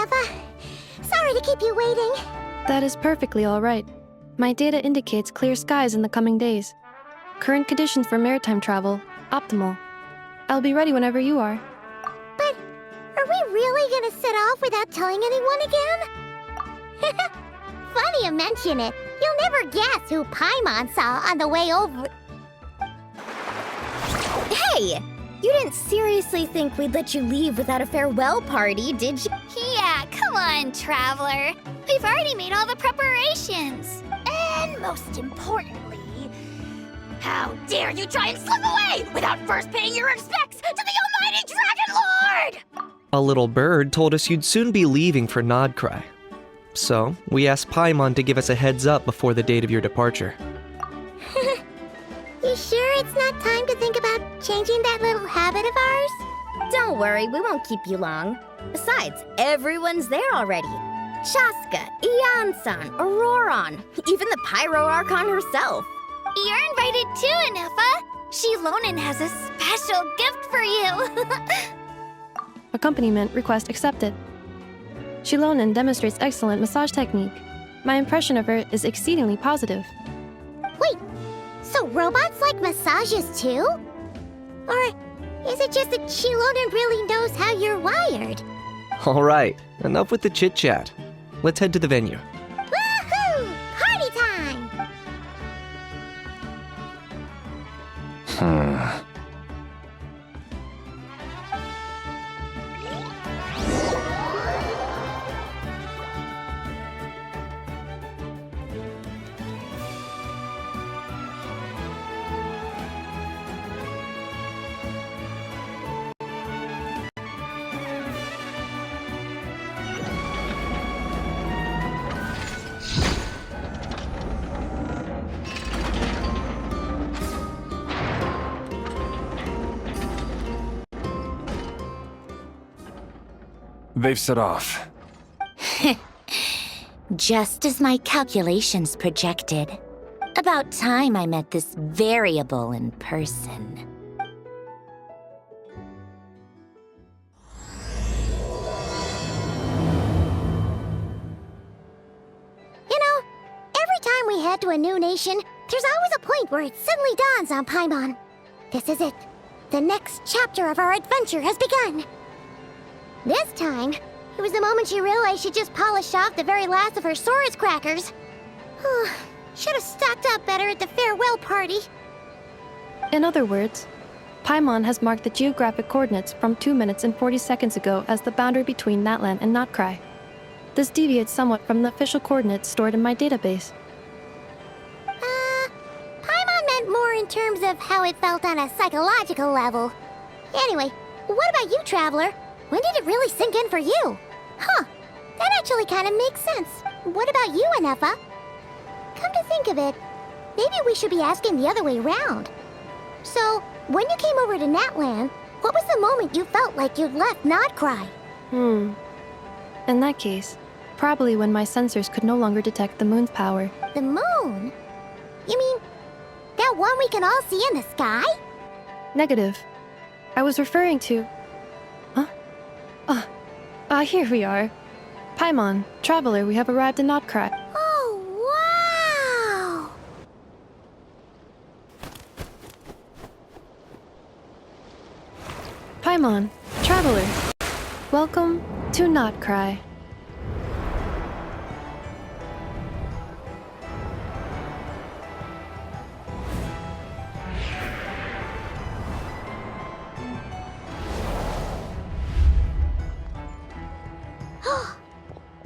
Neffa. Sorry to keep you waiting. That is perfectly all right. My data indicates clear skies in the coming days. Current conditions for maritime travel, optimal. I'll be ready whenever you are. But are we really gonna set off without telling anyone again? Funny you mention it. You'll never guess who Paimon saw on the way over. Hey! You didn't seriously think we'd let you leave without a farewell party, did you? Yeah, come on, Traveler. We've already made all the preparations. And most importantly, how dare you try and slip away without first paying your respects to the almighty Dragon Lord! A little bird told us you'd soon be leaving for Nodcry. So, we asked Paimon to give us a heads up before the date of your departure. You sure it's not time to think about changing that little habit of ours? Don't worry, we won't keep you long. Besides, everyone's there already. Shaska, Ian-san, Auroron, even the Pyro Archon herself. You're invited too, Neffa. Shilonen has a special gift for you. Accompaniment request accepted. Shilonen demonstrates excellent massage technique. My impression of her is exceedingly positive. Wait, so robots like massages too? Or is it just that Shilonen really knows how you're wired? Alright, enough with the chit-chat. Let's head to the venue. Woohoo! Party time! They've set off. Just as my calculations projected. About time I met this variable in person. You know, every time we head to a new nation, there's always a point where it suddenly dawns on Paimon. This is it. The next chapter of our adventure has begun. This time, it was the moment she realized she just polished off the very last of her Saurus crackers. Should have stocked up better at the farewell party. In other words, Paimon has marked the geographic coordinates from 2 minutes and 40 seconds ago as the boundary between Natlan and Notcry. This deviates somewhat from the official coordinates stored in my database. Paimon meant more in terms of how it felt on a psychological level. Anyway, what about you, Traveler? When did it really sink in for you? Huh, that actually kind of makes sense. What about you, Neffa? Come to think of it, maybe we should be asking the other way around. So, when you came over to Natlan, what was the moment you felt like you'd left Nodcry? In that case, probably when my sensors could no longer detect the moon's power. The moon? You mean, that one we can all see in the sky? Negative. I was referring to... here we are. Paimon, Traveler, we have arrived in Notcry. Oh, wow! Paimon, Traveler, welcome to Notcry.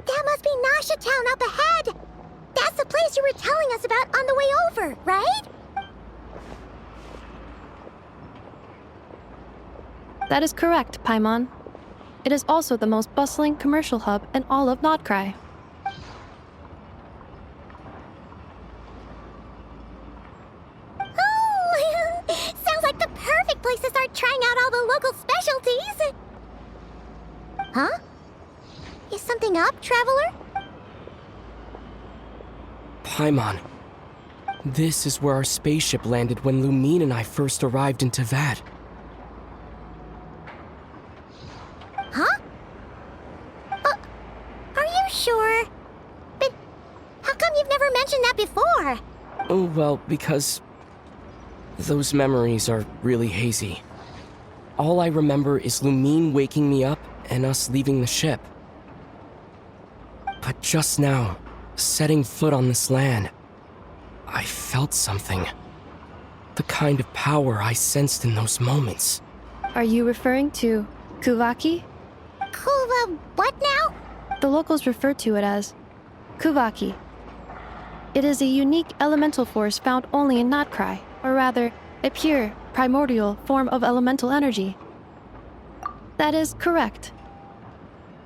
That must be Nasha Town up ahead! That's the place you were telling us about on the way over, right? That is correct, Paimon. It is also the most bustling commercial hub in all of Notcry. Oh, sounds like the perfect place to start trying out all the local specialties. Huh? Is something up, Traveler? Paimon, this is where our spaceship landed when Lumine and I first arrived in Tavad. Huh? Well, because those memories are really hazy. All I remember is Lumine waking me up and us leaving the ship. But just now, setting foot on this land, I felt something. The kind of power I sensed in those moments. Are you referring to Kuvaki? Kuva, what now? The locals refer to it as Kuvaki. It is a unique elemental force found only in Notcry, or rather, a pure, primordial form of elemental energy. That is correct.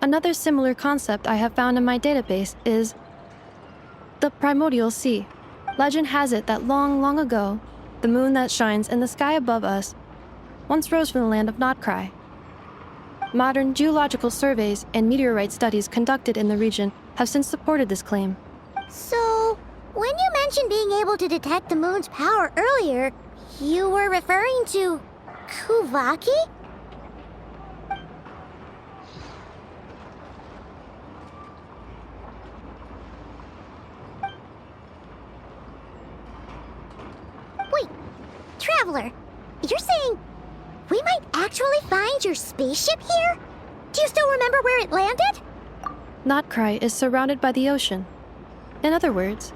Another similar concept I have found in my database is the primordial sea. Legend has it that long, long ago, the moon that shines in the sky above us once rose from the land of Notcry. Modern geological surveys and meteorite studies conducted in the region have since supported this claim. So, when you mentioned being able to detect the moon's power earlier, you were referring to Kuvaki? Wait, Traveler, you're saying we might actually find your spaceship here? Do you still remember where it landed? Notcry is surrounded by the ocean. In other words,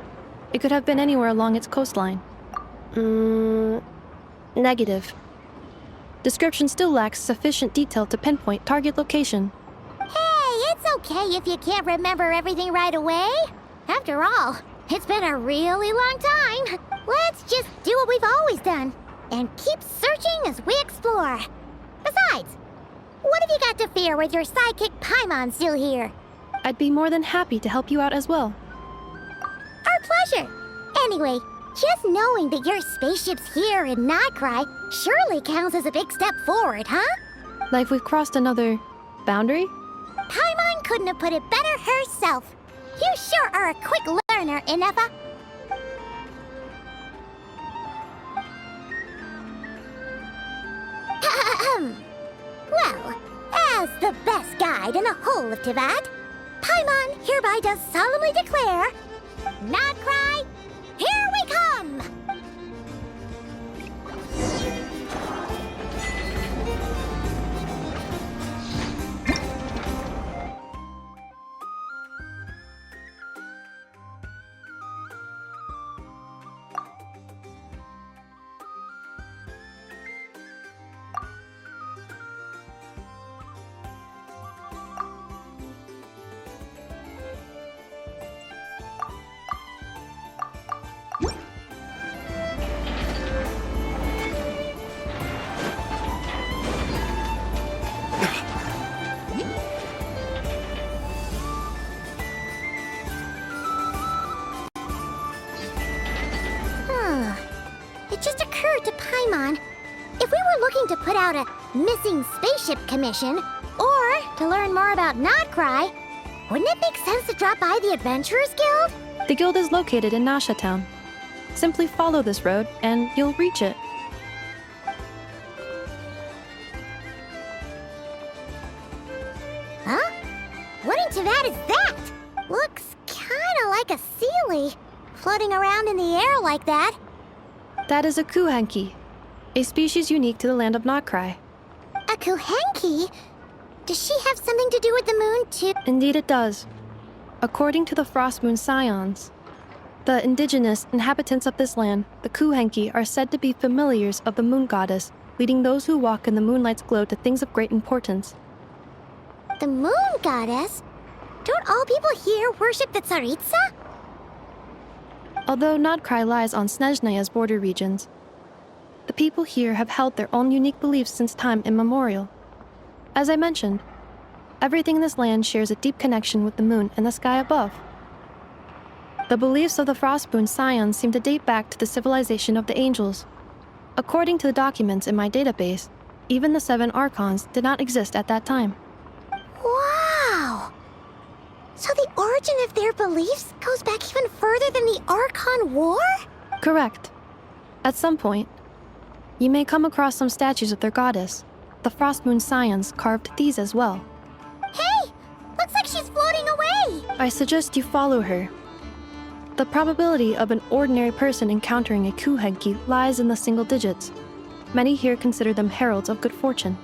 it could have been anywhere along its coastline. Negative. Description still lacks sufficient detail to pinpoint target location. Hey, it's okay if you can't remember everything right away. After all, it's been a really long time. Let's just do what we've always done and keep searching as we explore. Besides, what have you got to fear with your sidekick Paimon still here? I'd be more than happy to help you out as well. Our pleasure. Anyway, just knowing that your spaceship's here in Notcry surely counts as a big step forward, huh? Like we've crossed another boundary? Paimon couldn't have put it better herself. You sure are a quick learner, Inefa. Well, as the best guide in the whole of Teyvat, Paimon hereby does solemnly declare, Notcry, here we come! It just occurred to Paimon, if we were looking to put out a missing spaceship commission, or to learn more about Notcry, wouldn't it make sense to drop by the Adventurers Guild? The guild is located in Nasha Town. Simply follow this road and you'll reach it. Huh? What in Teyvat is that? Looks kinda like a Sealy, floating around in the air like that. That is a Kuhenki, a species unique to the land of Notcry. A Kuhenki? Does she have something to do with the moon, too? Indeed it does. According to the Frost Moon Scions, the indigenous inhabitants of this land, the Kuhenki, are said to be familiars of the moon goddess, leading those who walk in the moonlight's glow to things of great importance. The moon goddess? Don't all people here worship the Tsaritsa? Although Notcry lies on Snezhnaya's border regions, the people here have held their own unique beliefs since time immemorial. As I mentioned, everything in this land shares a deep connection with the moon and the sky above. The beliefs of the Frostmoon Scions seem to date back to the civilization of the angels. According to the documents in my database, even the 7 Archons did not exist at that time. Wow! So the origin of their beliefs goes back even further than the Archon War? Correct. At some point, you may come across some statues of their goddess. The Frostmoon Scions carved these as well. Hey! Looks like she's floating away! I suggest you follow her. The probability of an ordinary person encountering a kuhenki lies in the single digits. Many here consider them heralds of good fortune.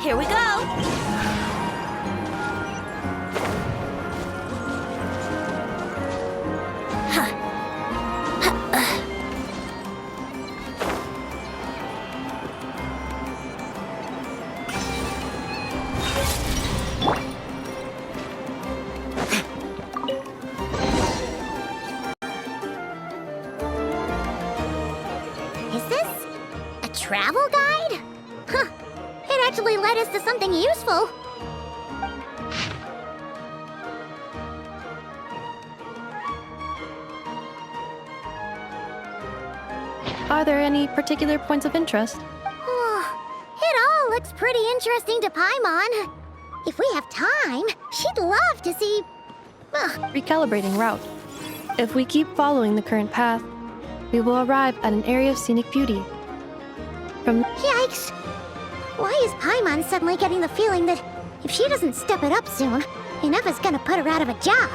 Here we go! Is this a travel guide? Huh. It actually led us to something useful. Are there any particular points of interest? It all looks pretty interesting to Paimon. If we have time, she'd love to see... Recalibrating route. If we keep following the current path, we will arrive at an area of scenic beauty. Yikes! Why is Paimon suddenly getting the feeling that if she doesn't step it up soon, Ineva's gonna put her out of a job?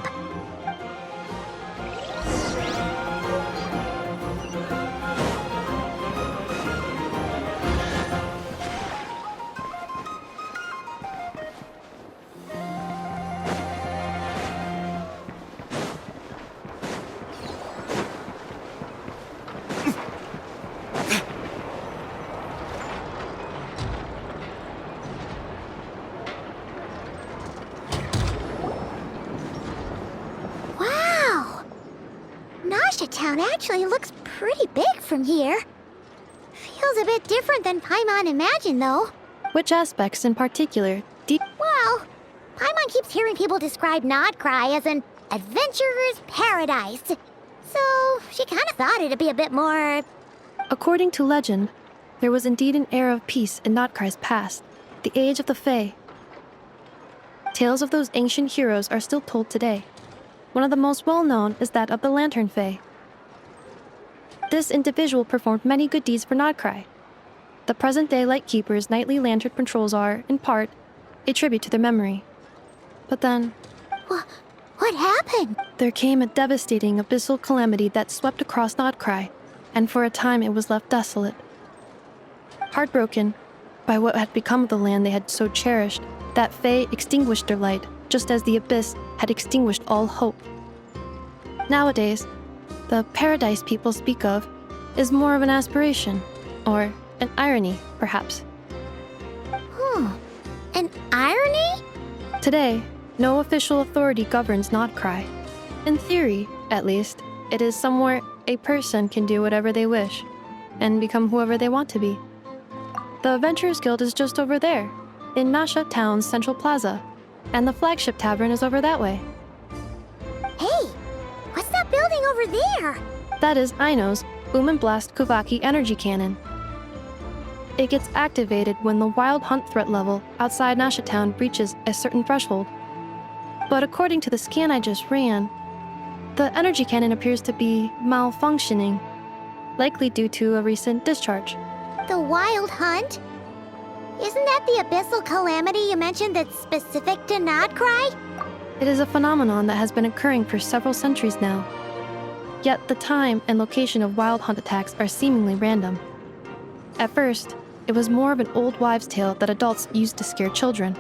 Town actually looks pretty big from here. Feels a bit different than Paimon imagined, though. Which aspects in particular? Well, Paimon keeps hearing people describe Nodcry as an adventurer's paradise. So she kind of thought it'd be a bit more... According to legend, there was indeed an era of peace in Nodcry's past, the age of the Fae. Tales of those ancient heroes are still told today. One of the most well-known is that of the Lantern Fae. This individual performed many good deeds for Nodcry. The present-day Lightkeeper's nightly lantern patrols are, in part, a tribute to their memory. But then... What happened? There came a devastating abyssal calamity that swept across Nodcry, and for a time it was left desolate. Heartbroken by what had become of the land they had so cherished, that Fae extinguished their light, just as the abyss had extinguished all hope. Nowadays, the paradise people speak of is more of an aspiration, or an irony, perhaps. An irony? Today, no official authority governs Nodcry. In theory, at least, it is somewhere a person can do whatever they wish, and become whoever they want to be. The Adventurers Guild is just over there, in Nasha Town's Central Plaza, and the flagship tavern is over that way. Hey, what's that building over there? That is Aino's Blast Kuvaki energy cannon. It gets activated when the wild hunt threat level outside Nasha Town reaches a certain threshold. But according to the scan I just ran, the energy cannon appears to be malfunctioning, likely due to a recent discharge. The wild hunt? Isn't that the abyssal calamity you mentioned that's specific to Nodcry? It is a phenomenon that has been occurring for several centuries now. Yet the time and location of wild hunt attacks are seemingly random. At first, it was more of an old wives' tale that adults used to scare children.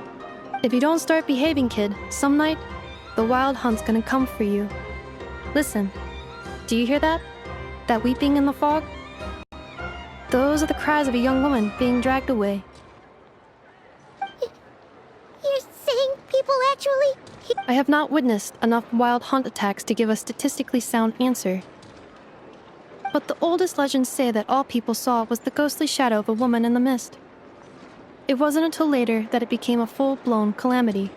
If you don't start behaving, kid, some night, the wild hunt's gonna come for you. Listen, do you hear that? That weeping in the fog? Those are the cries of a young woman being dragged away. You're saying people actually... I have not witnessed enough wild hunt attacks to give a statistically sound answer. But the oldest legends say that all people saw was the ghostly shadow of a woman in the mist. It wasn't until later that it became a full-blown calamity.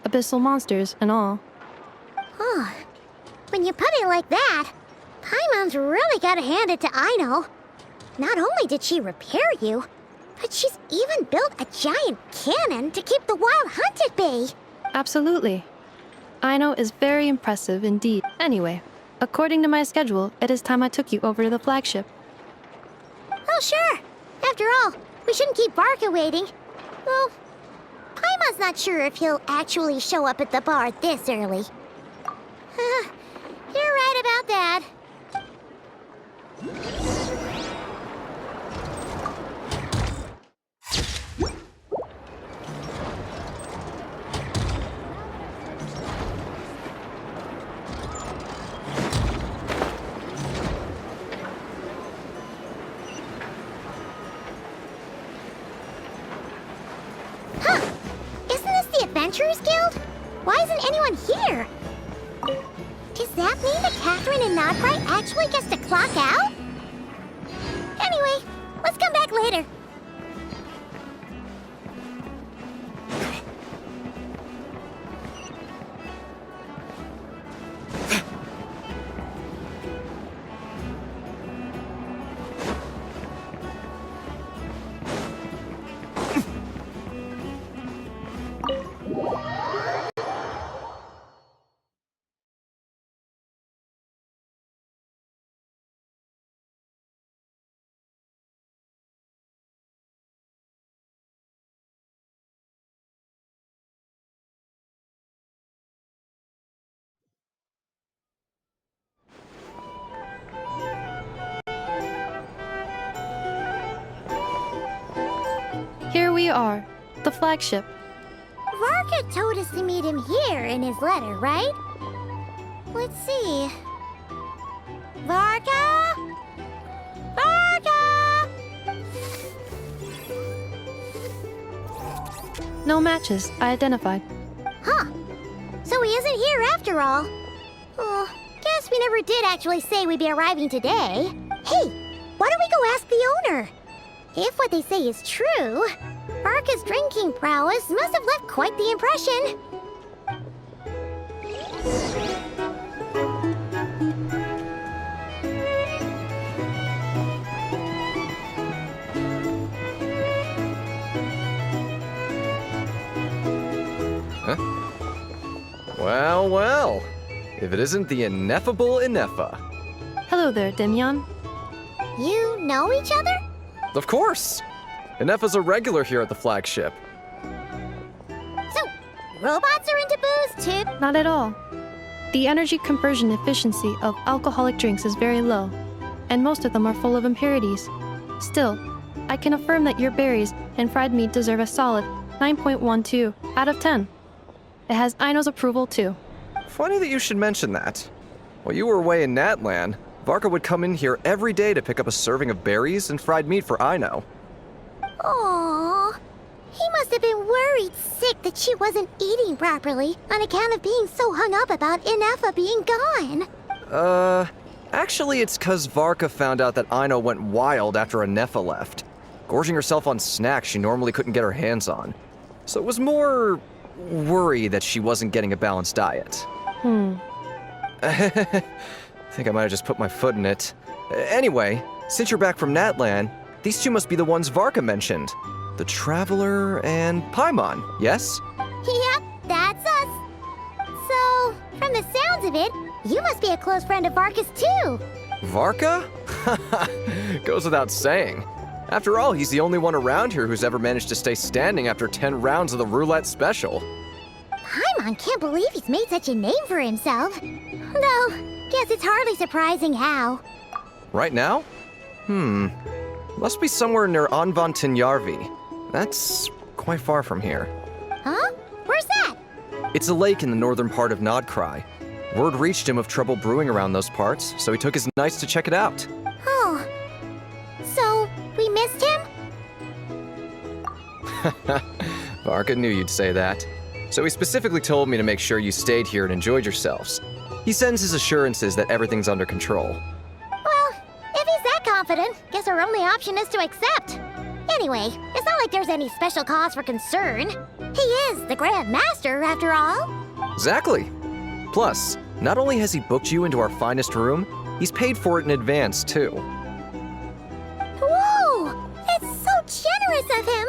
Abyssal monsters and all. When you put it like that, Paimon's really gotta hand it to Aino. Not only did she repair you, but she's even built a giant cannon to keep the wild hunt at bay. Absolutely. Aino is very impressive indeed. Anyway, according to my schedule, it is time I took you over to the flagship. Oh, sure. After all, we shouldn't keep Varka waiting. Well, Paimon's not sure if he'll actually show up at the bar this early. You're right about that. Huh! Isn't this the Adventurers Guild? Why isn't anyone here? Does that mean that Catherine and Nodbright actually gets to clock out? Anyway, let's come back later. Here we are, the flagship. Varka told us to meet him here in his letter, right? Let's see. Varka? Varka! No matches, I identified. Huh. So he isn't here after all. Oh, guess we never did actually say we'd be arriving today. Hey, why don't we go ask the owner? If what they say is true, Varka's drinking prowess must have left quite the impression. Well, well. If it isn't the ineffable Ineffa. Hello there, Demyon. You know each other? Of course! Ineffa's a regular here at the flagship. So, robots are into booze too? Not at all. The energy conversion efficiency of alcoholic drinks is very low, and most of them are full of impurities. Still, I can affirm that your berries and fried meat deserve a solid 9.12 out of 10. It has Aino's approval too. Funny that you should mention that. While you were away in Natlan, Varka would come in here every day to pick up a serving of berries and fried meat for Aino. Aww. He must have been worried sick that she wasn't eating properly on account of being so hung up about Ineffa being gone. Actually it's 'cause Varka found out that Aino went wild after Ineffa left, gorging herself on snacks she normally couldn't get her hands on. So it was more worry that she wasn't getting a balanced diet. I think I might have just put my foot in it. Anyway, since you're back from Natlan, these two must be the ones Varka mentioned. The Traveler and Paimon, yes? Yep, that's us. So, from the sounds of it, you must be a close friend of Varka's too. Varka? Goes without saying. After all, he's the only one around here who's ever managed to stay standing after 10 rounds of the roulette special. Paimon can't believe he's made such a name for himself. Though, guess it's hardly surprising how. Right now? Must be somewhere near Anvantinyarvi. That's quite far from here. Huh? Where's that? It's a lake in the northern part of Nodcry. Word reached him of trouble brewing around those parts, so he took his knights to check it out. Oh. So, we missed him? Varka knew you'd say that. So he specifically told me to make sure you stayed here and enjoyed yourselves. He sends his assurances that everything's under control. Well, if he's that confident, guess our only option is to accept. Anyway, it's not like there's any special cause for concern. He is the Grand Master, after all. Exactly. Plus, Not only has he booked you into our finest room, he's paid for it in advance, too. Whoa! That's so generous of him!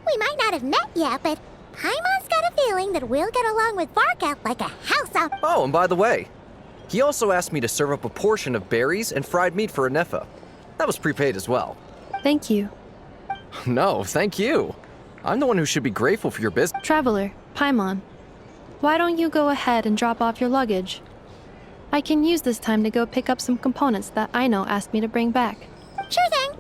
We might not have met yet, but Paimon's got a feeling that we'll get along with Varka like a house on... Oh, and by the way, he also asked me to serve up a portion of berries and fried meat for Anefa. That was prepaid as well. Thank you. No, thank you. I'm the one who should be grateful for your business. Traveler, Paimon, why don't you go ahead and drop off your luggage? I can use this time to go pick up some components that Aino asked me to bring back. Sure thing.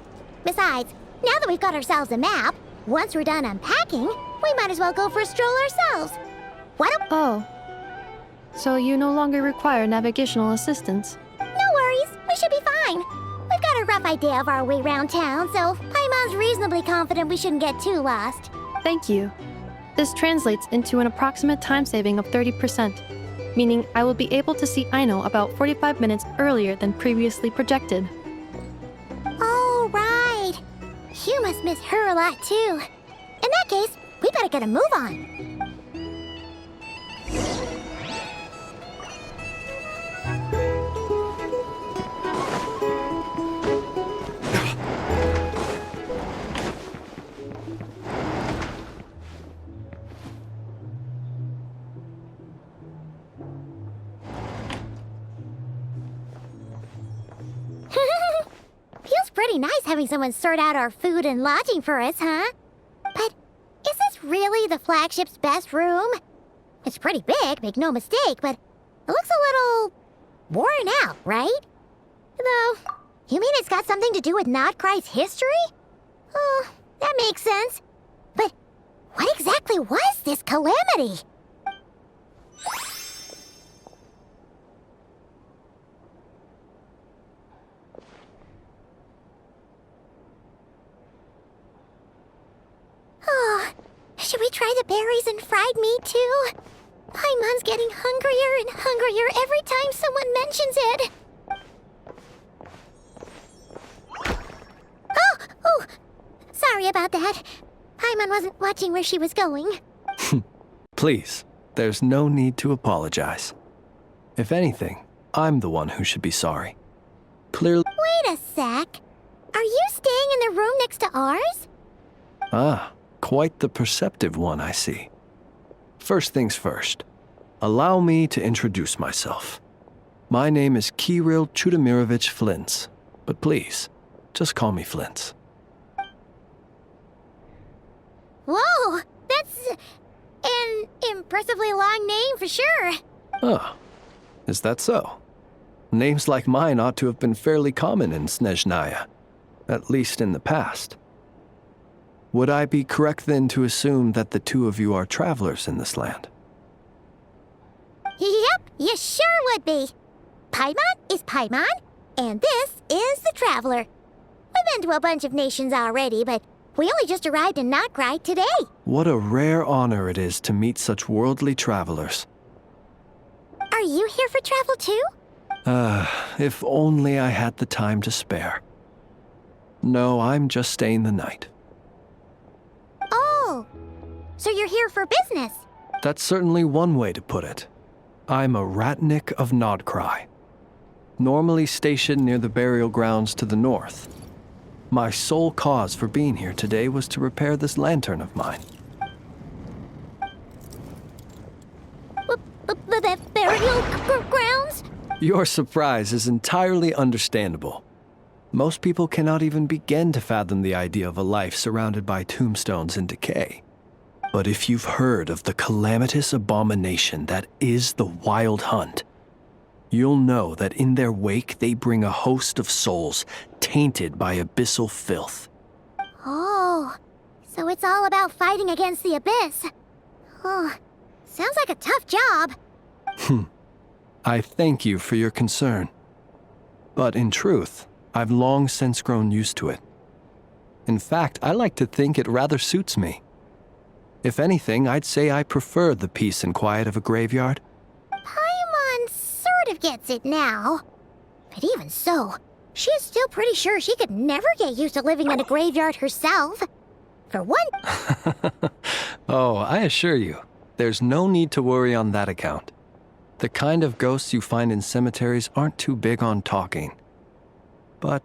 Besides, now that we've got ourselves a map, once we're done unpacking, we might as well go for a stroll ourselves. Why don't... Oh. So you no longer require navigational assistance? No worries, we should be fine. We've got a rough idea of our way around town, so Paimon's reasonably confident we shouldn't get too lost. Thank you. This translates into an approximate time saving of 30%, meaning I will be able to see Aino about 45 minutes earlier than previously projected. Oh, right. You must miss her a lot, too. In that case, we better get a move on. Feels pretty nice having someone sort out our food and lodging for us, huh? But is this really the flagship's best room? It's pretty big, make no mistake, but it looks a little worn out, right? Though, you mean it's got something to do with Nodcry's history? Oh, that makes sense. But what exactly was this calamity? Oh, should we try the berries and fried meat too? Paimon's getting hungrier and hungrier every time someone mentions it. Oh, sorry about that. Paimon wasn't watching where she was going. Please, there's no need to apologize. If anything, I'm the one who should be sorry. Clearly... Wait a sec. Are you staying in the room next to ours? Ah, quite the perceptive one, I see. First things first, allow me to introduce myself. My name is Kirill Chudamirovich Flintz, but please, just call me Flintz. Whoa, that's an impressively long name for sure. Oh, is that so? Names like mine ought to have been fairly common in Snezhnaya, at least in the past. Would I be correct then to assume that the two of you are travelers in this land? Yep, you sure would be. Paimon is Paimon, and this is the Traveler. We've been to a bunch of nations already, but we only just arrived in Nodcry today. What a rare honor it is to meet such worldly travelers. Are you here for travel too? If only I had the time to spare. No, I'm just staying the night. Oh, so you're here for business? That's certainly one way to put it. I'm a ratnik of Nodcry, normally stationed near the burial grounds to the north. My sole cause for being here today was to repair this lantern of mine. The burial grounds? Your surprise is entirely understandable. Most people cannot even begin to fathom the idea of a life surrounded by tombstones and decay. But if you've heard of the calamitous abomination that is the Wild Hunt, you'll know that in their wake they bring a host of souls tainted by abyssal filth. Oh, so it's all about fighting against the abyss. Oh, sounds like a tough job. I thank you for your concern. But in truth, I've long since grown used to it. In fact, I like to think it rather suits me. If anything, I'd say I prefer the peace and quiet of a graveyard. Paimon sort of gets it now. But even so, she is still pretty sure she could never get used to living in a graveyard herself. For one... Oh, I assure you, there's no need to worry on that account. The kind of ghosts you find in cemeteries aren't too big on talking. But,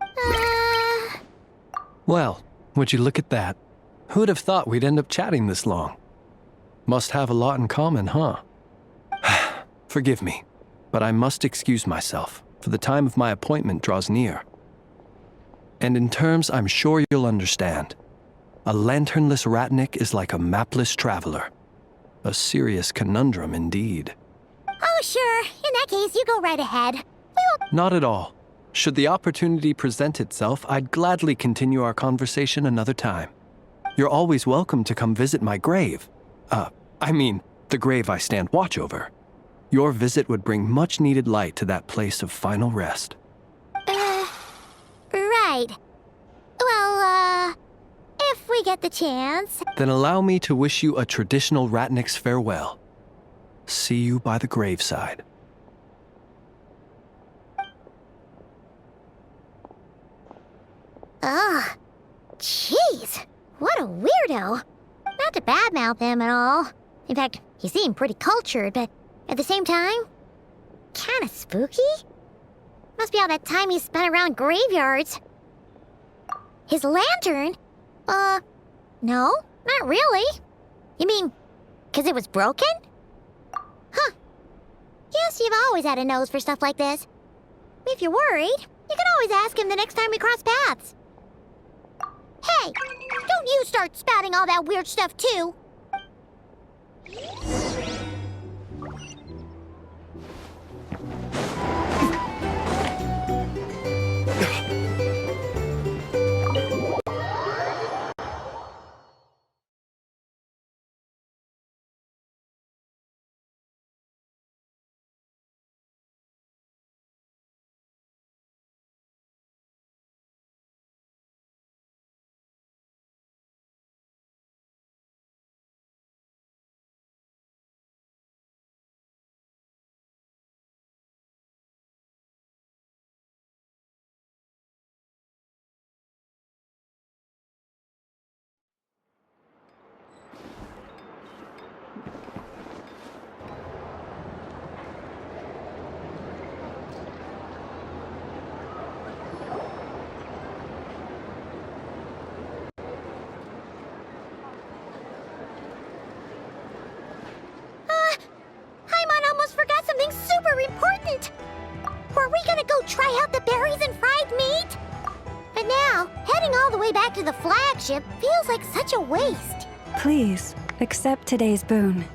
well, would you look at that? Who'd have thought we'd end up chatting this long? Must have a lot in common, huh? Forgive me, but I must excuse myself, for the time of my appointment draws near. And in terms I'm sure you'll understand, a lanternless ratnik is like a mapless traveler. A serious conundrum indeed. Oh, sure. In that case, you go right ahead. Not at all. Should the opportunity present itself, I'd gladly continue our conversation another time. You're always welcome to come visit my grave. I mean, the grave I stand watch over. Your visit would bring much-needed light to that place of final rest. Right. Well, if we get the chance. Then allow me to wish you a traditional ratnik's farewell. See you by the graveside. Ugh. Jeez. What a weirdo. Not to badmouth him at all. In fact, he seemed pretty cultured, but at the same time, kinda spooky? Must be all that time he spent around graveyards. His lantern? No, not really. You mean, 'cause it was broken? Huh. Guess you've always had a nose for stuff like this. If you're worried, you can always ask him the next time we cross paths. Hey, don't you start spouting all that weird stuff too. Super important! Were we gonna go try out the berries and fried meat? But now, heading all the way back to the flagship feels like such a waste. Please, accept today's boon.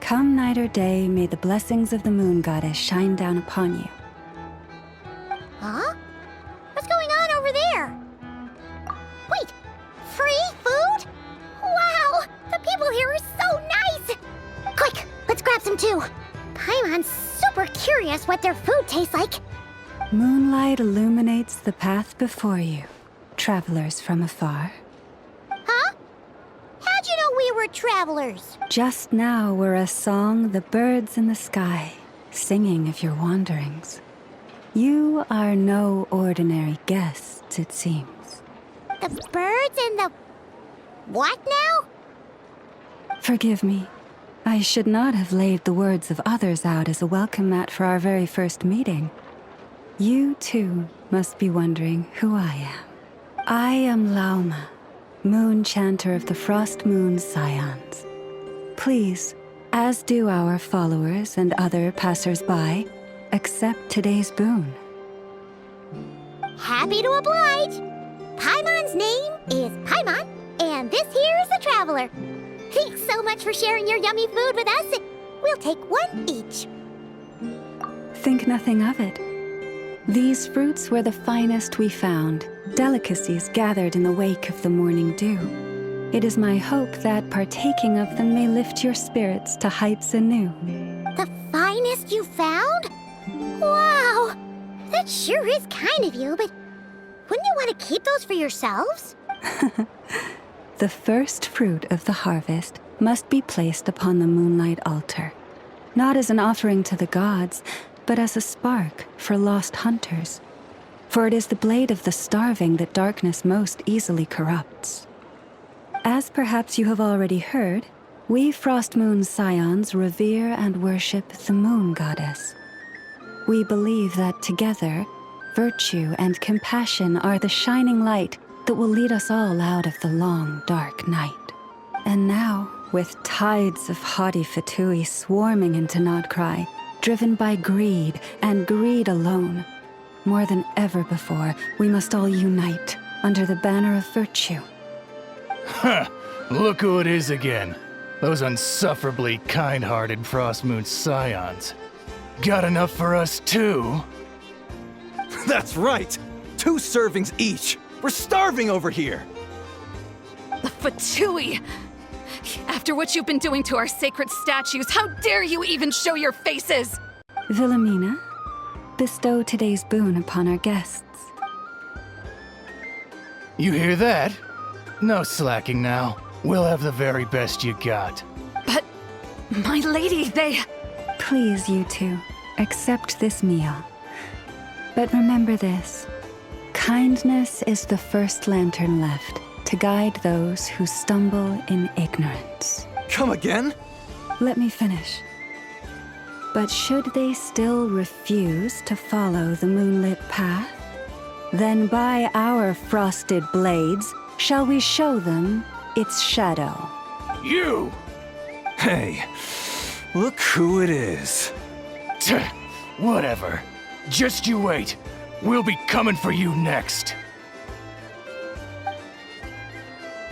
Come night or day, may the blessings of the moon goddess shine down upon you. Huh? What's going on over there? Wait, free food? Wow, the people here are so nice! Quick, let's grab some too. Paimon's super curious what their food tastes like. Moonlight illuminates the path before you, travelers from afar. Huh? How'd you know we were travelers? Just now were a song the birds in the sky, singing of your wanderings. You are no ordinary guests, it seems. The birds and the... what now? Forgive me. I should not have laid the words of others out as a welcome mat for our very first meeting. You, too, must be wondering who I am. I am Lauma, moon chanter of the Frost Moon's scions. Please, as do our followers and other passers-by, accept today's boon. Happy to oblige. Paimon's name is Paimon, and this here is the traveler. Thanks so much for sharing your yummy food with us. We'll take one each. Think nothing of it. These fruits were the finest we found, delicacies gathered in the wake of the morning dew. It is my hope that partaking of them may lift your spirits to heights anew. The finest you found? Wow! That sure is kind of you, but wouldn't you want to keep those for yourselves? The first fruit of the harvest must be placed upon the moonlight altar, not as an offering to the gods, but as a spark for lost hunters. For it is the blade of the starving that darkness most easily corrupts. As perhaps you have already heard, We Frost Moon Scions revere and worship the Moon Goddess. We believe that together, virtue and compassion are the shining light that will lead us all out of the long, dark night. And now, with tides of haughty Fatui swarming into Nodcry, driven by greed and greed alone, more than ever before, we must all unite under the banner of virtue. Huh! Look who it is again. Those unsufferably kind-hearted Frost Moon Scions. Got enough for us too? That's right! 2 servings each! We're starving over here! The Fatui! After what you've been doing to our sacred statues, how dare you even show your faces! Wilhelmina, bestow today's boon upon our guests. You hear that? No slacking now. We'll have the very best you got. But, my lady, they... Please, you two, accept this meal. But remember this. Kindness is the first lantern left to guide those who stumble in ignorance. Come again? Let me finish. But should they still refuse to follow the moonlit path, then by our frosted blades shall we show them its shadow. You! Hey, look who it is. Whatever. Just you wait. We'll be coming for you next.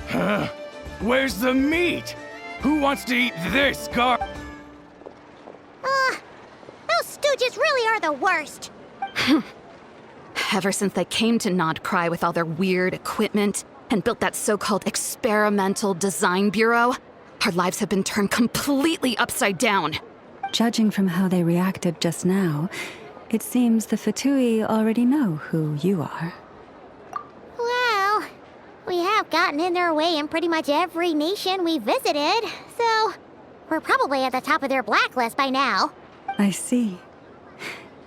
Huh? Where's the meat? Who wants to eat this Those stooges really are the worst. Ever since they came to Nodcry with all their weird equipment and built that so-called experimental design bureau, our lives have been turned completely upside down. Judging from how they reacted just now, it seems the Fatui already know who you are. Well, we have gotten in their way in pretty much every nation we visited, so we're probably at the top of their blacklist by now. I see.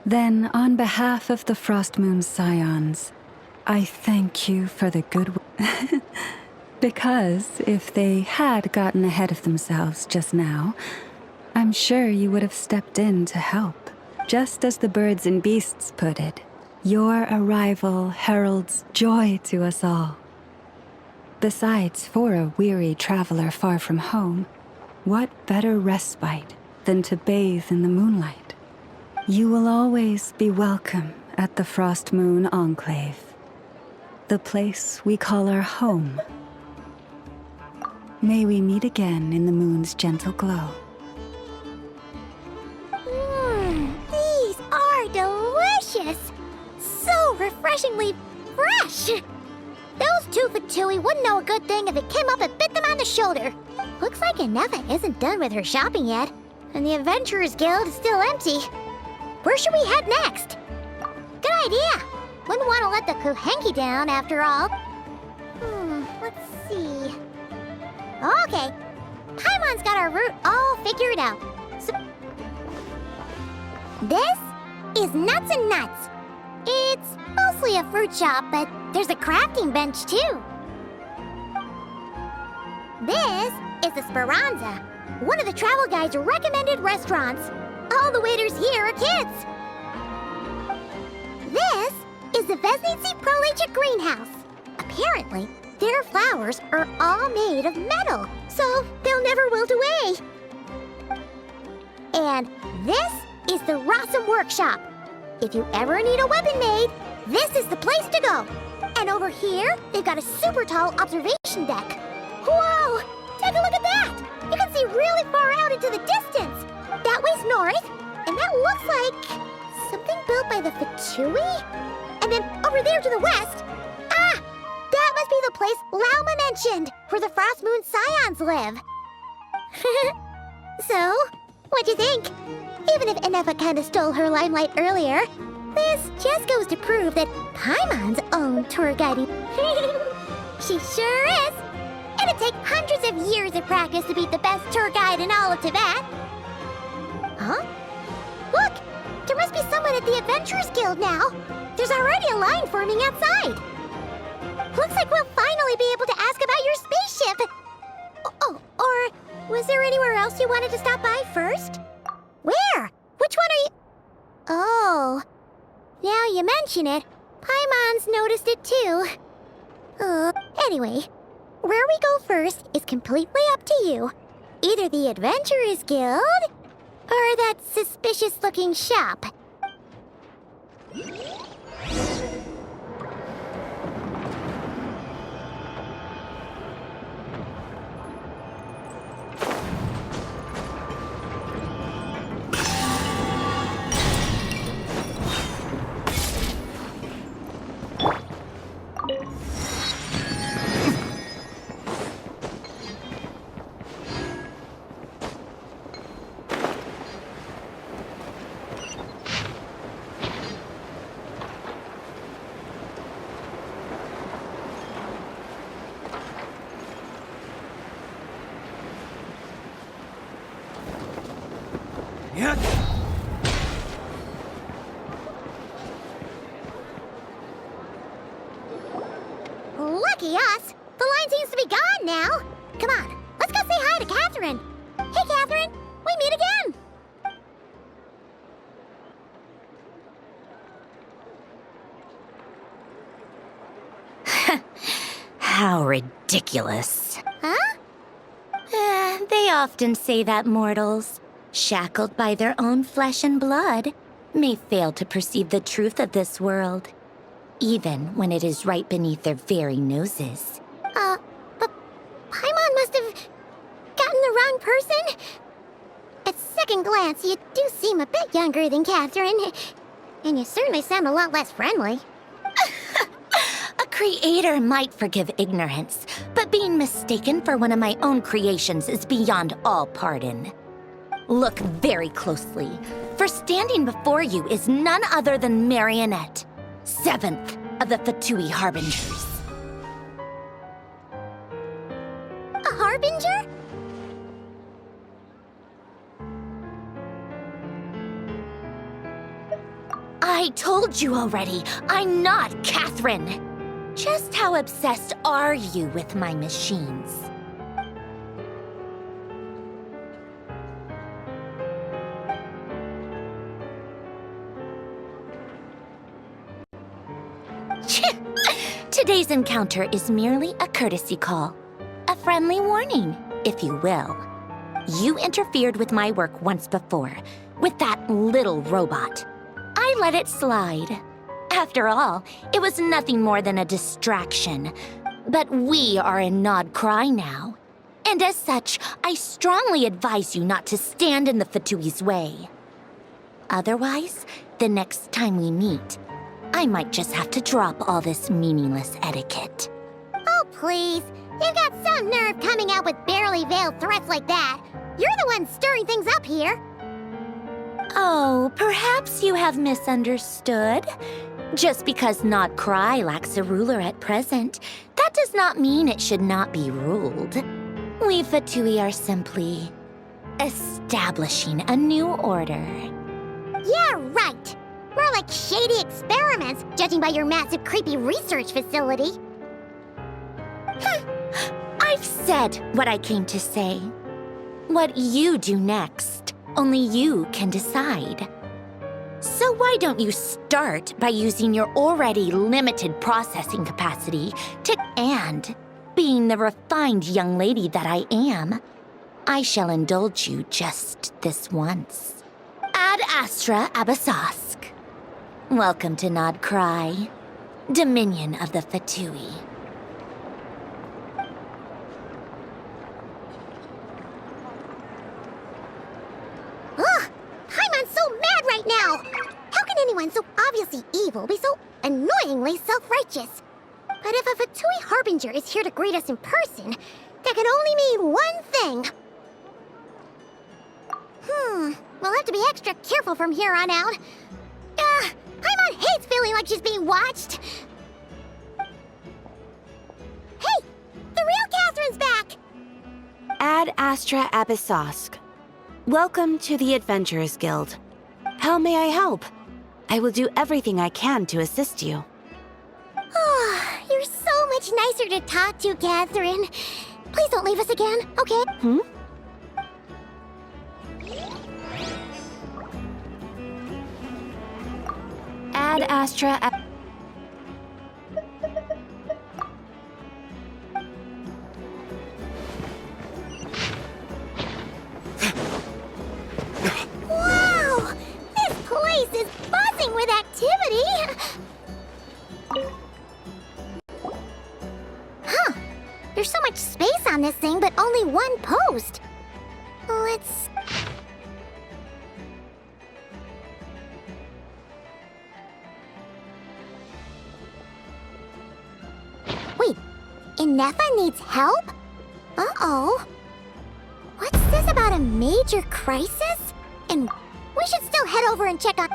Then, on behalf of the Frost Moon Scions, I thank you for the good Because if they had gotten ahead of themselves just now, I'm sure you would have stepped in to help. Just as the birds and beasts put it, your arrival heralds joy to us all. Besides, for a weary traveler far from home, what better respite than to bathe in the moonlight? You will always be welcome at the Frost Moon Enclave, the place we call our home. May we meet again in the moon's gentle glow. These are delicious! So refreshingly fresh! Those two Fatui wouldn't know a good thing if it came up and bit them on the shoulder. Looks like Anefa isn't done with her shopping yet, and the Adventurers Guild is still empty. Where should we head next? Good idea! Wouldn't want to let the Kuhenki down, after all. Let's see... Okay, Paimon's got our route all figured out. So... This is Nuts and Nuts. It's mostly a fruit shop, but there's a crafting bench, too. This is the Speranza, one of the travel guide's recommended restaurants. All the waiters here are kids. This is the Vesnici Prolicha Greenhouse. Apparently, their flowers are all made of metal, so they'll never wilt away. And this is the Rossum Workshop. If you ever need a weapon made, this is the place to go. And over here, they've got a super tall observation deck. Whoa! Take a look at that! You can see really far out into the distance. That way's north, and that looks like something built by the Fatui? And then over there to the west, that must be the place Lauma mentioned, where the Frost Moon Scions live. So, what'd you think? Even if Anefa kinda stole her limelight earlier, this just goes to prove that Paimon's own tour guiding. She sure is! It'd take hundreds of years of practice to beat the best tour guide in all of Tibet. Huh? Look! There must be someone at the Adventurers Guild now. There's already a line forming outside. Looks like we'll finally be able to ask about your spaceship. Oh, or was there you wanted to stop by first? Where? Which one are you... Oh. Now you mention it, Paimon's noticed it too. Anyway, where we go first is completely up to you. Either the Adventurers Guild, or that suspicious-looking shop. Lucky us! The line seems to be gone now. Come on, let's go say hi to Catherine. Hey, Catherine, we meet again. How ridiculous. Huh? They often say that mortals, shackled by their own flesh and blood, may fail to perceive the truth of this world, even when it is right beneath their very noses. But Paimon must have gotten the wrong person. At second glance, you do seem a bit younger than Catherine, and you certainly sound a lot less friendly. A creator might forgive ignorance, but being mistaken for one of my own creations is beyond all pardon. Look very closely, for standing before you is none other than Marionette, 7th of the Fatui Harbingers. A harbinger? I told you already, I'm not Catherine. Just how obsessed are you with my machines? Today's encounter is merely a courtesy call. A friendly warning, if you will. You interfered with my work once before, with that little robot. I let it slide. After all, it was nothing more than a distraction. But we are in Nod Cry now. And as such, I strongly advise you not to stand in the Fatui's way. Otherwise, the next time we meet, I might just have to drop all this meaningless etiquette. Oh, please. You've got some nerve coming out with barely veiled threats like that. You're the one stirring things up here. Oh, perhaps you have misunderstood. Just because Nod Cry lacks a ruler at present, that does not mean it should not be ruled. We Fatui are simply establishing a new order. Yeah, right. More like shady experiments, judging by your massive, creepy research facility. I've said what I came to say. What you do next, only you can decide. So why don't you start by using your already limited processing capacity and, being the refined young lady that I am, I shall indulge you just this once. Ad Astra Abyssosque. Welcome to Nod Cry, Dominion of the Fatui. Ugh! Paimon's so mad right now! How can anyone so obviously evil be so annoyingly self-righteous? But if a Fatui Harbinger is here to greet us in person, that can only mean one thing. We'll have to be extra careful from here on out. Paimon hates feeling like she's being watched. Hey! The real Catherine's back! Ad Astra Abyssosque. Welcome to the Adventurers Guild. How may I help? I will do everything I can to assist you. Oh, you're so much nicer to talk to, Catherine. Please don't leave us again, okay? Ad Astra. Wow! This place is buzzing with activity! Huh. There's so much space on this thing, but only one post. Let's... Wait, Inefa needs help? Uh-oh. What's this about a major crisis? And we should still head over and check on...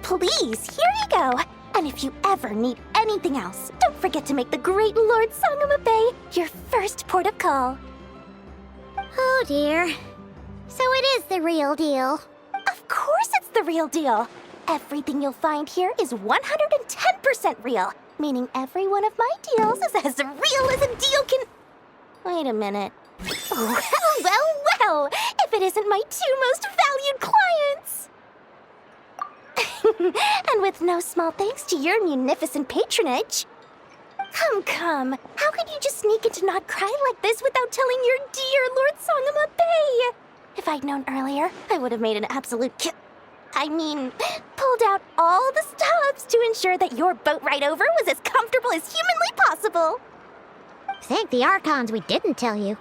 Please, here you go. And if you ever need anything else, don't forget to make the great Lord Sangama Bay your first port of call. Oh dear. So it is the real deal. Of course it's the real deal. Everything you'll find here is 110% real, meaning every one of my deals is as real as a deal can... Wait a minute. Well, if it isn't my two most valued clients! And with no small thanks to your munificent patronage. Come. How could you just sneak into Not Cry like this without telling your dear Lord Sangama Bay? If I'd known earlier, I would have made an absolute pulled out all the stops to ensure that your boat ride over was as comfortable as humanly possible. Thank the Archons we didn't tell you.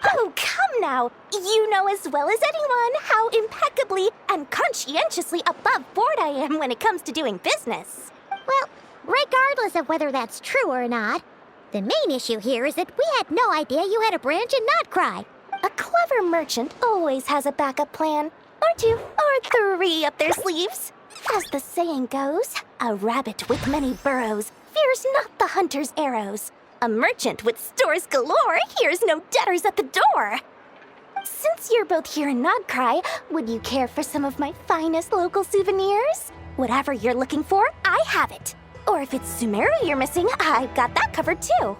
Oh, come now! You know as well as anyone how impeccably and conscientiously above board I am when it comes to doing business. Well, regardless of whether that's true or not, the main issue here is that we had no idea you had a branch in Notcry. A clever merchant always has a backup plan, or two, or three up their sleeves. As the saying goes, a rabbit with many burrows fears not the hunter's arrows. A merchant with stores galore hears no debtors at the door. Since you're both here in Nodcry, would you care for some of my finest local souvenirs? Whatever you're looking for, I have it. Or if it's Sumeru you're missing, I've got that covered too.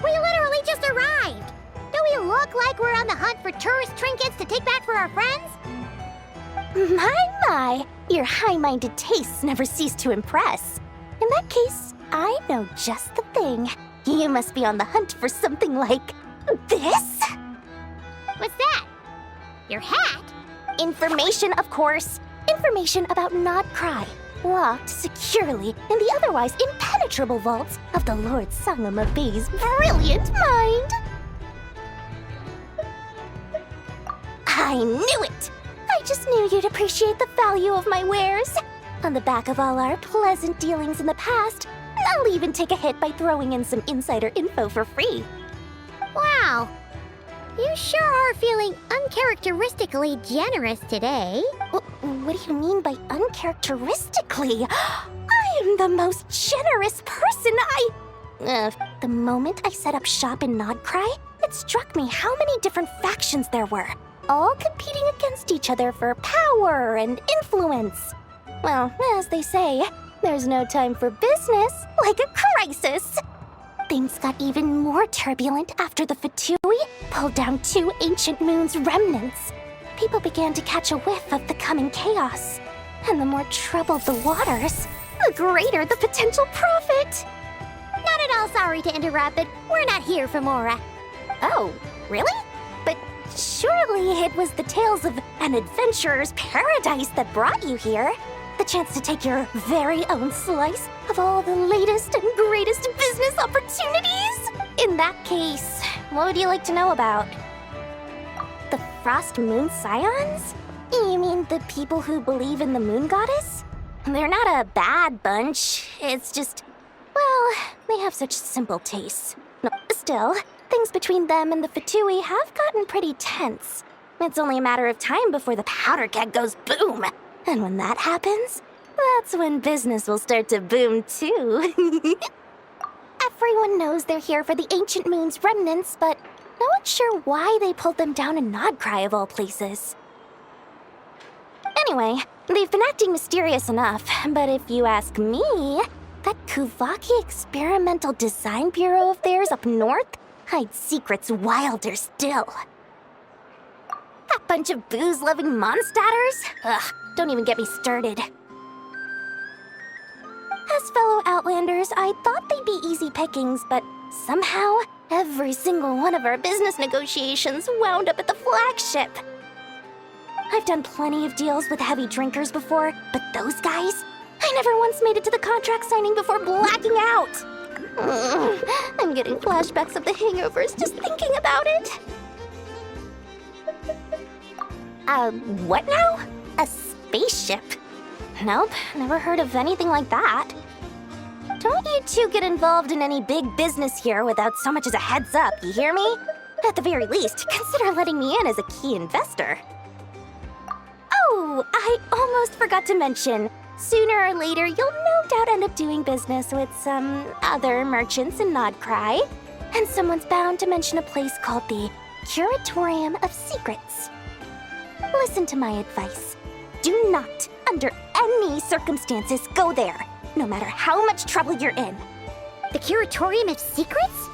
We literally just arrived. Do we look like we're on the hunt for tourist trinkets to take back for our friends? My, your high-minded tastes never cease to impress. In that case, I know just the thing. You must be on the hunt for something like this? What's that? Your hat? Information, of course. Information about Nodcry, locked securely in the otherwise impenetrable vaults of the Lord Sangama Bay's brilliant mind. I knew it! I just knew you'd appreciate the value of my wares. On the back of all our pleasant dealings in the past, I'll even take a hit by throwing in some insider info for free. Wow. You sure are feeling uncharacteristically generous today. What do you mean by uncharacteristically? I am the most generous person The moment I set up shop in Nodcry, it struck me how many different factions there were, all competing against each other for power and influence. Well, as they say, there's no time for business like a crisis. Things got even more turbulent after the Fatui pulled down 2 ancient moon's remnants. People began to catch a whiff of the coming chaos. And the more troubled the waters, the greater the potential profit. Not at all sorry to interrupt, but we're not here for Mora. Oh, really? But surely it was the tales of an adventurer's paradise that brought you here. The chance to take your very own slice of all the latest and greatest business opportunities? In that case, what would you like to know about? The Frost Moon Scions? You mean the people who believe in the Moon Goddess? They're not a bad bunch, it's just... well, they have such simple tastes. No, still, things between them and the Fatui have gotten pretty tense. It's only a matter of time before the powder keg goes boom. And when that happens, that's when business will start to boom too. Everyone knows they're here for the ancient moon's remnants, but no one's sure why they pulled them down in Nodcry of all places. Anyway, they've been acting mysterious enough, but if you ask me, that Kuvaki Experimental Design Bureau of theirs up north hides secrets wilder still. That bunch of booze-loving monstaters? Ugh, don't even get me started. As fellow Outlanders, I thought they'd be easy pickings, but somehow, every single one of our business negotiations wound up at the flagship. I've done plenty of deals with heavy drinkers before, but those guys? I never once made it to the contract signing before blacking out. I'm getting flashbacks of the hangovers just thinking about it. What now? A spaceship? Nope, never heard of anything like that. Don't you two get involved in any big business here without so much as a heads up, you hear me? At the very least, consider letting me in as a key investor. Oh, I almost forgot to mention. Sooner or later, you'll no doubt end up doing business with some other merchants in Nodcry. And someone's bound to mention a place called the Curatorium of Secrets. Listen to my advice. Do not, under any circumstances, go there, no matter how much trouble you're in. The Curatorium of Secrets?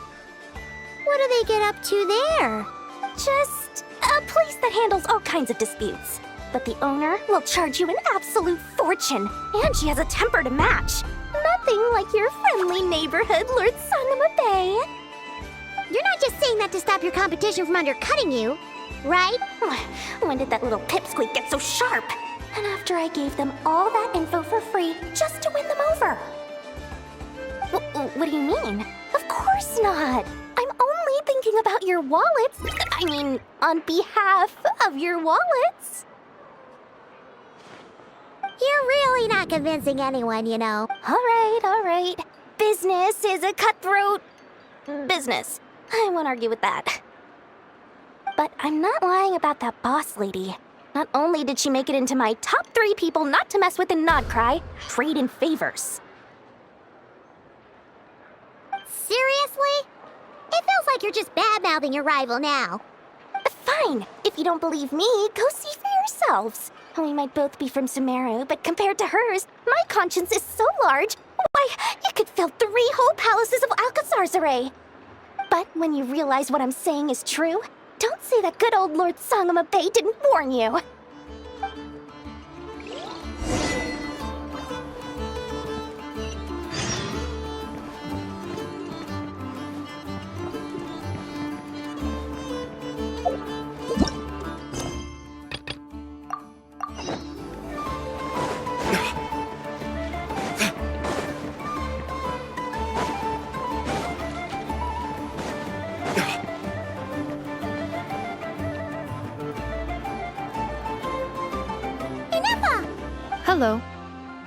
What do they get up to there? Just a place that handles all kinds of disputes. But the owner will charge you an absolute fortune, and she has a temper to match. Nothing like your friendly neighborhood, Lord Sangama Bay. You're not just saying that to stop your competition from undercutting you, right? When did that little pipsqueak get so sharp? And after I gave them all that info for free just to win them over. What do you mean? Of course not. I'm only thinking about your wallets. I mean, on behalf of your wallets. You're really not convincing anyone, you know. All right. Business is a cutthroat business. I won't argue with that. But I'm not lying about that boss lady. Not only did she make it into my top 3 people not to mess with in Nodcry, trade in favors. Seriously? It feels like you're just bad-mouthing your rival now. Fine. If you don't believe me, go see for yourselves. We might both be from Sumeru, but compared to hers, my conscience is so large, why, it could fill 3 whole palaces of Alcazar's array. But when you realize what I'm saying is true, don't say that good old Lord Sangama Bay didn't warn you. Hello.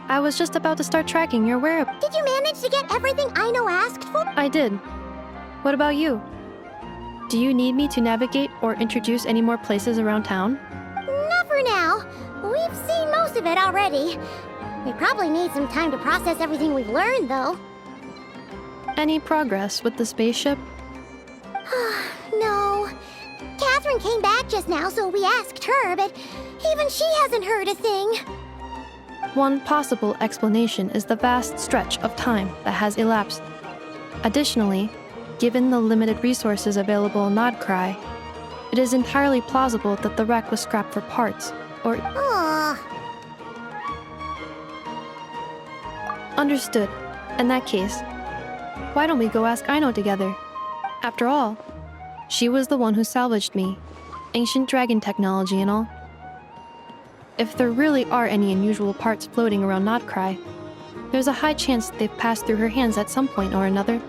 I was just about to start tracking your whereabouts. Did you manage to get everything Aino asked for? I did. What about you? Do you need me to navigate or introduce any more places around town? Not for now. We've seen most of it already. We probably need some time to process everything we've learned, though. Any progress with the spaceship? No. Catherine came back just now, so we asked her, but even she hasn't heard a thing. One possible explanation is the vast stretch of time that has elapsed. Additionally, given the limited resources available in Nodcry, it is entirely plausible that the wreck was scrapped for parts, or... Understood. In that case, why don't we go ask Aino together? After all, she was the one who salvaged me. Ancient dragon technology and all. If there really are any unusual parts floating around Nodcry, there's a high chance they've passed through her hands at some point or another.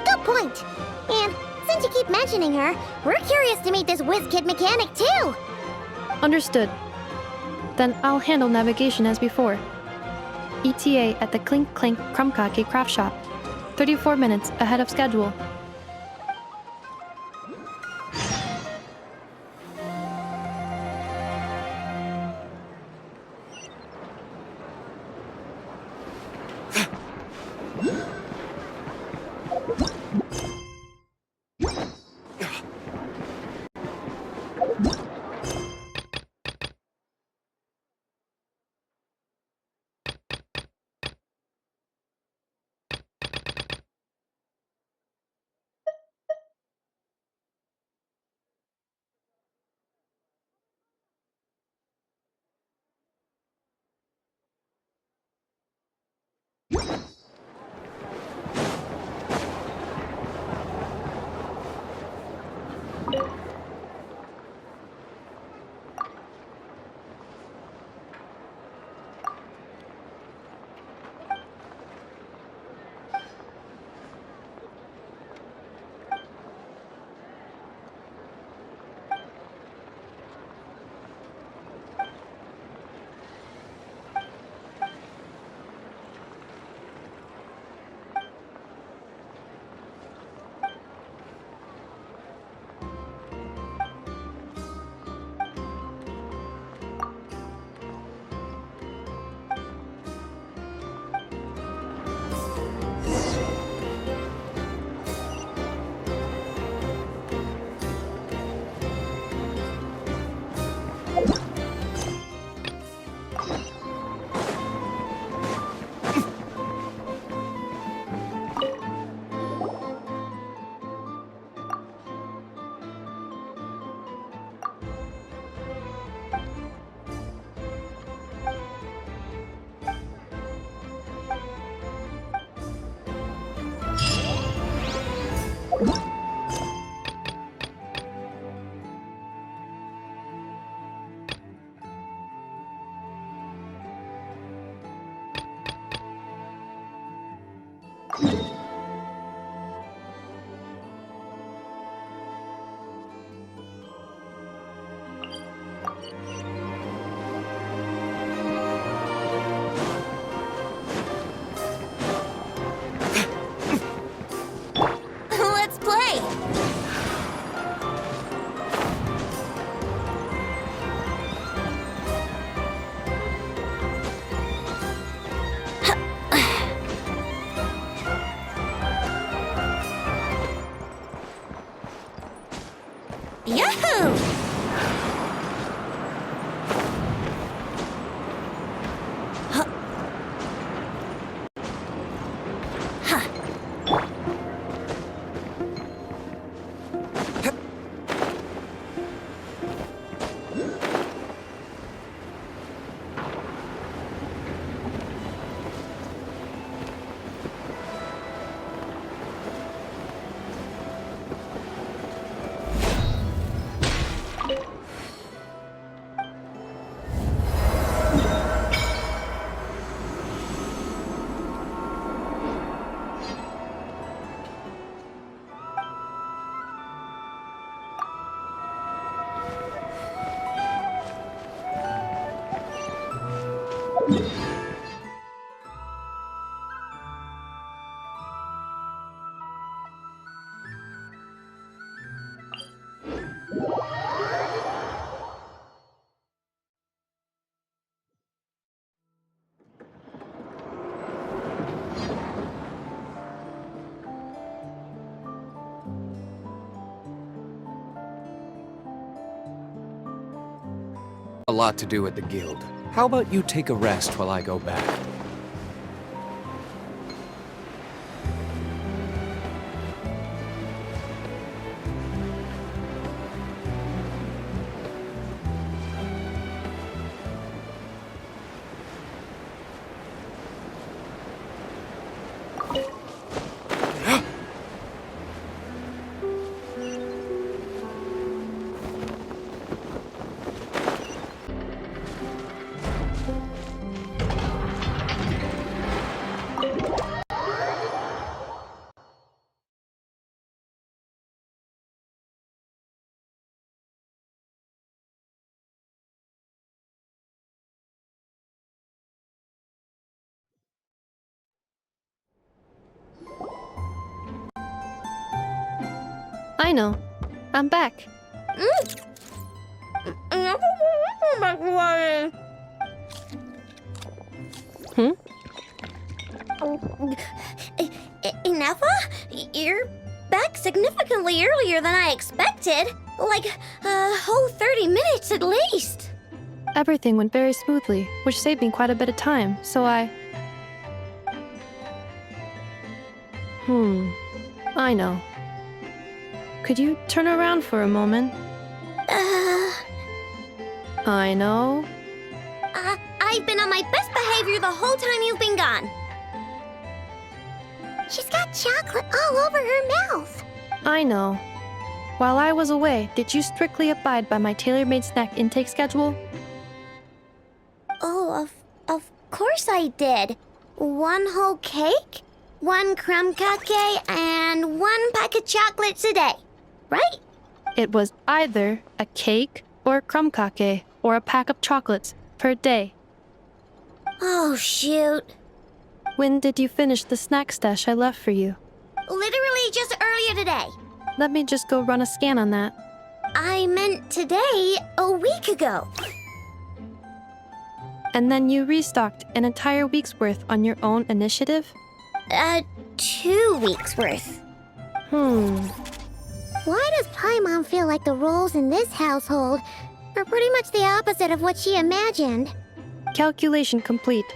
Good point. And since you keep mentioning her, we're curious to meet this whiz-kid mechanic too. Understood. Then I'll handle navigation as before. ETA at the Clink Clink Krumkake craft shop. 34 minutes ahead of schedule. Let's play! Yahoo! A lot to do at the guild. How about you take a rest while I go back? I know. I'm back. Hmm? Ineffa? You're back significantly earlier than I expected. Like a whole 30 minutes at least. Everything went very smoothly, which saved me quite a bit of time, so I know. Could you turn around for a moment? I know. I've been on my best behavior the whole time you've been gone. She's got chocolate all over her mouth. I know. While I was away, did you strictly abide by my tailor-made snack intake schedule? Oh, of course I did. 1 whole cake, 1 crumb cake, and 1 pack of chocolates a day, right? It was either a cake or a crumb cake or a pack of chocolates per day. Oh, shoot. When did you finish the snack stash I left for you? Literally just earlier today. Let me just go run a scan on that. I meant today, a week ago. And then you restocked an entire week's worth on your own initiative? 2 weeks worth. Why does Paimon feel like the roles in this household are pretty much the opposite of what she imagined? Calculation complete.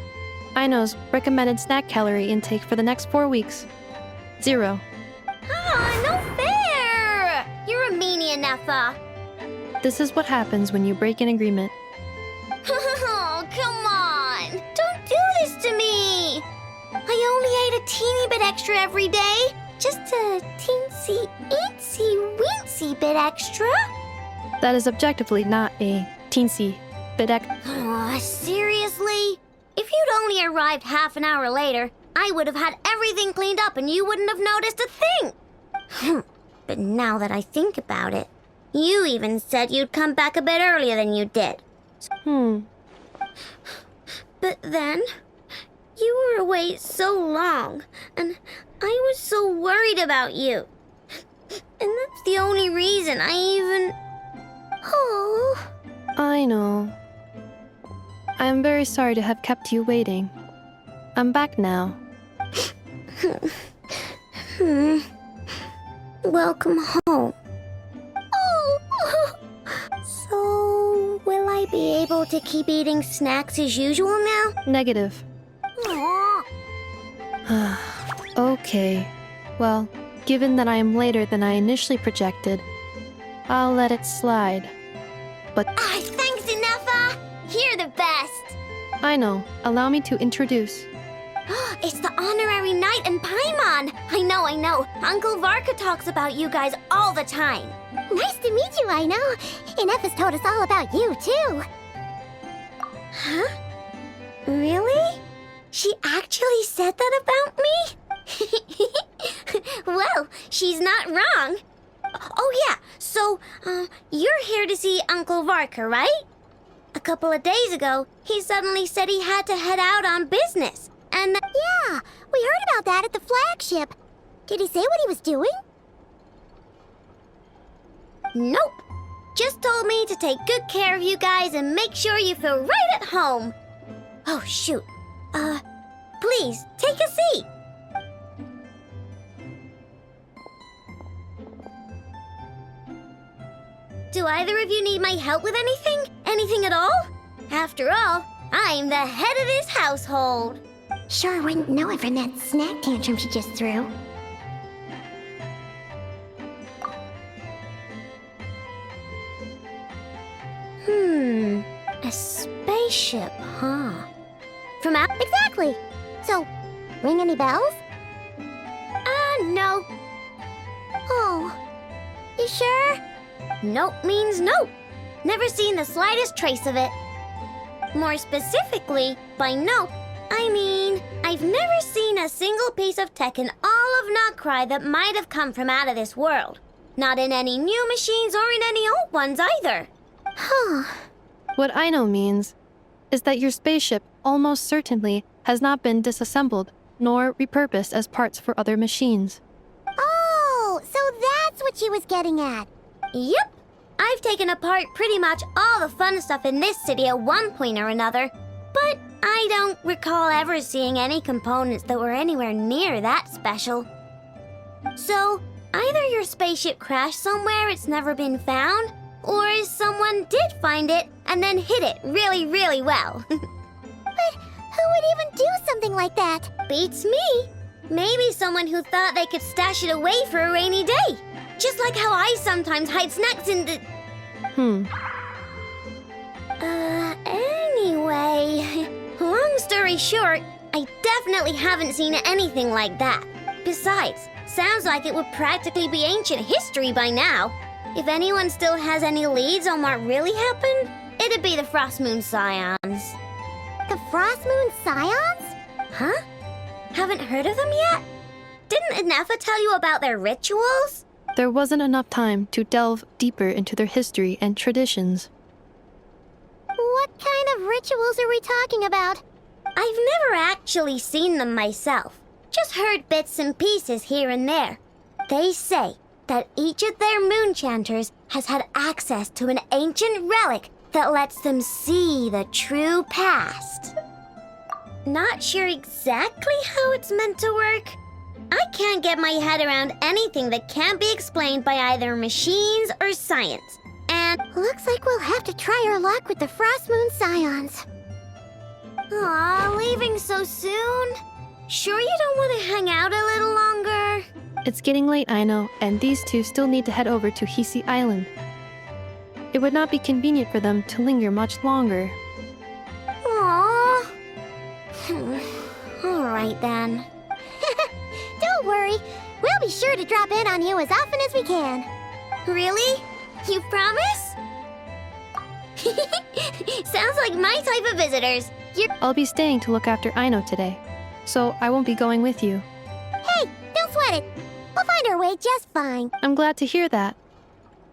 Aino's recommended snack calorie intake for the next 4 weeks. 0. Oh, no fair! You're a meanie, Nefa. This is what happens when you break an agreement. Oh, come on! Don't do this to me! I only ate a teeny bit extra every day. Just a teensy-eensy-weensy bit extra. That is objectively not a teensy bit Oh, seriously? If you'd only arrived half an hour later, I would have had everything cleaned up and you wouldn't have noticed a thing. But now that I think about it, you even said you'd come back a bit earlier than you did. But then, you were away so long, and I was so worried about you. And that's the only reason I even... Oh... I know. I am very sorry to have kept you waiting. I'm back now. Welcome home. Oh! So, will I be able to keep eating snacks as usual now? Negative. Okay. Well, given that I am later than I initially projected, I'll let it slide. But thanks, Nefa! You're the best! I know. Allow me to introduce. It's the honorary knight and Paimon! I know. Uncle Varka talks about you guys all the time. Nice to meet you, I know. Nefa's told us all about you, too. Huh? Really? She actually said that about me? Well, she's not wrong. Oh, yeah. So, you're here to see Uncle Varka, right? A couple of days ago, he suddenly said he had to head out on business. And yeah, we heard about that at the flagship. Did he say what he was doing? Nope. Just told me to take good care of you guys and make sure you feel right at home. Oh, shoot. Please, take a seat. Do either of you need my help with anything? Anything at all? After all, I'm the head of this household. Sure wouldn't know it from that snack tantrum she just threw. A spaceship, huh? From out? Exactly. So, ring any bells? No. Oh, you sure? Nope means nope. Never seen the slightest trace of it. More specifically, by nope, I mean, I've never seen a single piece of tech in all of Notcry that might have come from out of this world. Not in any new machines or in any old ones either. Huh. What Aino means is that your spaceship almost certainly has not been disassembled nor repurposed as parts for other machines. Oh, so that's what she was getting at. Yep. I've taken apart pretty much all the fun stuff in this city at one point or another, but I don't recall ever seeing any components that were anywhere near that special. So, either your spaceship crashed somewhere it's never been found, or someone did find it and then hid it really, really well. But who would even do something like that? Beats me. Maybe someone who thought they could stash it away for a rainy day. Just like how I sometimes hide snacks in the... Anyway, long story short, I definitely haven't seen anything like that. Besides, sounds like it would practically be ancient history by now. If anyone still has any leads on what really happened, it'd be the Frost Moon Scions. The Frost Moon Scions? Huh? Haven't heard of them yet? Didn't Inefa tell you about their rituals? There wasn't enough time to delve deeper into their history and traditions. What kind of rituals are we talking about? I've never actually seen them myself. Just heard bits and pieces here and there. They say that each of their moon chanters has had access to an ancient relic that lets them see the true past. Not sure exactly how it's meant to work. I can't get my head around anything that can't be explained by either machines or science. And looks like we'll have to try our luck with the Frost Moon Scions. aw, leaving so soon? Sure you don't want to hang out a little longer? It's getting late, I know, and these two still need to head over to Hisi Island. It would not be convenient for them to linger much longer. Aww. All right then. Don't worry, we'll be sure to drop in on you as often as we can. Really? You promise? Sounds like my type of visitors. I'll be staying to look after Aino today, so I won't be going with you. Hey, don't sweat it. We'll find our way just fine. I'm glad to hear that.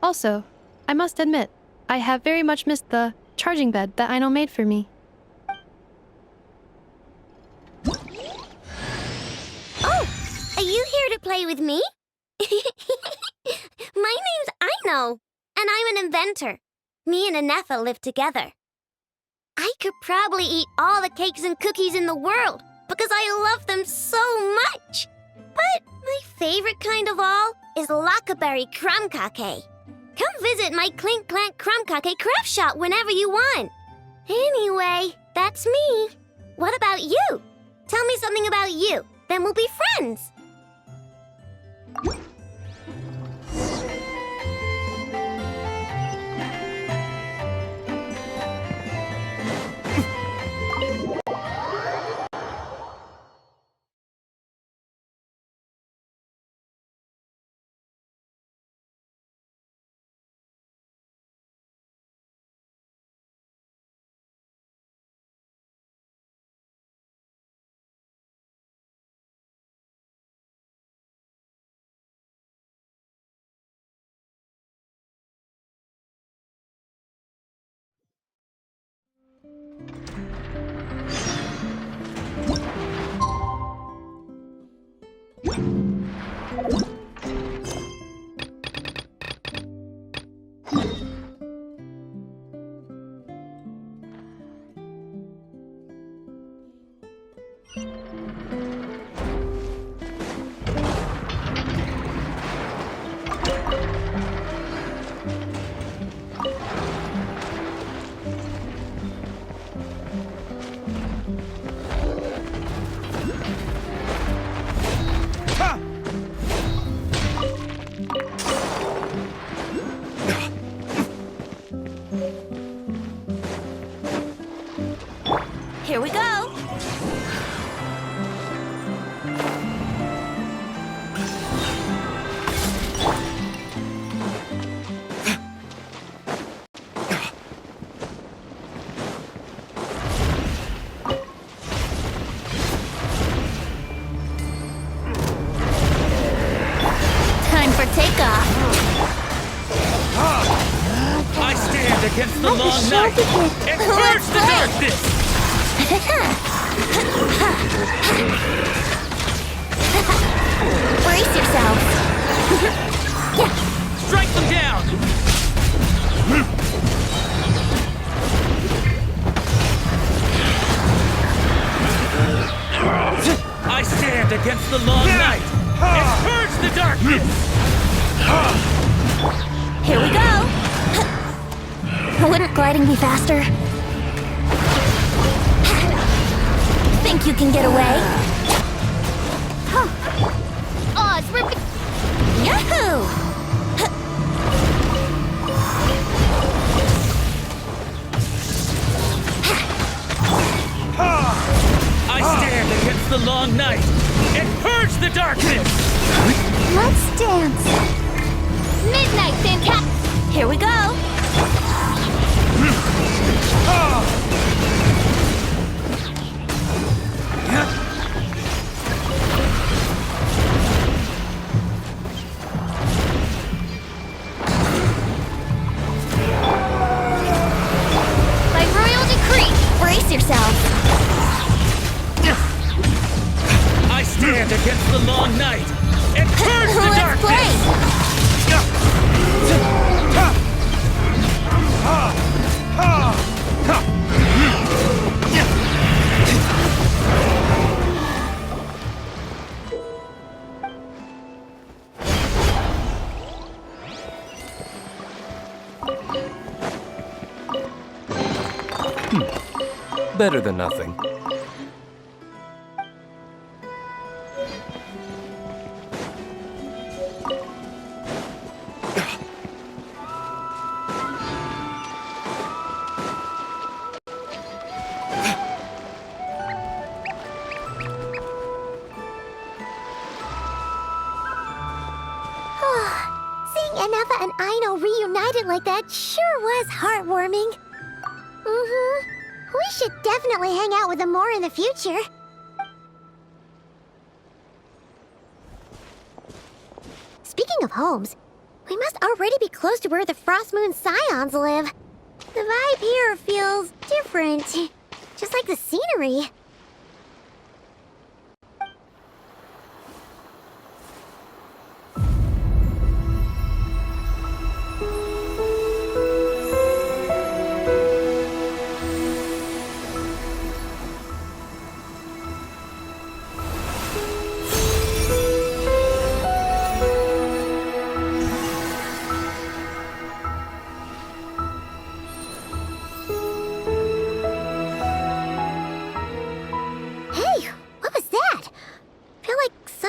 Also, I must admit, I have very much missed the charging bed that Aino made for me. Oh, are you here to play with me? My name's Aino, and I'm an inventor. Me and Inefa live together. I could probably eat all the cakes and cookies in the world because I love them so much. But my favorite kind of all is Lakaberry Crumb Cake. Come visit my Clink Clank Crumb Cake craft shop whenever you want. Anyway, that's me. What about you? Tell me something about you, then we'll be friends. Here we go. Time for takeoff. I stand against the long night and purge the darkness! Brace yourself. Strike them down! I stand against the long night and purge the darkness! Here we go. Wouldn't gliding be faster? Think you can get away? Oh, it's ripping. Yahoo! I stand against the long night and purge the darkness! Let's dance. Midnight, fantastic! Here we go. By royal decree, Brace yourself. I stand against the long night and purge the Let's darkness! play. Better than nothing. Seeing Anafa and Aino reunited like that sure was heartwarming. Mm-hmm. We should definitely hang out with them more in the future. Speaking of homes, we must already be close to where the Frost Moon Scions live. The vibe here feels different, just like the scenery.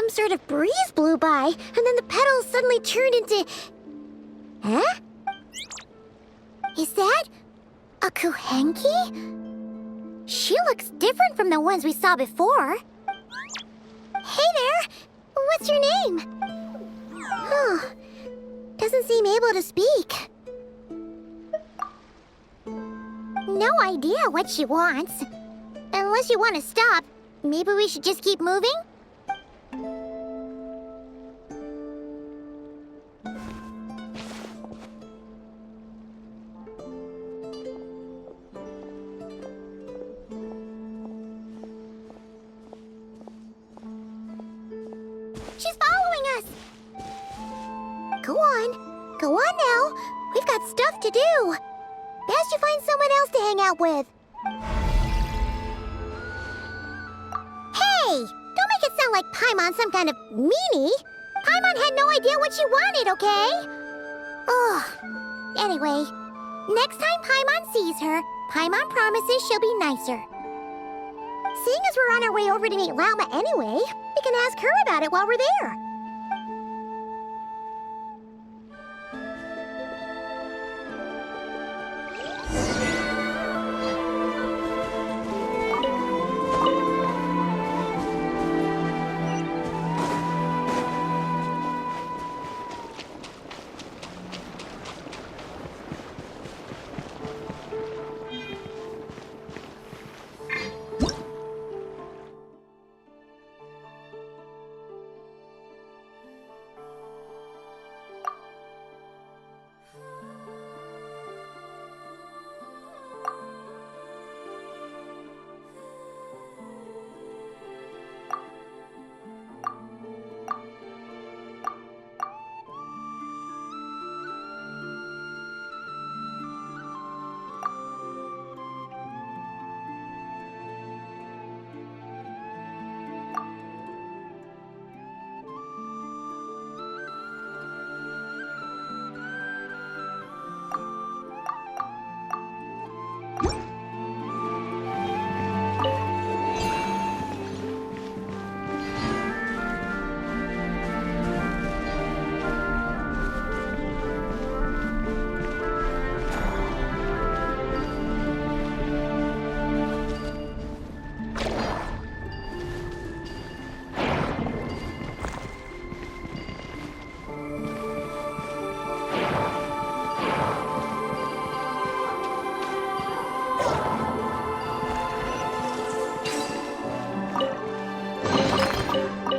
Sort of breeze blew by, and then the petals suddenly turned into... Huh? Is that a Kuhenki? She looks different from the ones we saw before. Hey there! What's your name? Oh, doesn't seem able to speak. No idea what she wants. Unless you want to stop, maybe we should just keep moving? She's following us! Go on. Go on now. We've got stuff to do. Best you find someone else to hang out with. Hey! Don't make it sound like Paimon's some kind of meanie. Paimon had no idea what she wanted, okay? Ugh. Anyway, next time Paimon sees her, Paimon promises she'll be nicer. Seeing as we're on our way over to meet Lauma anyway, we can ask her about it while we're there.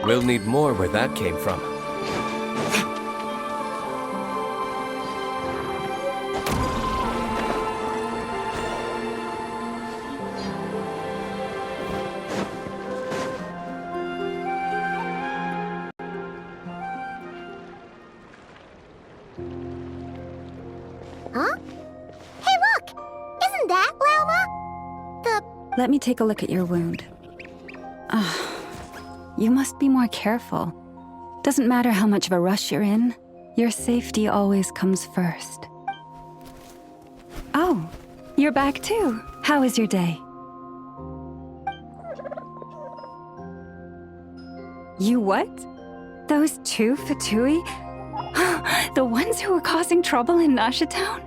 We'll need more where that came from. Huh? Hey, look! Isn't that Lauma? Let me take a look at your wound. You must be more careful. Doesn't matter how much of a rush you're in, your safety always comes first. Oh, you're back too. How was your day? You what? Those two Fatui? The ones who were causing trouble in Nasha Town?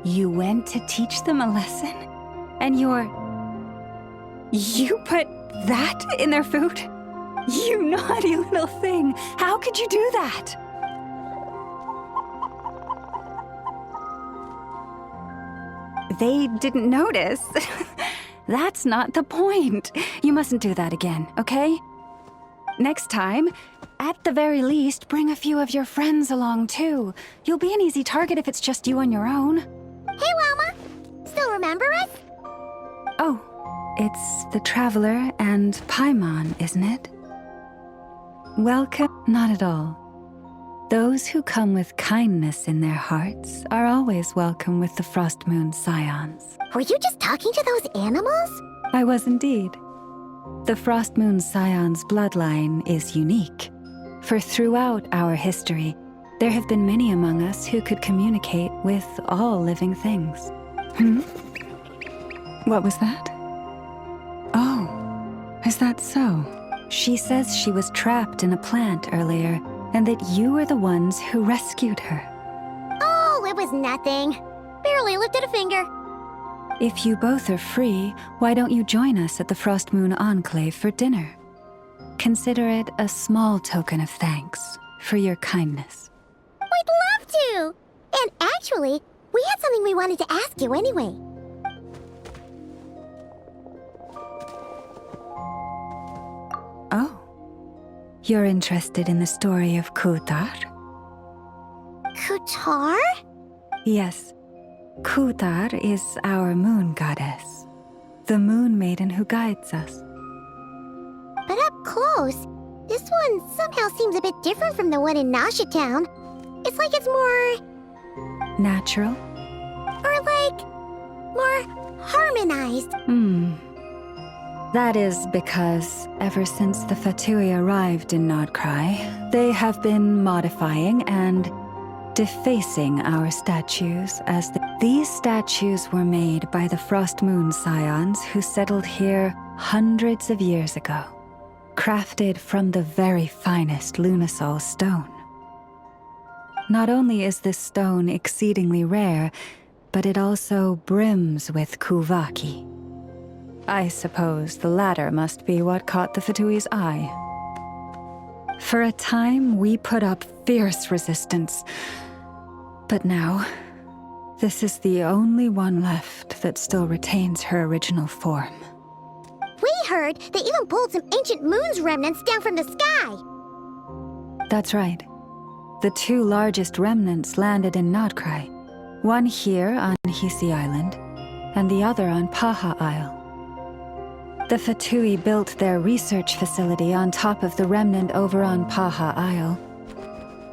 You went to teach them a lesson? And you put that in their food? You naughty little thing! How could you do that? They didn't notice. That's not the point. You mustn't do that again, okay? Next time, at the very least, bring a few of your friends along too. You'll be an easy target if it's just you on your own. Hey, Lauma! Still remember us? Oh, it's the Traveler and Paimon, isn't it? Welcome? Not at all. Those who come with kindness in their hearts are always welcome with the Frost Moon Scions. Were you just talking to those animals? I was indeed. The Frost Moon Scions bloodline is unique, for throughout our history, there have been many among us who could communicate with all living things. What was that? Oh, is that so? She says she was trapped in a plant earlier, and that you were the ones who rescued her. Oh, it was nothing. Barely lifted a finger. If you both are free, why don't you join us at the Frost Moon Enclave for dinner? Consider it a small token of thanks for your kindness. We'd love to! And actually, we had something we wanted to ask you anyway. Oh. You're interested in the story of Kutar? Kutar? Yes. Kutar is our moon goddess, the moon maiden who guides us. But up close, this one somehow seems a bit different from the one in Nasha Town. It's like it's more... natural? Or like... more harmonized. That is because, ever since the Fatui arrived in Nodcry, they have been modifying and defacing our statues as these statues were made by the Frost Moon Scions who settled here hundreds of years ago, crafted from the very finest Lunasol stone. Not only is this stone exceedingly rare, but it also brims with Kuvaki. I suppose the latter must be what caught the Fatui's eye. For a time, we put up fierce resistance. But now, this is the only one left that still retains her original form. We heard they even pulled some ancient moon's remnants down from the sky. That's right. The two largest remnants landed in Nodcry. One here on Hisi Island, and the other on Paha Isle. The Fatui built their research facility on top of the remnant over on Paha Isle.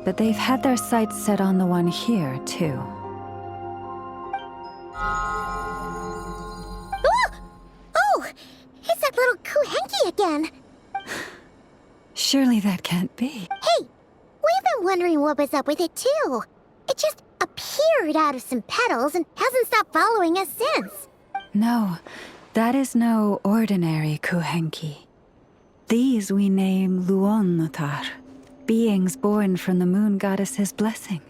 But they've had their sights set on the one here, too. Oh! It's that little Kuhenki again! Surely that can't be. Hey! We've been wondering what was up with it, too. It just appeared out of some petals and hasn't stopped following us since. No, that is no ordinary Kuhenki. These we name Luonnotar, beings born from the moon goddess's blessing.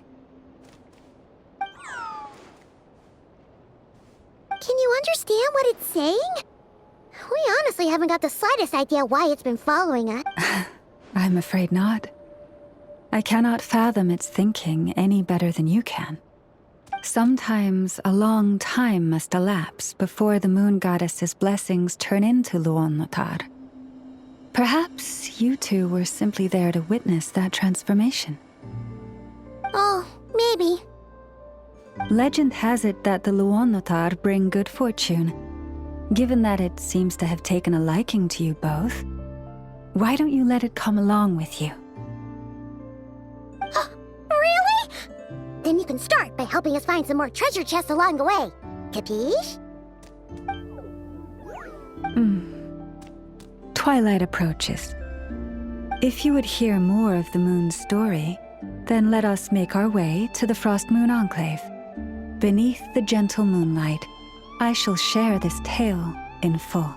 Can you understand what it's saying? We honestly haven't got the slightest idea why it's been following us. I'm afraid not. I cannot fathom its thinking any better than you can. Sometimes a long time must elapse before the moon goddess's blessings turn into Luonnotar. Perhaps you two were simply there to witness that transformation. Oh, maybe. Legend has it that the Luonotar bring good fortune. Given that it seems to have taken a liking to you both, why don't you let it come along with you? Really? Then you can start by helping us find some more treasure chests along the way. Capiche? Twilight approaches. If you would hear more of the moon's story, then let us make our way to the Frost Moon Enclave. Beneath the gentle moonlight, I shall share this tale in full.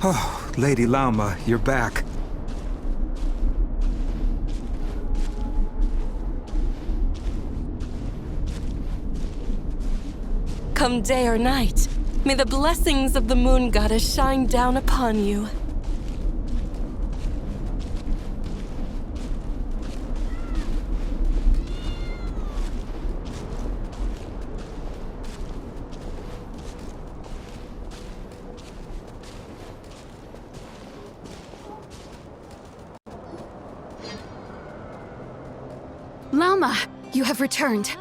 Oh, Lady Lauma, you're back. Come day or night, may the blessings of the moon goddess shine down upon you. Lauma, you have returned.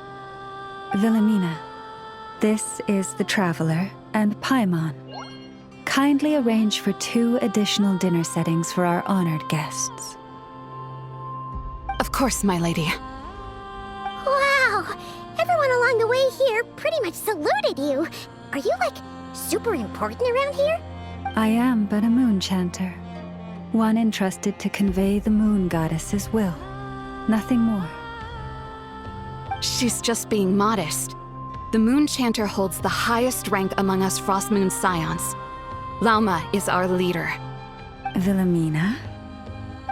Wilhelmina, this is the Traveler and Paimon. Kindly arrange for 2 additional dinner settings for our honored guests. Of course, my lady. Wow! Everyone along the way here pretty much saluted you. Are you, like, super important around here? I am but a moon chanter, one entrusted to convey the moon goddess's will. Nothing more. She's just being modest. The Moon Chanter holds the highest rank among us Frost Moon Scions. Lauma is our leader. Wilhelmina?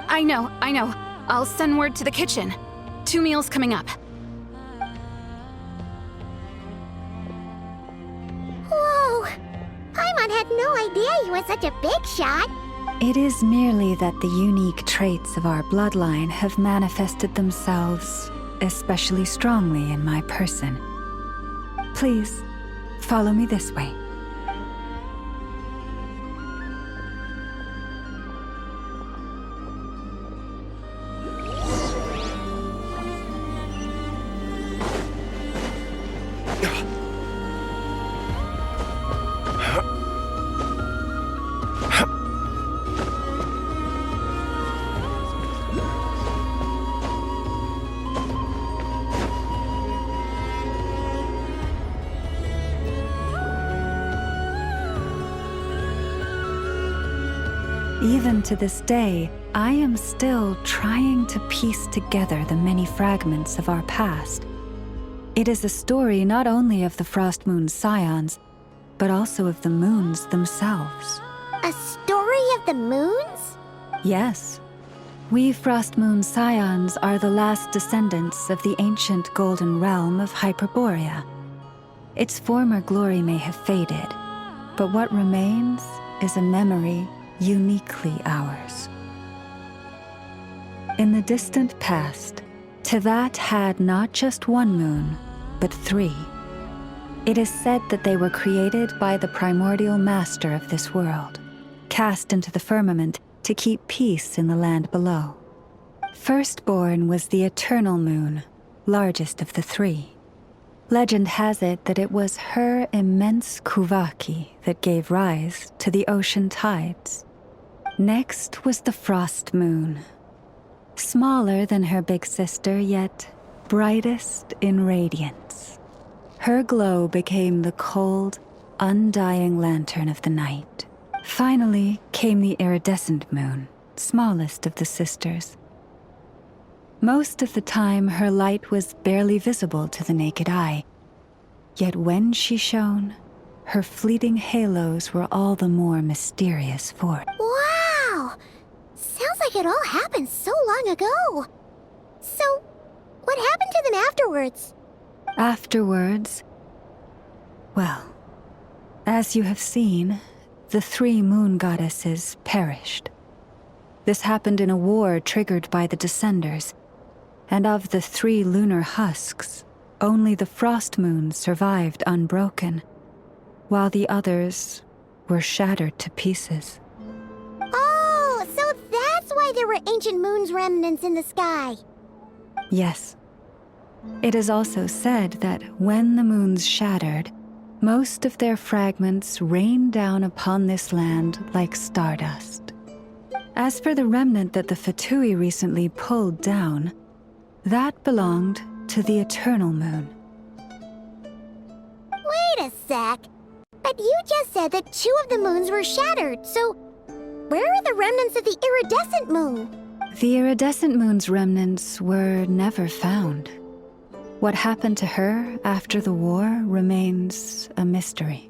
I know. I'll send word to the kitchen. 2 meals coming up. Whoa! Paimon had no idea you were such a big shot. It is merely that the unique traits of our bloodline have manifested themselves especially strongly in my person. Please, follow me this way. Even to this day, I am still trying to piece together the many fragments of our past. It is a story not only of the Frost Moon Scions, but also of the moons themselves. A story of the moons? Yes. We Frost Moon Scions are the last descendants of the ancient golden realm of Hyperborea. Its former glory may have faded, but what remains is a memory uniquely ours. In the distant past, Teyvat had not just 1 moon, but 3. It is said that they were created by the primordial master of this world, cast into the firmament to keep peace in the land below. Firstborn was the eternal moon, largest of the 3. Legend has it that it was her immense kuvaki that gave rise to the ocean tides. Next was the frost moon. Smaller than her big sister, yet brightest in radiance. Her glow became the cold, undying lantern of the night. Finally came the iridescent moon, smallest of the sisters. Most of the time, her light was barely visible to the naked eye. Yet when she shone, her fleeting halos were all the more mysterious for it. Wow! Sounds like it all happened so long ago. So, what happened to them afterwards? Afterwards, well, as you have seen, the 3 moon goddesses perished. This happened in a war triggered by the Descenders, and of the 3 lunar husks, only the frost moons survived unbroken, while the others were shattered to pieces. Oh, so that's why there were ancient moon's remnants in the sky. Yes. It is also said that when the moons shattered, most of their fragments rained down upon this land like stardust. As for the remnant that the Fatui recently pulled down, that belonged to the eternal moon. Wait a sec. But you just said that 2 of the moons were shattered, so where are the remnants of the iridescent moon? The iridescent moon's remnants were never found. What happened to her after the war remains a mystery.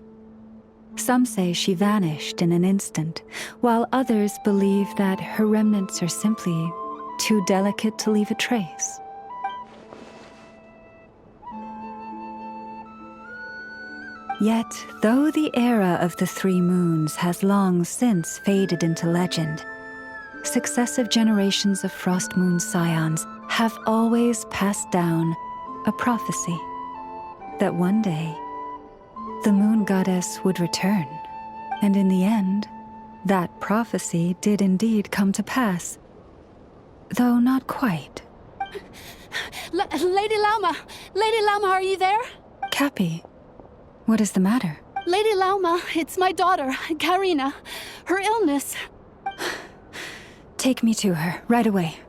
Some say she vanished in an instant, while others believe that her remnants are simply too delicate to leave a trace. Yet, though the era of the 3 moons has long since faded into legend, successive generations of Frost Moon Scions have always passed down a prophecy that one day the moon goddess would return. And in the end, that prophecy did indeed come to pass, though not quite. Lady Lauma! Lady Lauma, are you there? Cappy, what is the matter? Lady Lauma, it's my daughter, Karina. Her illness. Take me to her, right away.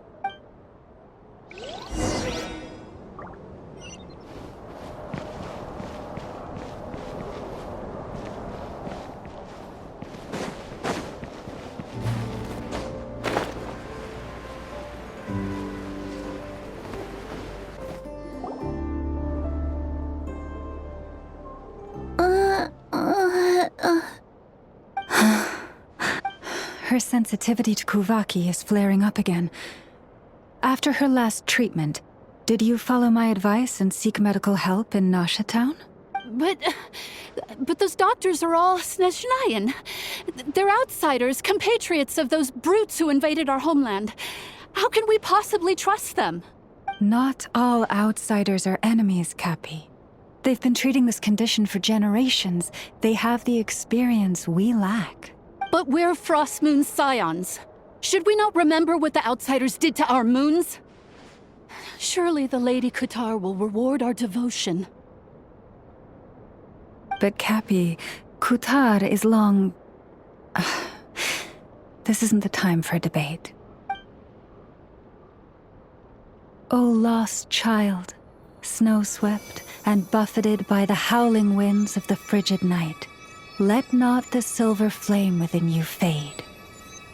Her sensitivity to Kuvaki is flaring up again. After her last treatment, did you follow my advice and seek medical help in Nasha Town? But those doctors are all Snezhnayan. They're outsiders, compatriots of those brutes who invaded our homeland. How can we possibly trust them? Not all outsiders are enemies, Cappy. They've been treating this condition for generations. They have the experience we lack. But we're Frost Moon Scions. Should we not remember what the outsiders did to our moons? Surely the Lady Kutar will reward our devotion. But Cappy, Kutar is long... This isn't the time for a debate. O lost child, snow-swept and buffeted by the howling winds of the frigid night, let not the silver flame within you fade.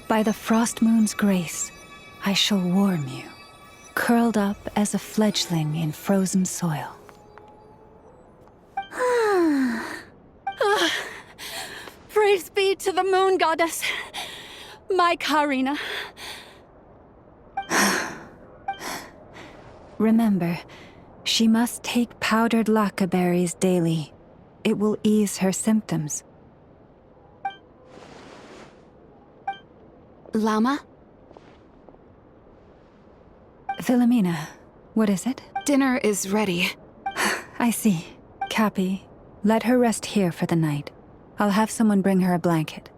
By the frost moon's grace, I shall warm you, curled up as a fledgling in frozen soil. Praise be to the moon goddess, my Karina. Remember, she must take powdered laka berries daily. It will ease her symptoms. Lama? Philomena, what is it? Dinner is ready. I see. Cappy, let her rest here for the night. I'll have someone bring her a blanket.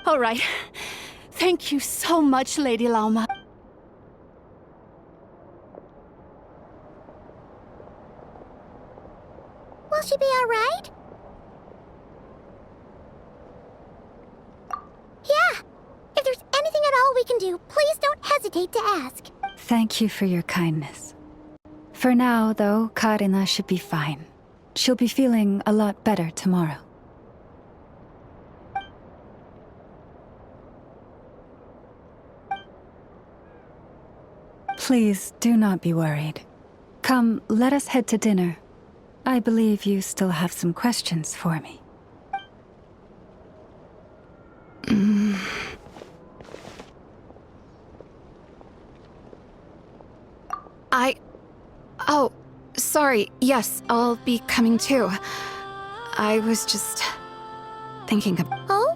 All right. Thank you so much, Lady Lauma. she be alright? Yeah. If there's anything at all we can do, please don't hesitate to ask. Thank you for your kindness. For now, though, Karina should be fine. She'll be feeling a lot better tomorrow. Please do not be worried. Come, let us head to dinner. I believe you still have some questions for me. Oh, sorry. Yes, I'll be coming too. I was just thinking of... Oh?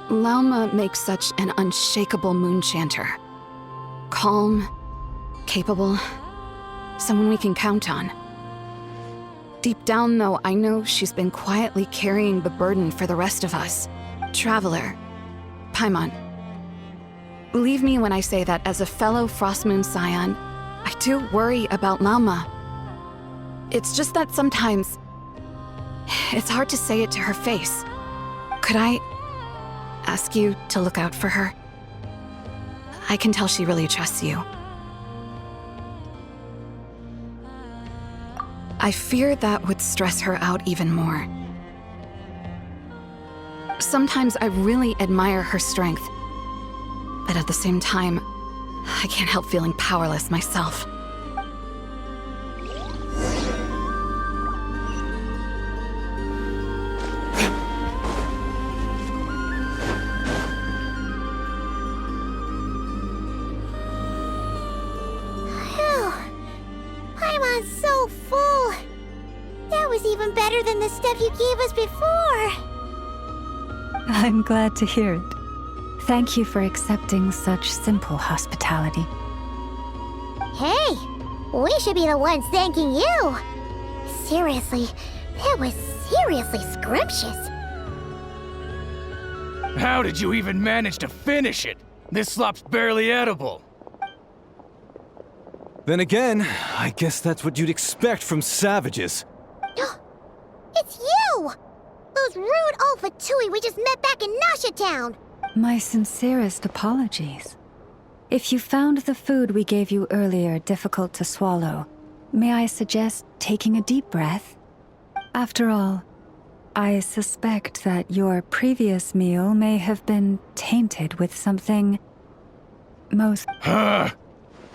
Lauma makes such an unshakable moonchanter. Calm, capable, someone we can count on. Deep down, though, I know she's been quietly carrying the burden for the rest of us. Traveler, Paimon. Believe me when I say that as a fellow Frostmoon Scion, I do worry about Lauma. It's just that sometimes it's hard to say it to her face. Could I ask you to look out for her? I can tell she really trusts you. I fear that would stress her out even more. Sometimes I really admire her strength, but at the same time, I can't help feeling powerless myself. Paimon's so full. That was even better than the stuff you gave us before. I'm glad to hear it. Thank you for accepting such simple hospitality. Hey, we should be the ones thanking you. Seriously, that was seriously scrumptious. How did you even manage to finish it? This slop's barely edible. Then again, I guess that's what you'd expect from savages. It's you! Those rude old Fatui we just met back in Nasha Town! My sincerest apologies. If you found the food we gave you earlier difficult to swallow, may I suggest taking a deep breath? After all, I suspect that your previous meal may have been tainted with something most... Huh?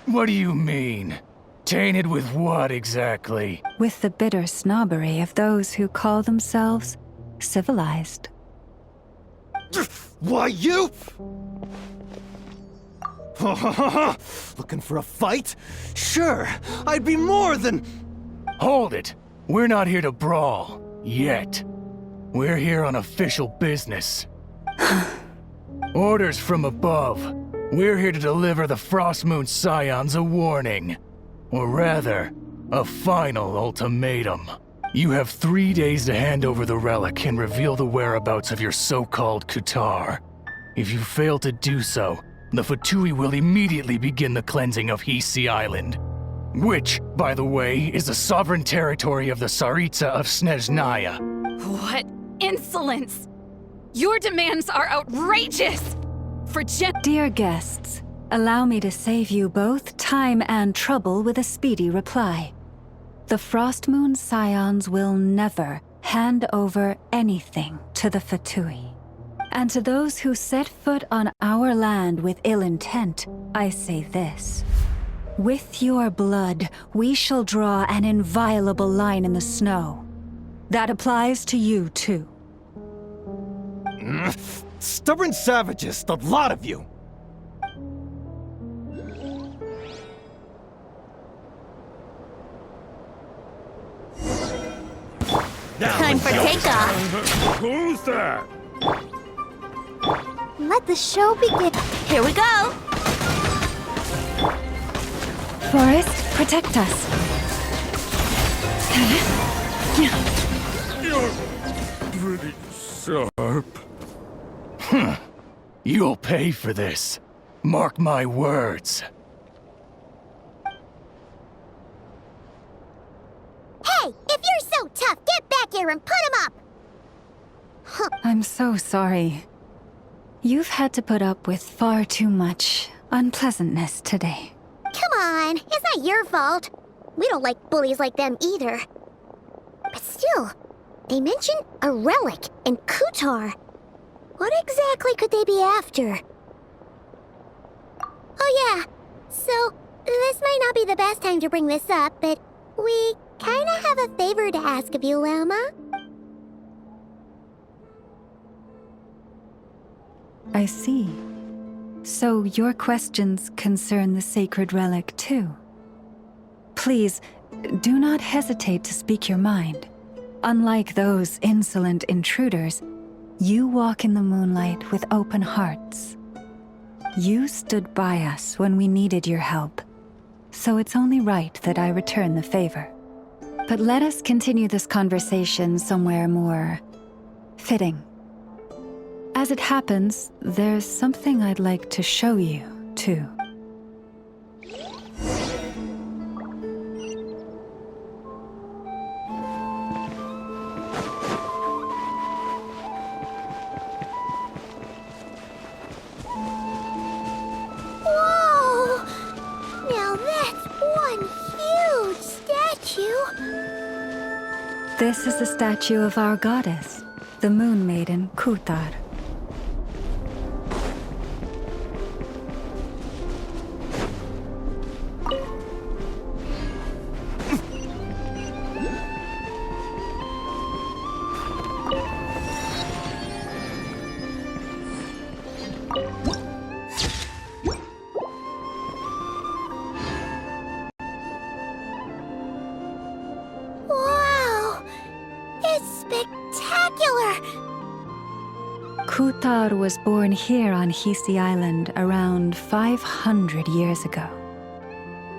What do you mean? Tainted with what exactly? With the bitter snobbery of those who call themselves civilized. Why, you? Looking for a fight? Sure, I'd be more than... Hold it! We're not here to brawl. Yet. We're here on official business. Orders from above. We're here to deliver the Frostmoon Scions a warning. Or rather, a final ultimatum. You have 3 days to hand over the relic and reveal the whereabouts of your so-called Kutar. If you fail to do so, the Fatui will immediately begin the cleansing of Hisi Island. Which, by the way, is the sovereign territory of the Tsaritsa of Snezhnaya. What insolence! Your demands are outrageous! Dear guests, allow me to save you both time and trouble with a speedy reply. The Frostmoon Scions will never hand over anything to the Fatui. And to those who set foot on our land with ill intent, I say this. With your blood, we shall draw an inviolable line in the snow. That applies to you, too. Stubborn savages, the lot of you! Time for takeoff! Who's that? Let the show begin. Here we go! Forest, protect us. You're pretty sharp. You'll pay for this. Mark my words. here and put him up! I'm so sorry. You've had to put up with far too much unpleasantness today. Come on, it's not your fault. We don't like bullies like them either. But still, they mentioned a relic in Kutar. What exactly could they be after? Oh yeah, so this might not be the best time to bring this up, but we kinda have a favor to ask of you, Lama. I see. So your questions concern the sacred relic too. Please, do not hesitate to speak your mind. Unlike those insolent intruders, you walk in the moonlight with open hearts. You stood by us when we needed your help, so it's only right that I return the favor. But let us continue this conversation somewhere more fitting. As it happens, there's something I'd like to show you, too. Whoa! Now that's one huge statue! This is the statue of our goddess, the Moon Maiden Kutar. Wow! It's spectacular! Kutar was born here on Hisi Island around 500 years ago.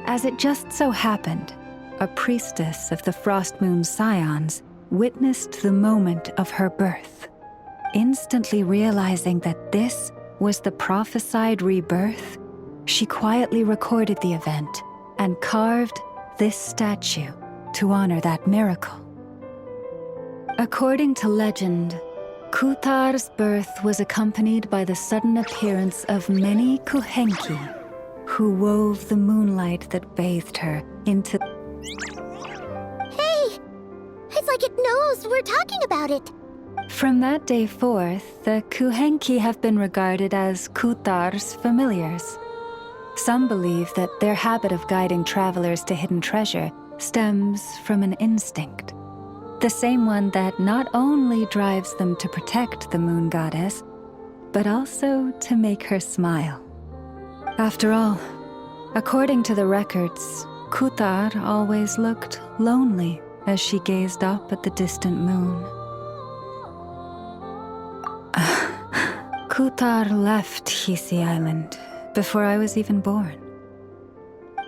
As it just so happened, a priestess of the Frost Moon Scions witnessed the moment of her birth. Instantly realizing that this was the prophesied rebirth, she quietly recorded the event and carved this statue to honor that miracle. According to legend, Kutar's birth was accompanied by the sudden appearance of many Kuhenki, who wove the moonlight that bathed her into... Hey! It's like it knows we're talking about it! From that day forth, the Kuhenki have been regarded as Kutar's familiars. Some believe that their habit of guiding travelers to hidden treasure stems from an instinct. The same one that not only drives them to protect the moon goddess, but also to make her smile. After all, according to the records, Kutar always looked lonely as she gazed up at the distant moon. Kutar left Hisi Island before I was even born.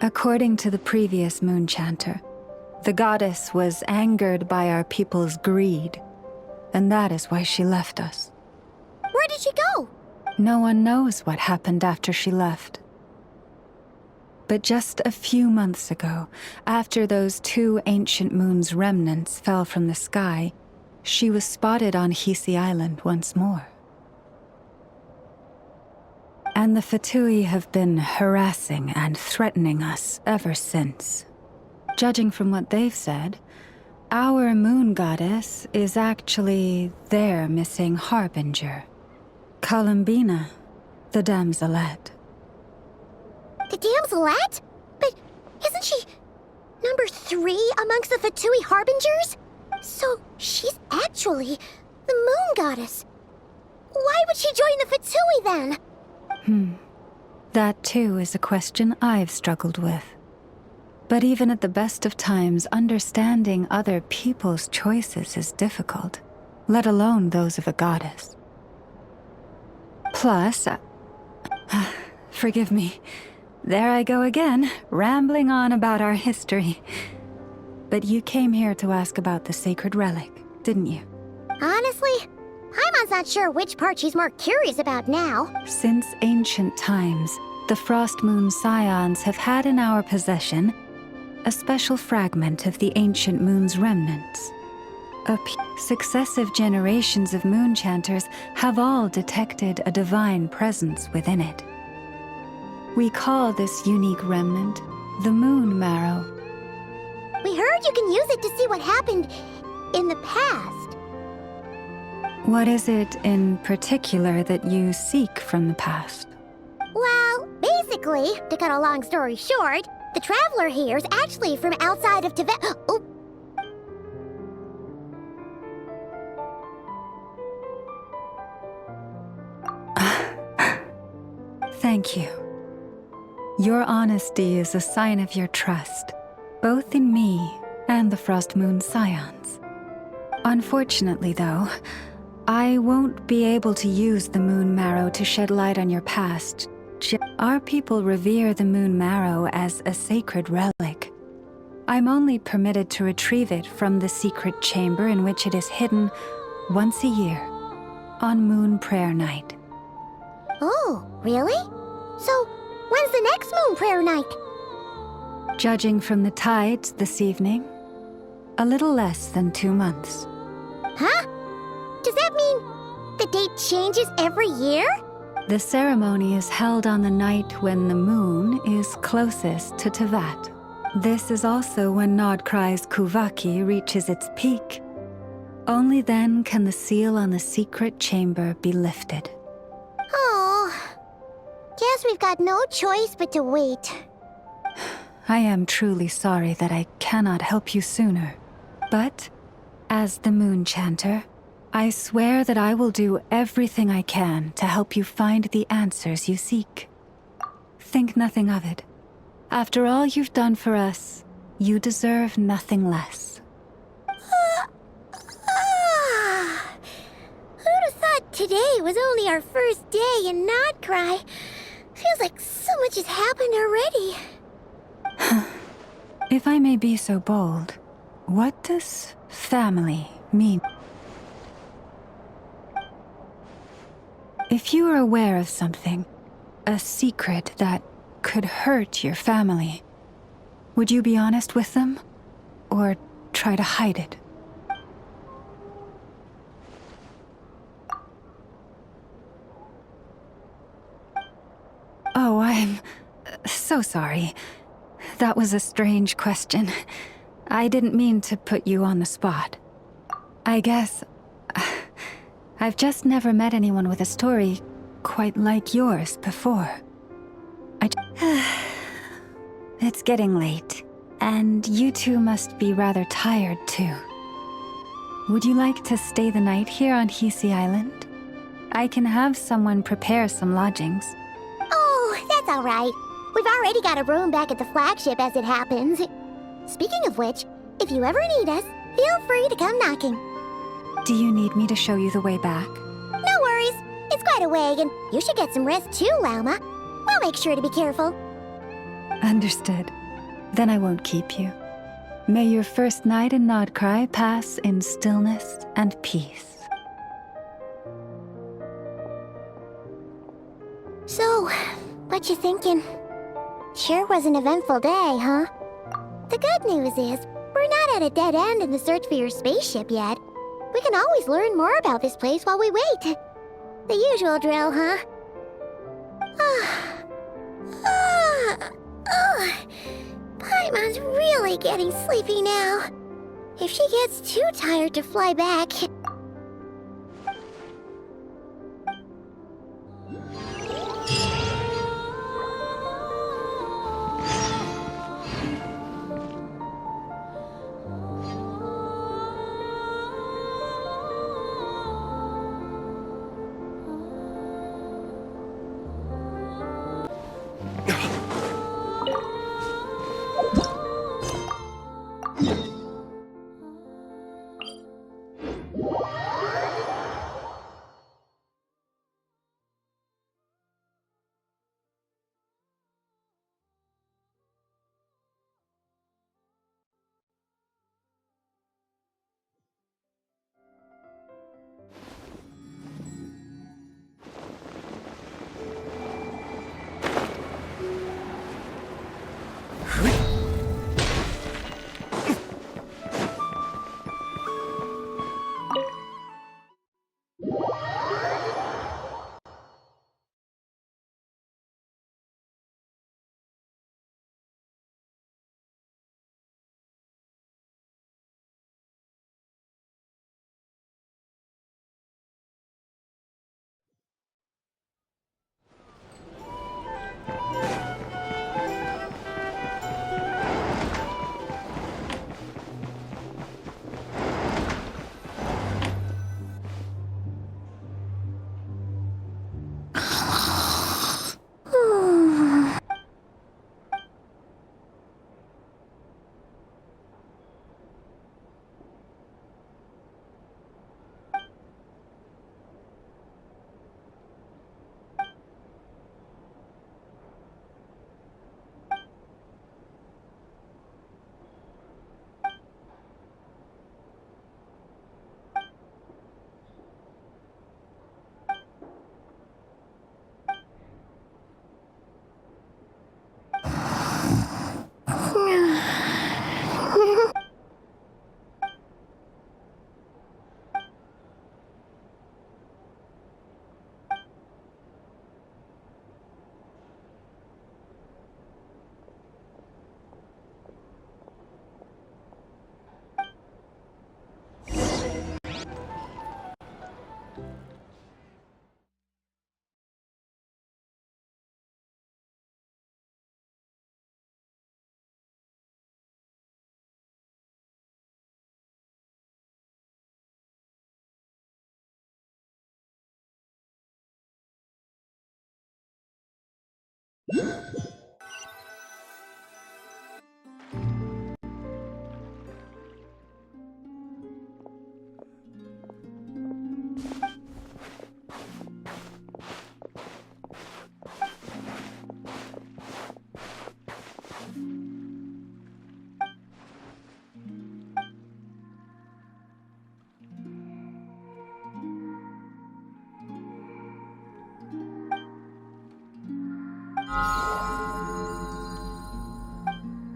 According to the previous moon chanter, the goddess was angered by our people's greed, and that is why she left us. Where did she go? No one knows what happened after she left. But just a few months ago, after those 2 ancient moon's remnants fell from the sky, she was spotted on Hisi Island once more. And the Fatui have been harassing and threatening us ever since. Judging from what they've said, our moon goddess is actually their missing harbinger, Columbina, the damselette. The damselette? But isn't she number 3 amongst the Fatui harbingers? So she's actually the moon goddess. Why would she join the Fatui then? That too is a question I've struggled with. But even at the best of times, understanding other people's choices is difficult, let alone those of a goddess. Plus, forgive me, there I go again, rambling on about our history. But you came here to ask about the sacred relic, didn't you? Honestly, Paimon's not sure which part she's more curious about now. Since ancient times, the Frost Moon Scions have had in our possession a special fragment of the ancient moon's remnants. Successive generations of moon chanters have all detected a divine presence within it. We call this unique remnant the moon marrow. We heard you can use it to see what happened in the past. What is it in particular that you seek from the past? Well, basically, to cut a long story short, the traveler here is actually from outside of Tibet. Oh. Thank you. Your honesty is a sign of your trust, both in me and the Frost Moon Scions. Unfortunately, though, I won't be able to use the moon marrow to shed light on your past. Our people revere the moon marrow as a sacred relic. I'm only permitted to retrieve it from the secret chamber in which it is hidden once a year, on Moon Prayer Night. Oh, really? So, when's the next Moon Prayer Night? Judging from the tides this evening, a little less than 2 months. Huh? Does that mean the date changes every year? The ceremony is held on the night when the moon is closest to Tevat. This is also when Nodcry's Kuvaki reaches its peak. Only then can the seal on the secret chamber be lifted. Oh, guess we've got no choice but to wait. I am truly sorry that I cannot help you sooner. But, as the Moon Chanter, I swear that I will do everything I can to help you find the answers you seek. Think nothing of it. After all you've done for us, you deserve nothing less. Who'd have thought today was only our first day in Nodcry? Feels like so much has happened already. If I may be so bold, what does family mean? If you are aware of something, a secret that could hurt your family, would you be honest with them? Or try to hide it? Oh, I'm so sorry. That was a strange question. I didn't mean to put you on the spot. I guess I've just never met anyone with a story quite like yours before. It's getting late, and you two must be rather tired too. Would you like to stay the night here on Hisi Island? I can have someone prepare some lodgings. Oh, that's all right. We've already got a room back at the flagship as it happens. Speaking of which, if you ever need us, feel free to come knocking. Do you need me to show you the way back? No worries. It's quite a way, and you should get some rest too, Lauma. We'll make sure to be careful. Understood. Then I won't keep you. May your first night in Nodcry pass in stillness and peace. So, what you thinking? Sure was an eventful day, huh? The good news is, we're not at a dead end in the search for your spaceship yet. We can always learn more about this place while we wait. The usual drill, huh? Paimon's really getting sleepy now. If she gets too tired to fly back...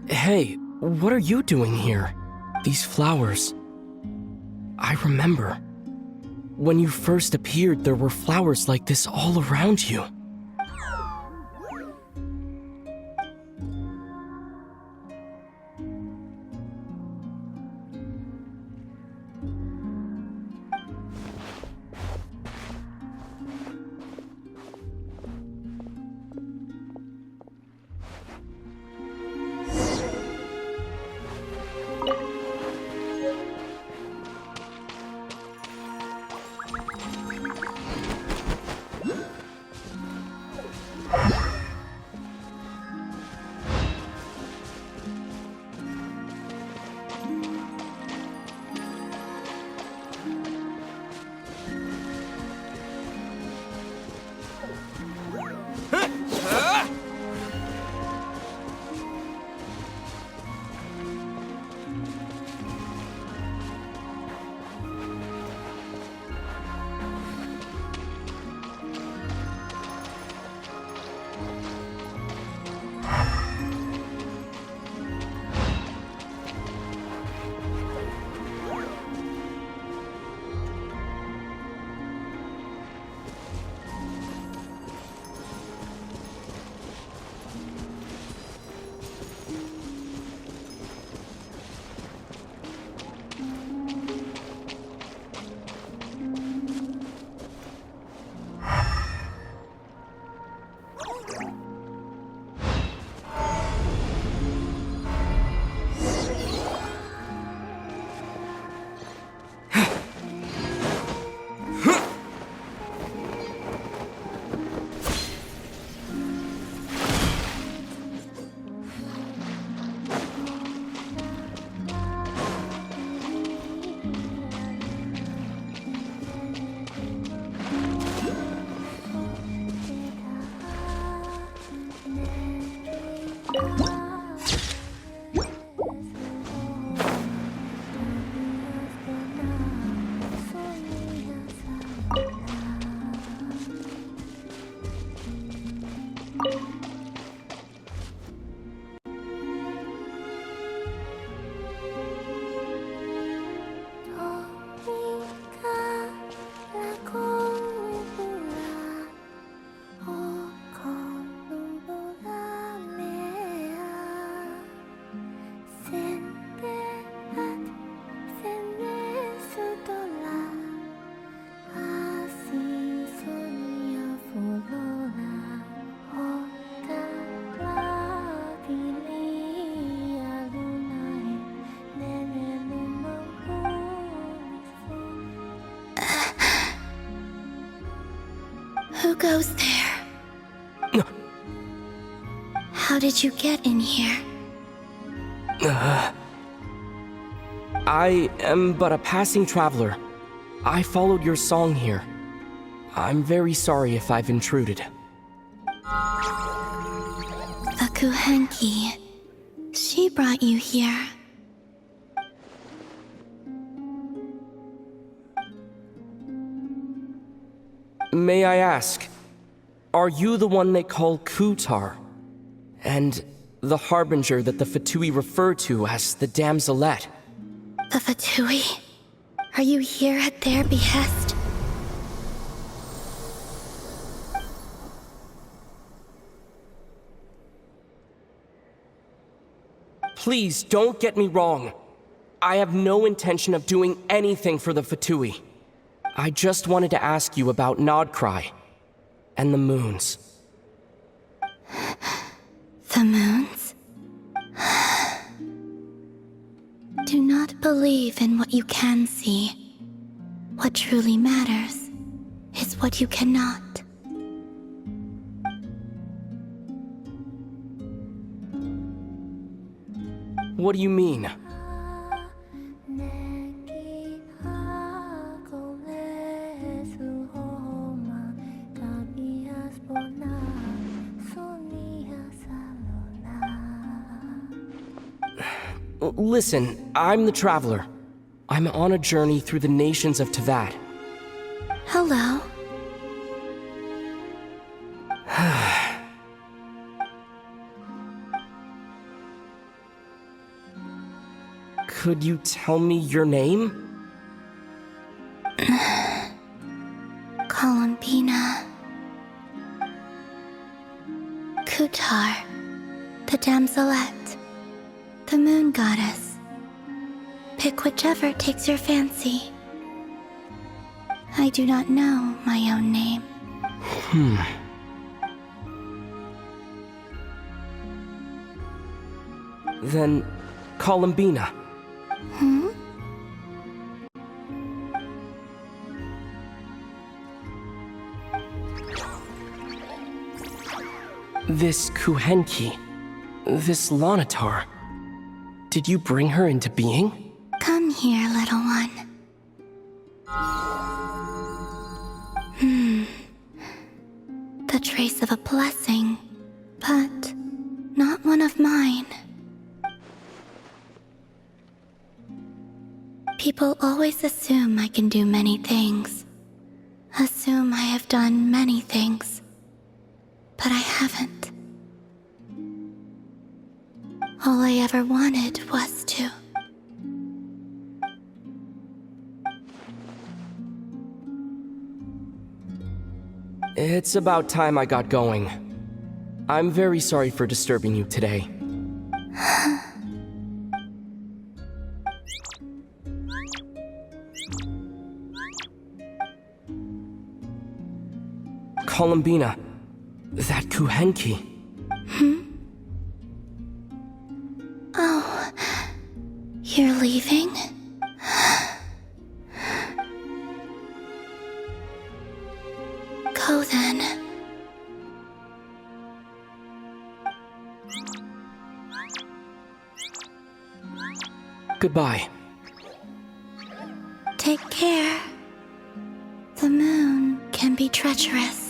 Hey, what are you doing here? These flowers. I remember. When you first appeared, there were flowers like this all around you. Who goes there? How did you get in here? I am but a passing traveler. I followed your song here. I'm very sorry if I've intruded. Akuhenki. She brought you here. May I ask, are you the one they call Kutar? And the harbinger that the Fatui refer to as the Damselette? The Fatui? Are you here at their behest? Please, don't get me wrong. I have no intention of doing anything for the Fatui. I just wanted to ask you about Nodcry and the moons. The moons? Do not believe in what you can see. What truly matters is what you cannot. What do you mean? Listen, I'm the Traveler. I'm on a journey through the nations of Teyvat. Hello. Could you tell me your name? Columbina. Kutar. The Damselette. The Moon Goddess. Pick whichever takes your fancy. I do not know my own name. Then, Columbina. Hmm? This Kuhenki, this Lanatar, did you bring her into being? Come here, little one. The trace of a blessing, but not one of mine. People always assume I can do many things. Assume I have done many things. But I haven't. All I ever wanted was to. It's about time I got going. I'm very sorry for disturbing you today. Columbina, that Kuhenki. Oh, you're leaving? Go then. Goodbye. Take care. The moon can be treacherous.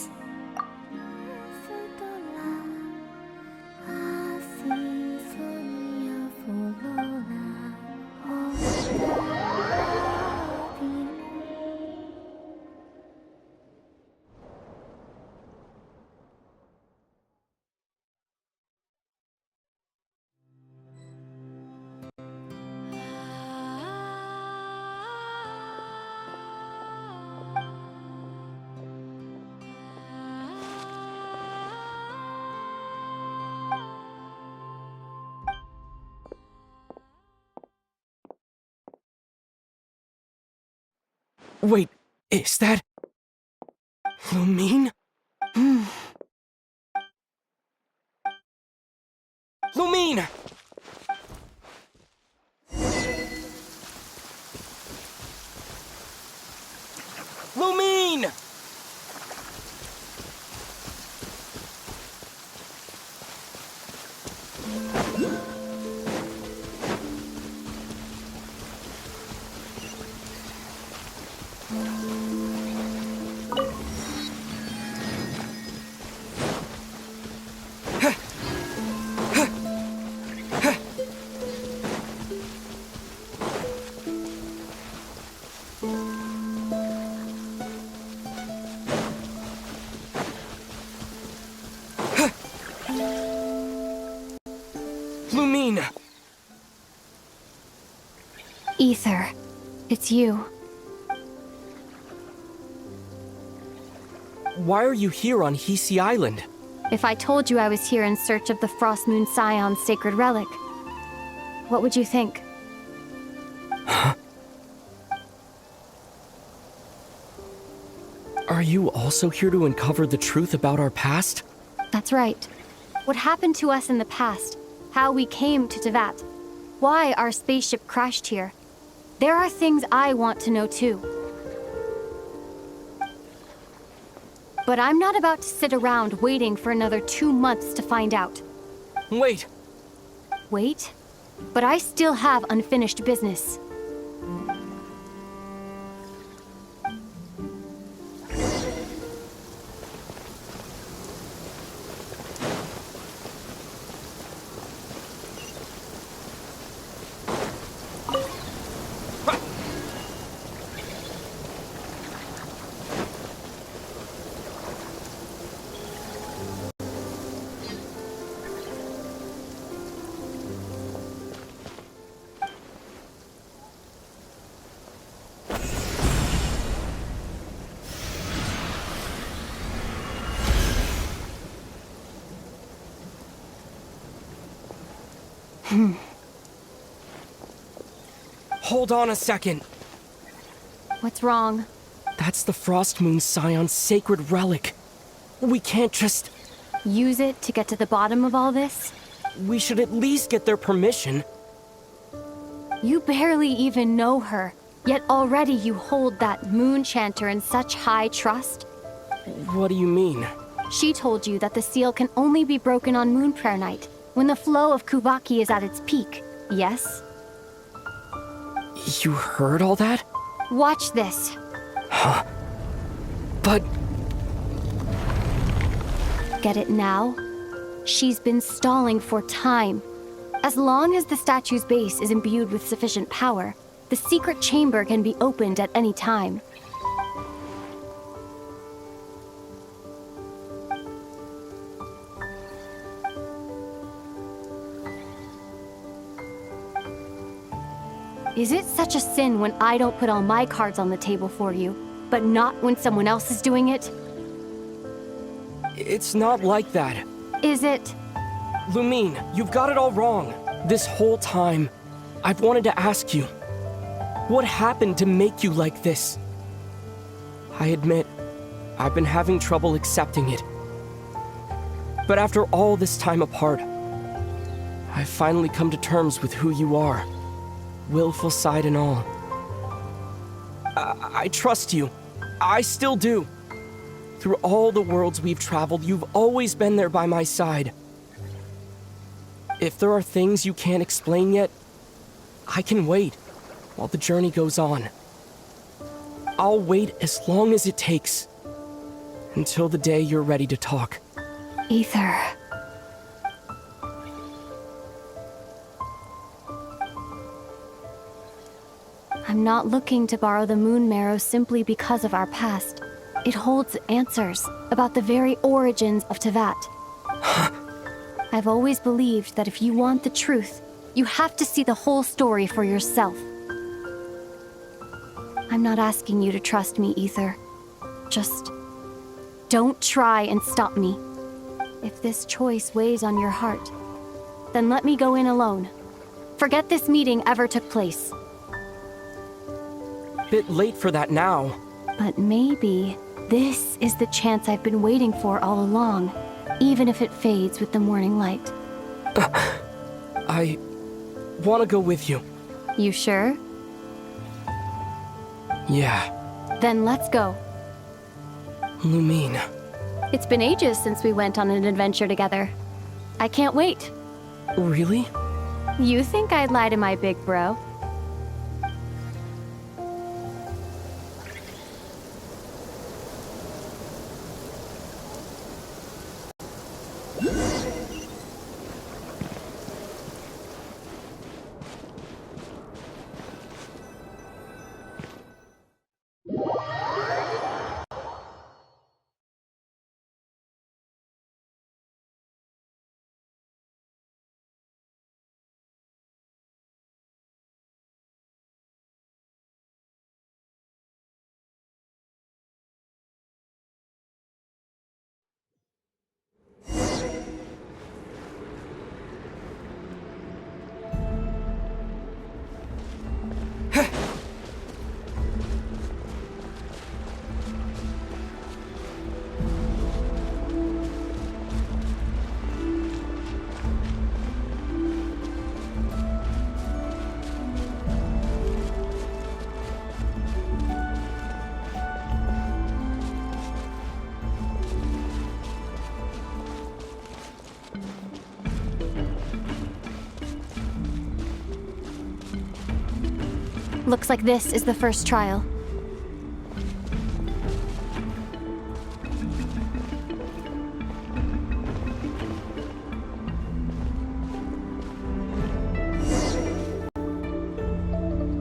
Wait, is that... Lumine? Lumine! Lumine! Lumine! Ether, it's you. Why are you here on Hisi Island? If I told you I was here in search of the Frost Moon Scion's sacred relic, what would you think? Are you also here to uncover the truth about our past? That's right. What happened to us in the past, how we came to Teyvat, why our spaceship crashed here. There are things I want to know too. But I'm not about to sit around waiting for another 2 months to find out. Wait! Wait? But I still have unfinished business. Hold on a second. What's wrong? That's the Frost Moon Scion's sacred relic. We can't just... Use it to get to the bottom of all this? We should at least get their permission. You barely even know her, yet already you hold that moon chanter in such high trust. What do you mean? She told you that the seal can only be broken on Moon Prayer Night, when the flow of Kuvaki is at its peak, yes? You heard all that? Watch this. Huh? But... Get it now? She's been stalling for time. As long as the statue's base is imbued with sufficient power, the secret chamber can be opened at any time. Is it such a sin when I don't put all my cards on the table for you, but not when someone else is doing it? It's not like that. Is it? Lumine, you've got it all wrong. This whole time, I've wanted to ask you, what happened to make you like this? I admit, I've been having trouble accepting it. But after all this time apart, I've finally come to terms with who you are. Willful side and all. I trust you. I still do. Through all the worlds we've traveled, you've always been there by my side. If there are things you can't explain yet, I can wait while the journey goes on. I'll wait as long as it takes, until the day you're ready to talk. Ether. I'm not looking to borrow the moon marrow simply because of our past. It holds answers about the very origins of Tevat. I've always believed that if you want the truth, you have to see the whole story for yourself. I'm not asking you to trust me, Ether. Just don't try and stop me. If this choice weighs on your heart, then let me go in alone. Forget this meeting ever took place. Bit late for that now. But maybe this is the chance I've been waiting for all along, even if it fades with the morning light. I want to go with you. You sure? Yeah. Then let's go. Lumine. It's been ages since we went on an adventure together. I can't wait. Really? You think I'd lie to my big bro? Looks like this is the first trial.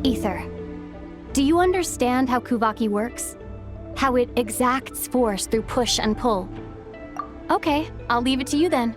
Ether, do you understand how Kuvaki works? How it exacts force through push and pull? Okay, I'll leave it to you then.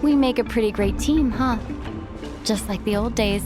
We make a pretty great team, huh? Just like the old days.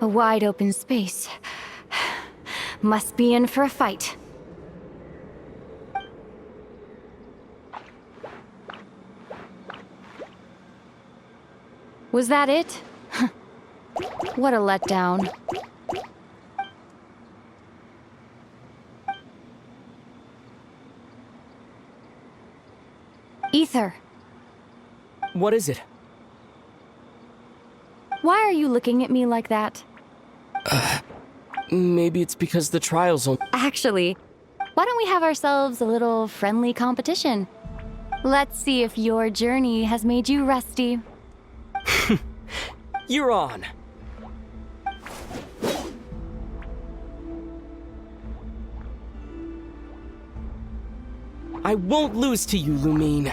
A wide open space. Must be in for a fight. Was that it? What a letdown. Ether. What is it? Why are you looking at me like that? Maybe it's because the trial's on. Actually, why don't we have ourselves a little friendly competition? Let's see if your journey has made you rusty. You're on. I won't lose to you, Lumine.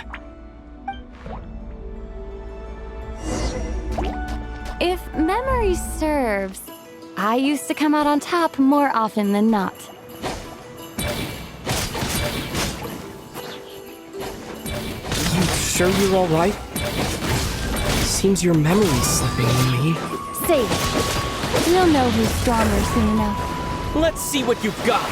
If memory serves, I used to come out on top more often than not. You sure you're all right? Seems your memory's slipping, Lumine. Save it. We'll know who's stronger soon enough. Let's see what you've got.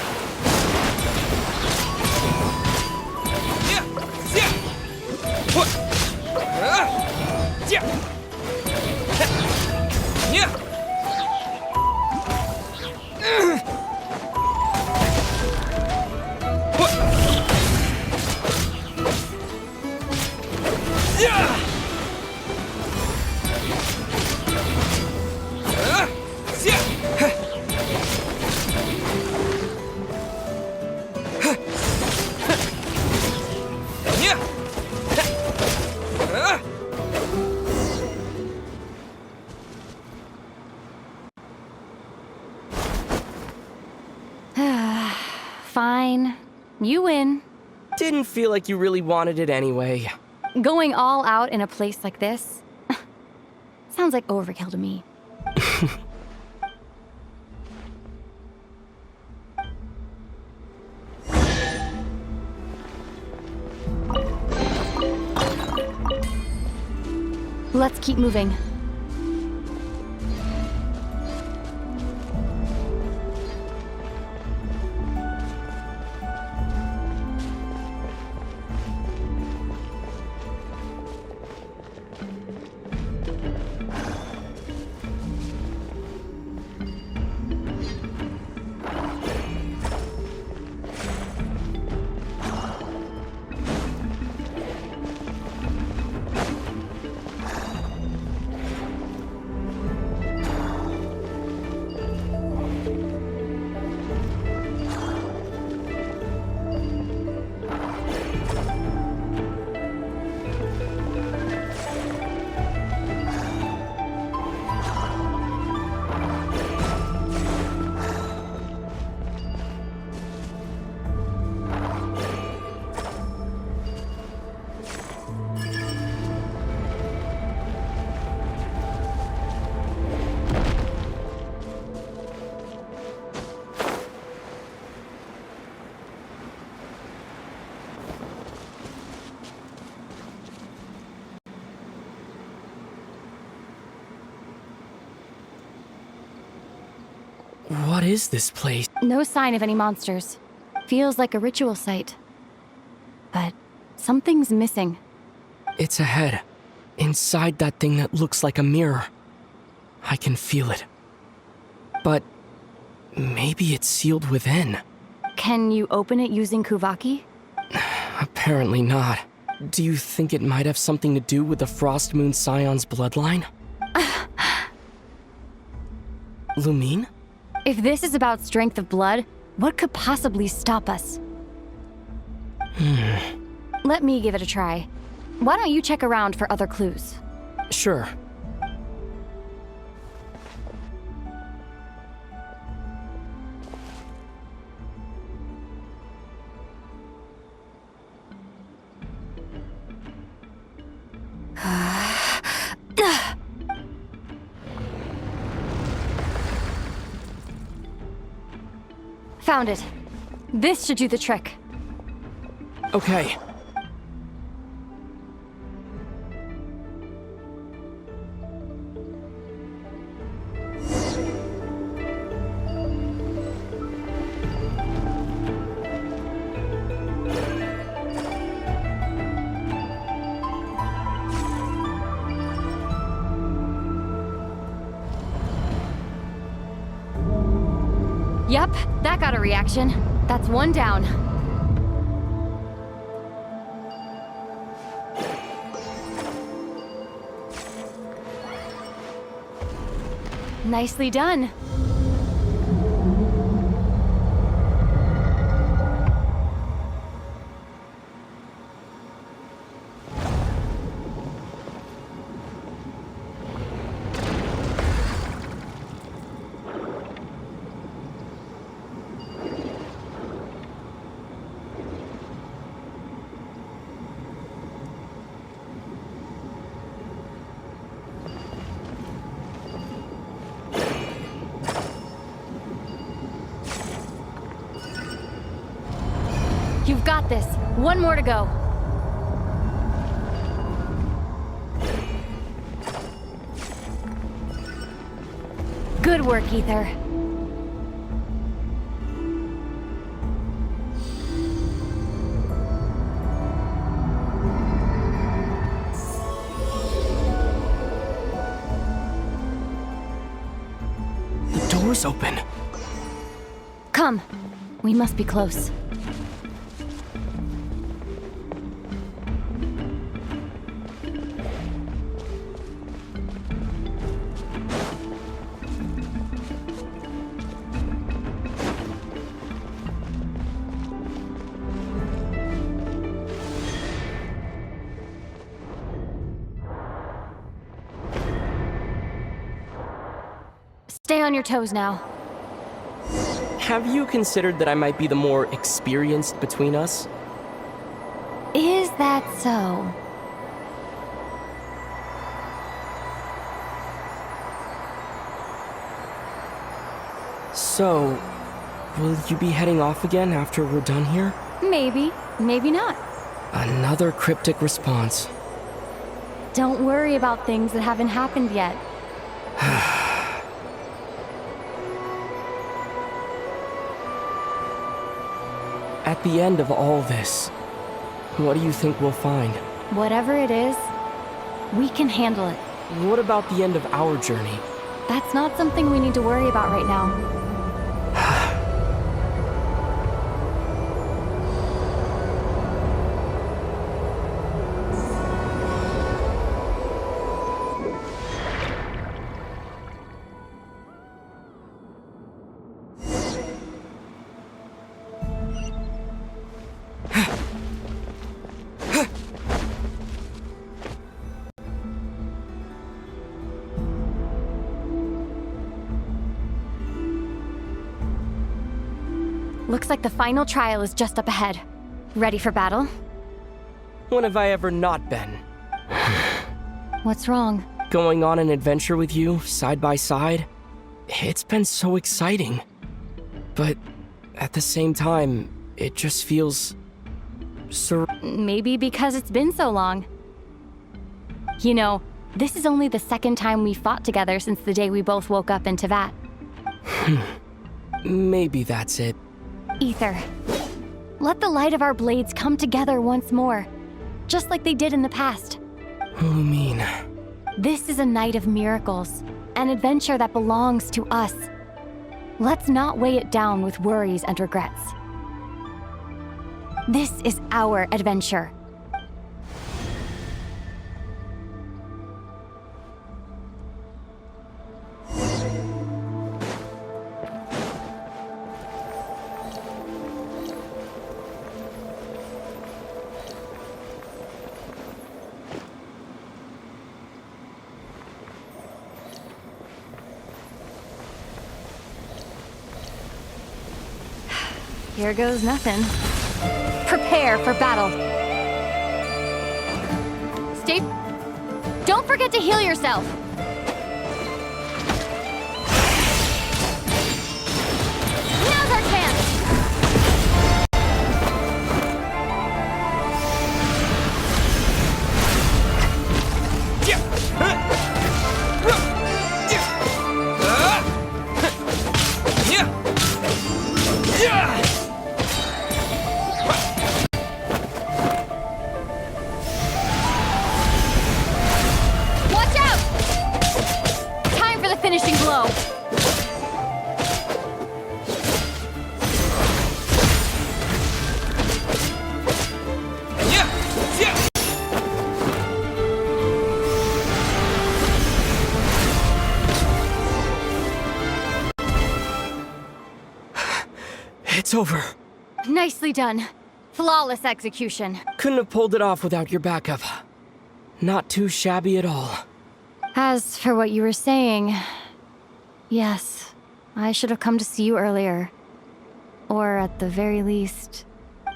Fine. You win. Didn't feel like you really wanted it anyway. Going all out in a place like this? Sounds like overkill to me. keep moving. What is this place? No sign of any monsters. Feels like a ritual site. But something's missing. It's ahead. Inside that thing that looks like a mirror. I can feel it. But maybe it's sealed within. Can you open it using Kuvaki? Apparently not. Do you think it might have something to do with the Frost Moon Scion's bloodline? Lumine? If this is about strength of blood, what could possibly stop us? Let me give it a try. Why don't you check around for other clues? Sure. Found it. This should do the trick. Okay. Yep, that got a reaction. That's one down. Nicely done. You've got this. One more to go. Good work, Ether. The door's open. Come. We must be close. Stay on your toes now. Have you considered that I might be the more experienced between us? Is that so? So, will you be heading off again after we're done here? Maybe, maybe not. Another cryptic response. Don't worry about things that haven't happened yet. At the end of all this, what do you think we'll find? Whatever it is, we can handle it. What about the end of our journey? That's not something we need to worry about right now. Looks like the final trial is just up ahead. Ready for battle? When have I ever not been? What's wrong? Going on an adventure with you, side by side? It's been so exciting. But at the same time, it just feels... Maybe because it's been so long. You know, this is only the second time we fought together since the day we both woke up in Tevat. Maybe that's it. Ether, let the light of our blades come together once more, just like they did in the past. What do you mean? This is a night of miracles, an adventure that belongs to us. Let's not weigh it down with worries and regrets. This is our adventure. Here goes nothing. Prepare for battle. Stay... Don't forget to heal yourself. Now's our chance! Finishing blow. It's over. Nicely done. Flawless execution. Couldn't have pulled it off without your backup. Not too shabby at all. As for what you were saying, yes, I should have come to see you earlier. Or at the very least...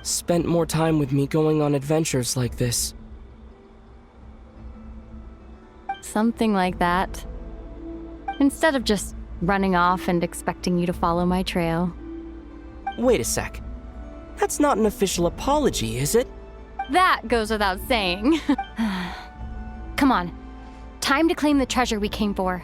Spent more time with me going on adventures like this. Something like that. Instead of just running off and expecting you to follow my trail. Wait a sec. That's not an official apology, is it? That goes without saying. Come on. Time to claim the treasure we came for.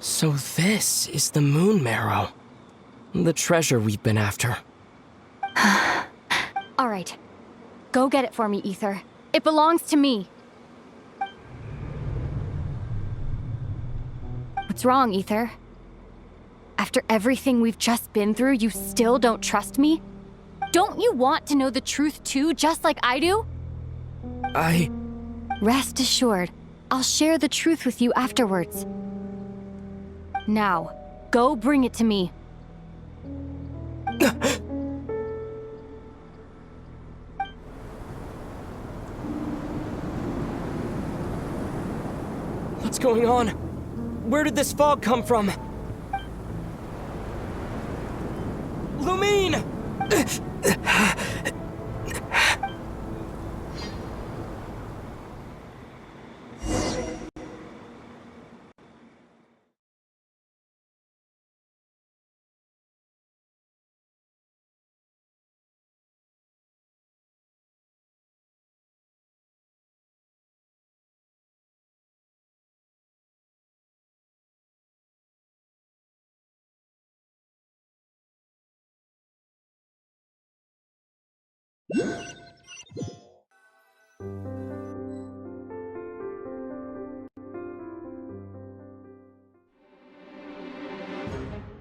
So this is the moon marrow. The treasure we've been after. All right. Go get it for me, Ether. It belongs to me. What's wrong, Ether? After everything we've just been through, you still don't trust me? Don't you want to know the truth too, just like I do? Rest assured, I'll share the truth with you afterwards. Now, go bring it to me, What's going on? Where did this fog come from? Lumine!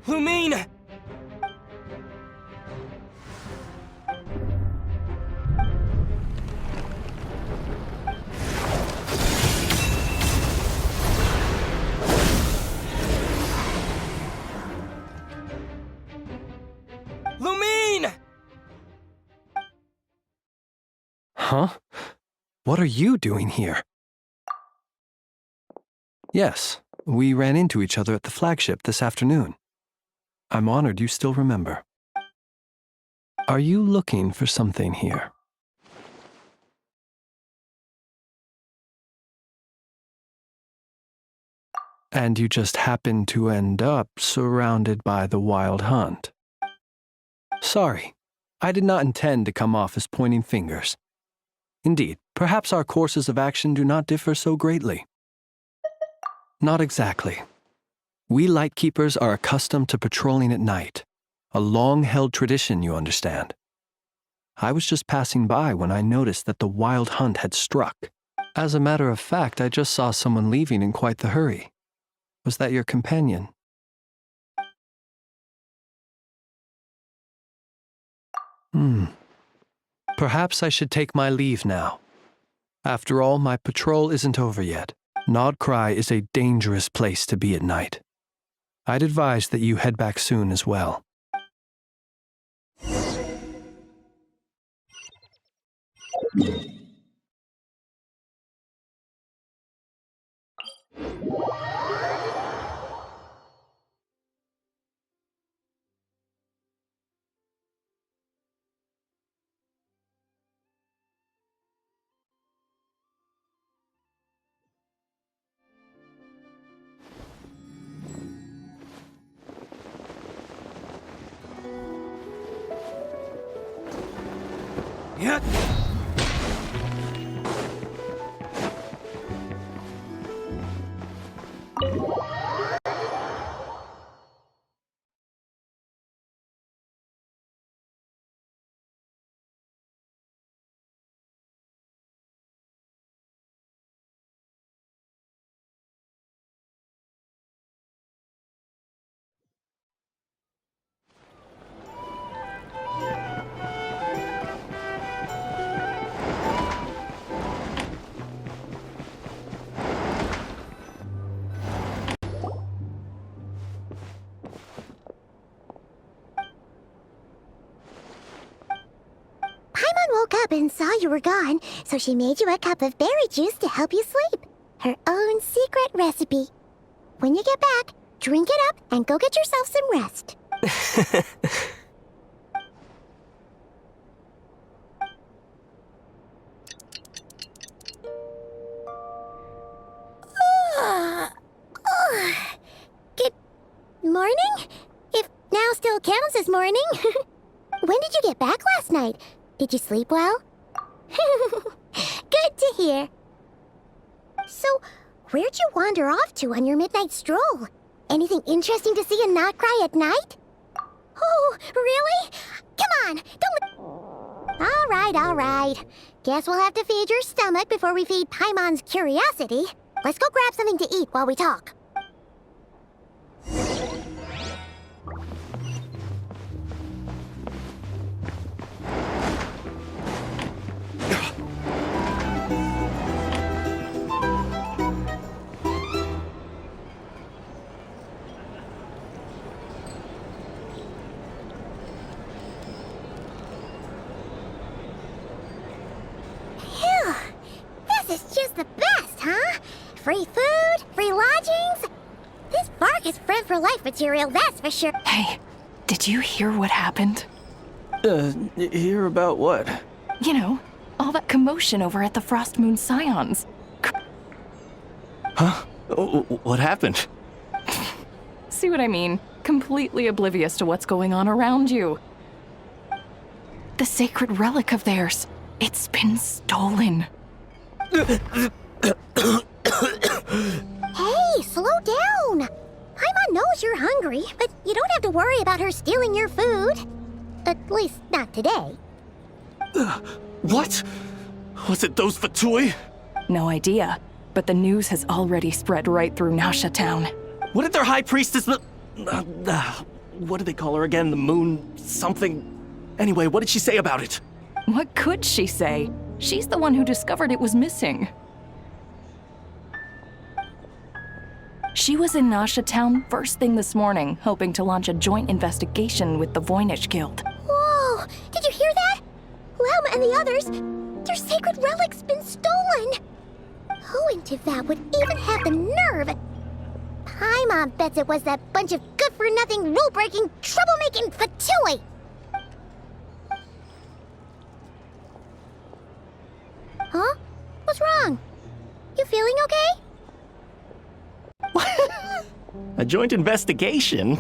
Lumine! Lumine! Huh? What are you doing here? Yes, we ran into each other at the flagship this afternoon. I'm honored you still remember. Are you looking for something here? And you just happened to end up surrounded by the Wild Hunt. Sorry, I did not intend to come off as pointing fingers. Indeed, perhaps our courses of action do not differ so greatly. Not exactly. We Lightkeepers are accustomed to patrolling at night. A long-held tradition, you understand. I was just passing by when I noticed that the Wild Hunt had struck. As a matter of fact, I just saw someone leaving in quite the hurry. Was that your companion? Perhaps I should take my leave now. After all, my patrol isn't over yet. Nodcry is a dangerous place to be at night. I'd advise that you head back soon as well. Yeah. Woke up and saw you were gone, so she made you a cup of berry juice to help you sleep. Her own secret recipe. When you get back, drink it up and go get yourself some rest. Good morning? If now still counts as morning. When did you get back last night? Did you sleep well? Good to hear. So, where'd you wander off to on your midnight stroll? Anything interesting to see in Nodcry at night? Oh, really? Come on, don't... All right. Guess we'll have to feed your stomach before we feed Paimon's curiosity. Let's go grab something to eat while we talk. the best, huh? Free food, free lodgings. This Vark is friend for life material, that's for sure. Hey, did you hear what happened? Hear about what? You know, all that commotion over at the Frost Moon Scions. Huh? What happened? See what I mean? Completely oblivious to what's going on around you. The sacred relic of theirs. It's been stolen. Hey, slow down. Paimon knows you're hungry, but you don't have to worry about her stealing your food. At least not today. What? Was it those Fatui? No idea, but the news has already spread right through Nasha Town. What did their high priestess what do they call her again? The moon something? Anyway, what did she say about it? What could she say? She's the one who discovered it was missing. She was in Nasha Town first thing this morning, hoping to launch a joint investigation with the Voynich Guild. Whoa! Did you hear that? Lauma and the others, their sacred relic's been stolen! Who in Tivat would even have the nerve? Paimon bets it was that bunch of good-for-nothing, rule-breaking, troublemaking Fatui! Huh? What's wrong? You feeling okay? A joint investigation?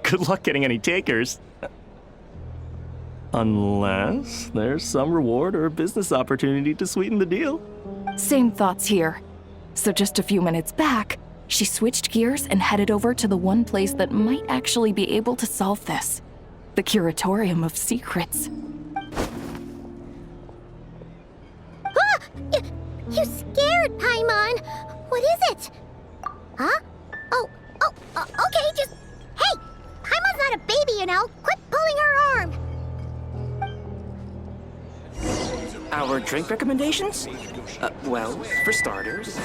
Good luck getting any takers. Unless there's some reward or business opportunity to sweeten the deal. Same thoughts here. So just a few minutes back, she switched gears and headed over to the one place that might actually be able to solve this. The Curatorium of Secrets. You scared, Paimon! What is it? Huh? Okay, just... Hey! Paimon's not a baby, you know! Quit pulling her arm! Our drink recommendations? Well, for starters...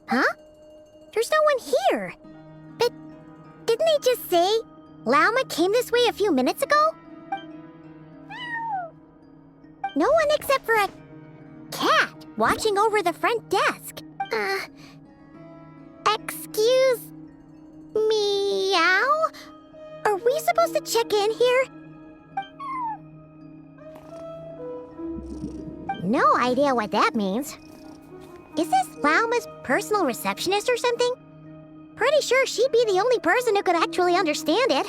Huh? There's no one here. But didn't they just say Lauma came this way a few minutes ago? No one except for a cat watching over the front desk. Excuse meow? Are we supposed to check in here? No idea what that means. Is this Lauma's personal receptionist or something? Pretty sure she'd be the only person who could actually understand it.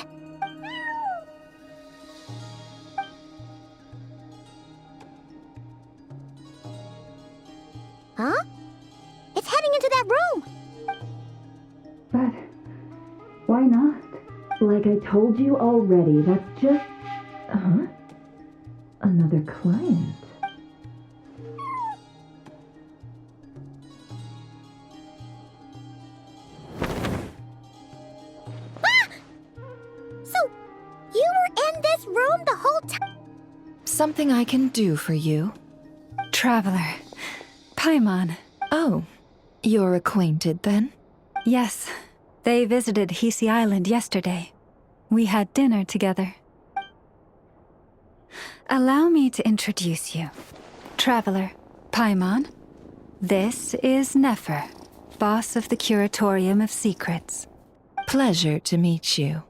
Huh? It's heading into that room! But why not? Like I told you already, that's just... Another client. Something I can do for you? Traveler. Paimon. Oh, you're acquainted then? Yes. They visited Hisi Island yesterday. We had dinner together. Allow me to introduce you. Traveler, Paimon. This is Nefer, boss of the Curatorium of Secrets. Pleasure to meet you.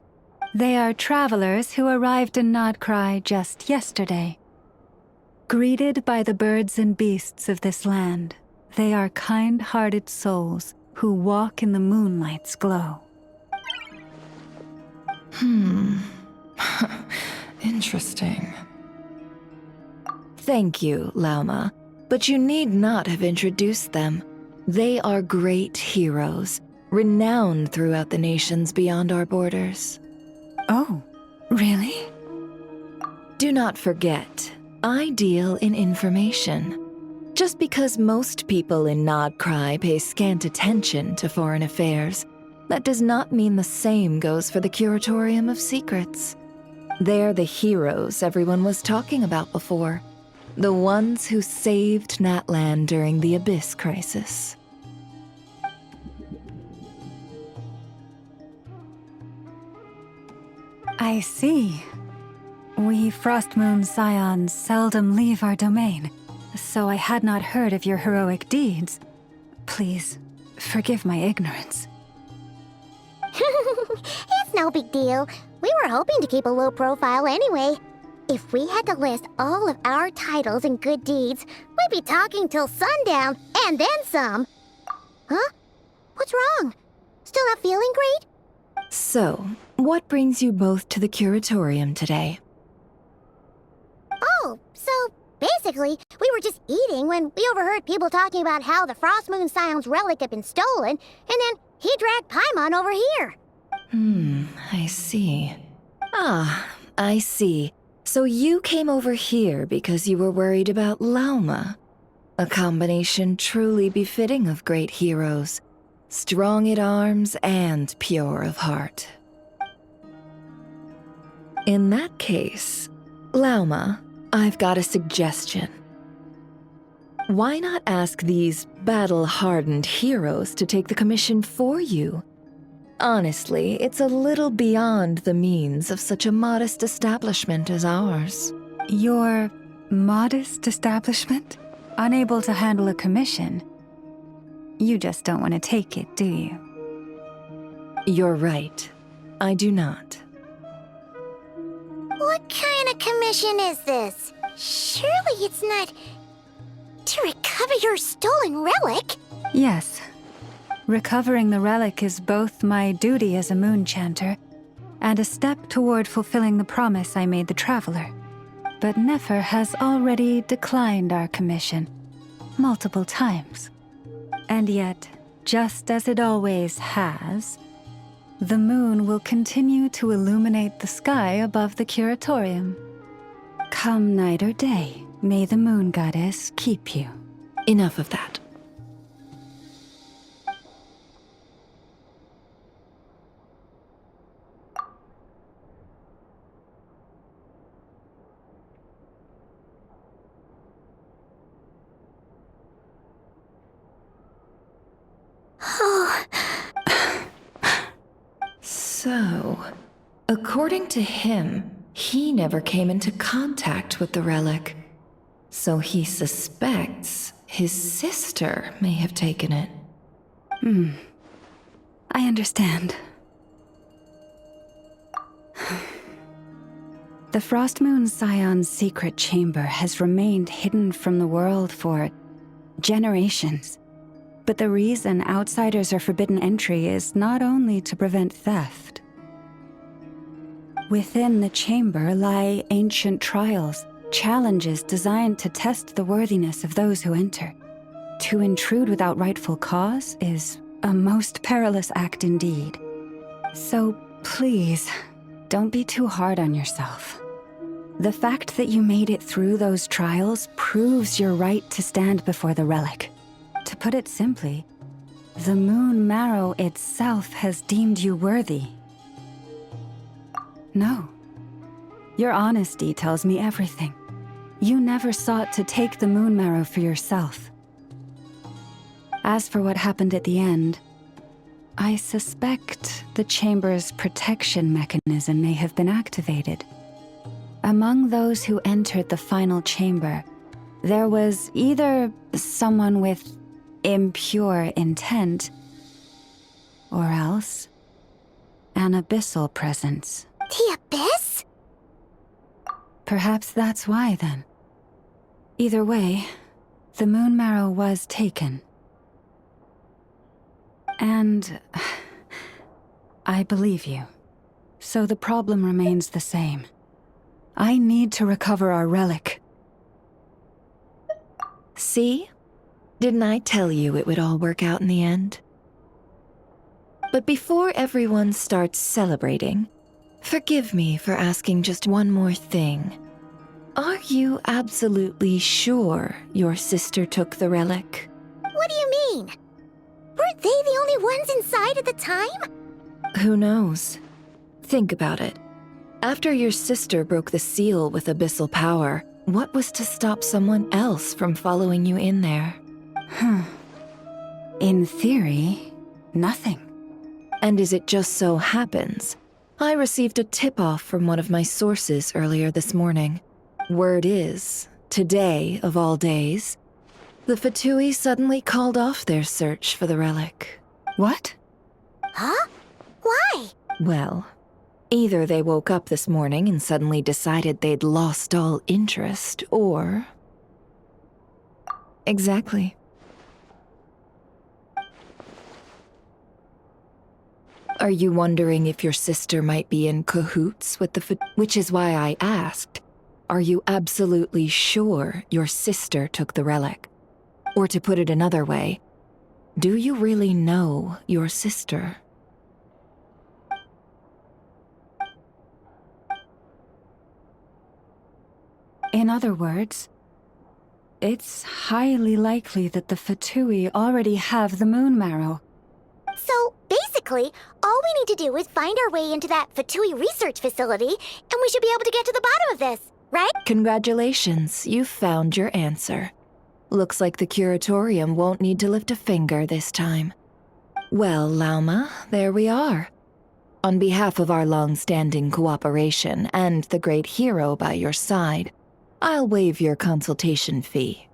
They are travelers who arrived in Nodcry just yesterday. Greeted by the birds and beasts of this land, they are kind-hearted souls who walk in the moonlight's glow. Interesting. Thank you, Lauma, but you need not have introduced them. They are great heroes, renowned throughout the nations beyond our borders. Oh, really? Do not forget, I deal in information. Just because most people in Nodcry pay scant attention to foreign affairs, that does not mean the same goes for the Curatorium of Secrets. They're the heroes everyone was talking about before. The ones who saved Natlan during the Abyss Crisis. I see. We Frostmoon Scions seldom leave our domain, so I had not heard of your heroic deeds. Please, forgive my ignorance. It's no big deal. We were hoping to keep a low profile anyway. If we had to list all of our titles and good deeds, we'd be talking till sundown, and then some. Huh? What's wrong? Still not feeling great? So, what brings you both to the Curatorium today? Oh, so basically, we were just eating when we overheard people talking about how the Frostmoon Scion's relic had been stolen, and then he dragged Paimon over here. I see. I see. So you came over here because you were worried about Lauma. A combination truly befitting of great heroes. Strong at arms and pure of heart. In that case, Lauma, I've got a suggestion. Why not ask these battle-hardened heroes to take the commission for you? Honestly, it's a little beyond the means of such a modest establishment as ours. Your modest establishment? Unable to handle a commission? You just don't want to take it, do you? You're right. I do not. What kind of commission is this? Surely it's not to recover your stolen relic? Yes. Recovering the relic is both my duty as a moon chanter and a step toward fulfilling the promise I made the traveler. But Nefer has already declined our commission multiple times. And yet, just as it always has, the moon will continue to illuminate the sky above the Curatorium. Come night or day, may the moon goddess keep you. Enough of that. So, according to him, he never came into contact with the relic. So he suspects his sister may have taken it. I understand. The Frostmoon Scion's secret chamber has remained hidden from the world for generations. But the reason outsiders are forbidden entry is not only to prevent theft. Within the chamber lie ancient trials, challenges designed to test the worthiness of those who enter. To intrude without rightful cause is a most perilous act indeed. So please, don't be too hard on yourself. The fact that you made it through those trials proves your right to stand before the relic. To put it simply, the Moon Marrow itself has deemed you worthy. No. Your honesty tells me everything. You never sought to take the Moon Marrow for yourself. As for what happened at the end, I suspect the Chamber's protection mechanism may have been activated. Among those who entered the final chamber, there was either someone with impure intent, or else an abyssal presence. The Abyss? Perhaps that's why, then. Either way, the moon marrow was taken. And I believe you. So the problem remains the same. I need to recover our relic. See? Didn't I tell you it would all work out in the end? But before everyone starts celebrating, forgive me for asking just one more thing. Are you absolutely sure your sister took the relic? What do you mean? Weren't they the only ones inside at the time? Who knows? Think about it. After your sister broke the seal with abyssal power, what was to stop someone else from following you in there? In theory, nothing. And as it just so happens, I received a tip-off from one of my sources earlier this morning. Word is, today of all days, the Fatui suddenly called off their search for the relic. What? Huh? Why? Well, either they woke up this morning and suddenly decided they'd lost all interest, or... Exactly. Are you wondering if your sister might be in cahoots with the which is why I asked, are you absolutely sure your sister took the relic? Or to put it another way, do you really know your sister? In other words, it's highly likely that the Fatui already have the moon marrow. So, basically, all we need to do is find our way into that Fatui research facility, and we should be able to get to the bottom of this, right? Congratulations, you've found your answer. Looks like the curatorium won't need to lift a finger this time. Well, Lauma, there we are. On behalf of our long-standing cooperation and the great hero by your side, I'll waive your consultation fee.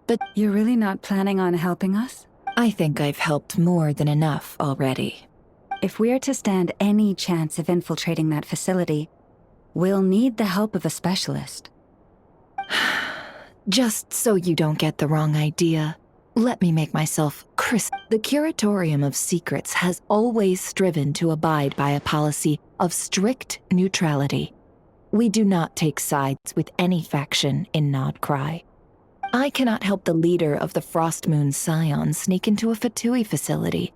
But you're really not planning on helping us? I think I've helped more than enough already. If we're to stand any chance of infiltrating that facility, we'll need the help of a specialist. Just so you don't get the wrong idea, let me make myself crisp. The Curatorium of Secrets has always striven to abide by a policy of strict neutrality. We do not take sides with any faction in Nodcry. I cannot help the leader of the Frostmoon Scions sneak into a Fatui facility.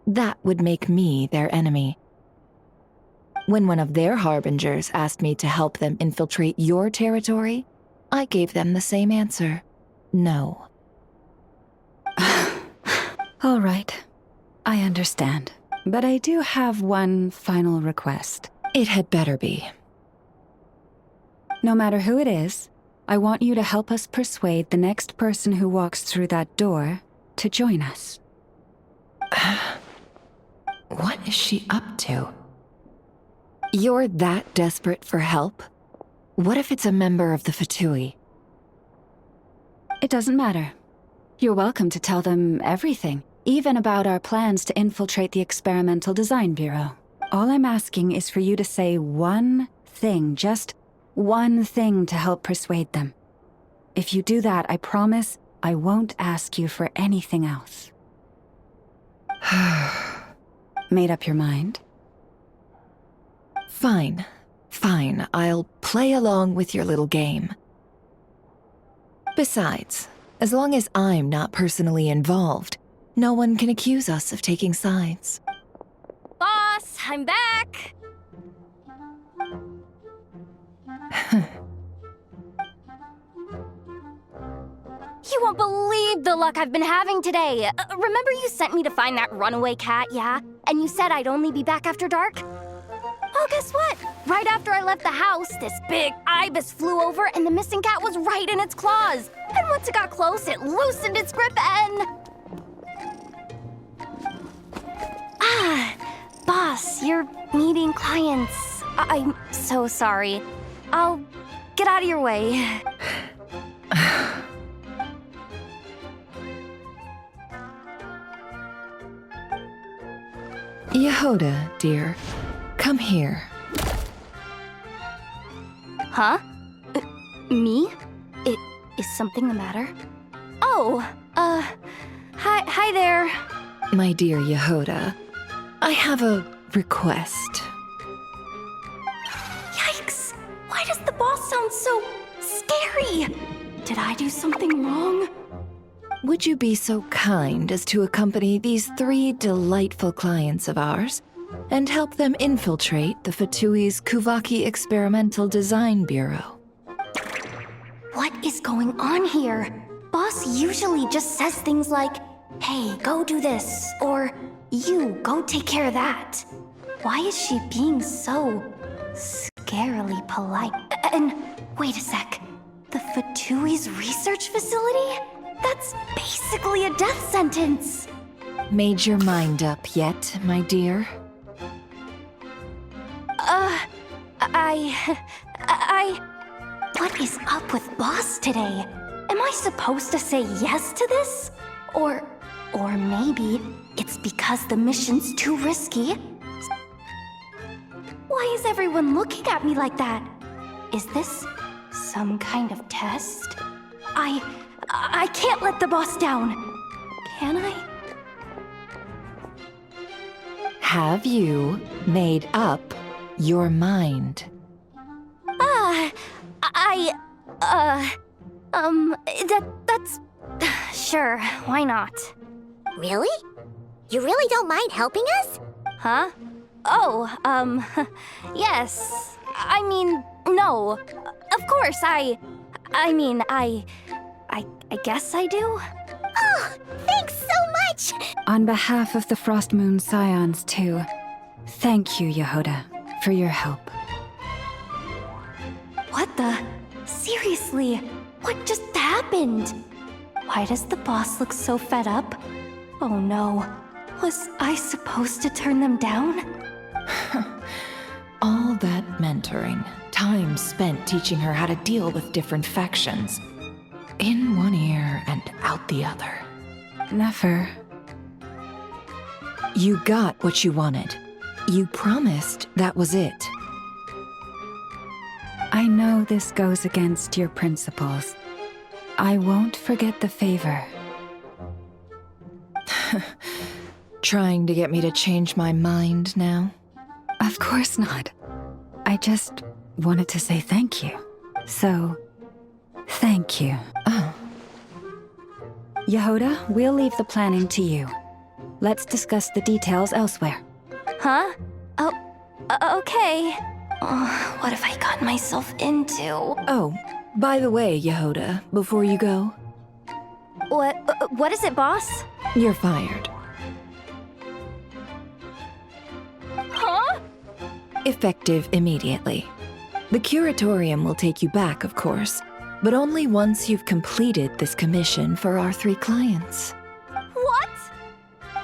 That would make me their enemy. When one of their harbingers asked me to help them infiltrate your territory, I gave them the same answer. No. All right. I understand. But I do have one final request. It had better be. No matter who it is, I want you to help us persuade the next person who walks through that door to join us. What is she up to? You're that desperate for help? What if it's a member of the Fatui? It doesn't matter. You're welcome to tell them everything, even about our plans to infiltrate the Experimental Design Bureau. All I'm asking is for you to say one thing, just one thing to help persuade them. If you do that, I promise I won't ask you for anything else. Made up your mind? Fine. Fine, I'll play along with your little game. Besides, as long as I'm not personally involved, no one can accuse us of taking sides. Boss, I'm back! You won't believe the luck I've been having today. Remember you sent me to find that runaway cat, yeah? And you said I'd only be back after dark? Oh, guess what? Right after I left the house, this big ibis flew over and the missing cat was right in its claws. And once it got close, it loosened its grip and... Boss, you're meeting clients. I'm so sorry. I'll get out of your way. Yehoda, dear. Come here. Huh? Me? Is something the matter? Oh, hi there. My dear Yehoda, I have a request. Yikes! Why does the boss sound so scary? Did I do something wrong? Would you be so kind as to accompany these 3 delightful clients of ours and help them infiltrate the Fatui's Kuvaki Experimental Design Bureau? What is going on here? Boss usually just says things like, hey, go do this, or you, go take care of that. Why is she being so scarily polite? And wait a sec, the Fatui's research facility? That's basically a death sentence. Made your mind up yet, my dear? What is up with Boss today? Am I supposed to say yes to this? Or maybe it's because the mission's too risky? Why is everyone looking at me like that? Is this some kind of test? I can't let the boss down. Can I? Have you made up your mind? That's... Sure, why not? Really? You really don't mind helping us? Huh? Oh, yes. I mean, no. Of course, I guess I do. Oh, thanks so much! On behalf of the Frost Moon Scions, too, thank you, Yehoda, for your help. What the? Seriously, what just happened? Why does the boss look so fed up? Oh no, was I supposed to turn them down? All that mentoring, time spent teaching her how to deal with different factions. In one ear and out the other. Never. You got what you wanted. You promised that was it. I know this goes against your principles. I won't forget the favor. Trying to get me to change my mind now? Of course not. I just wanted to say thank you. So, thank you. Oh. Yehoda, we'll leave the planning to you. Let's discuss the details elsewhere. Huh? Oh, okay. What have I gotten myself into? Oh, by the way, Yehoda, before you go... What is it, boss? You're fired. Huh? Effective immediately. The curatorium will take you back, of course, but only once you've completed this commission for our 3 clients. What?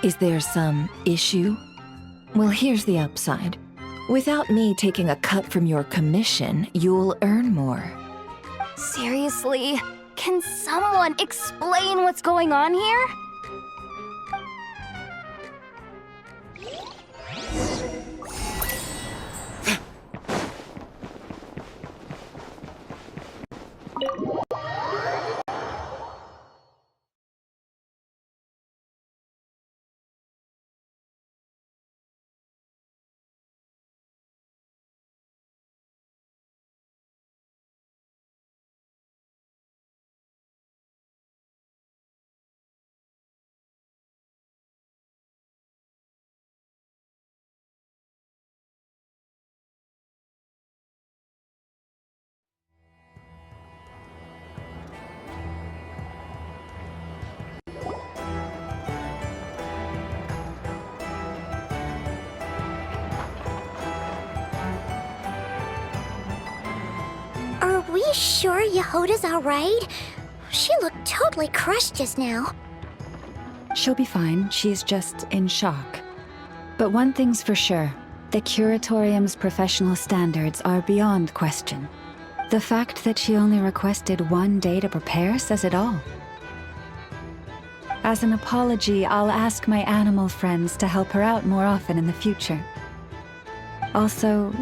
Is there some issue? Well, here's the upside. Without me taking a cut from your commission, you'll earn more. Seriously? Can someone explain what's going on here? Are we sure Yehoda's alright? She looked totally crushed just now. She'll be fine. She's just in shock. But one thing's for sure. The curatorium's professional standards are beyond question. The fact that she only requested 1 day to prepare says it all. As an apology, I'll ask my animal friends to help her out more often in the future. Also,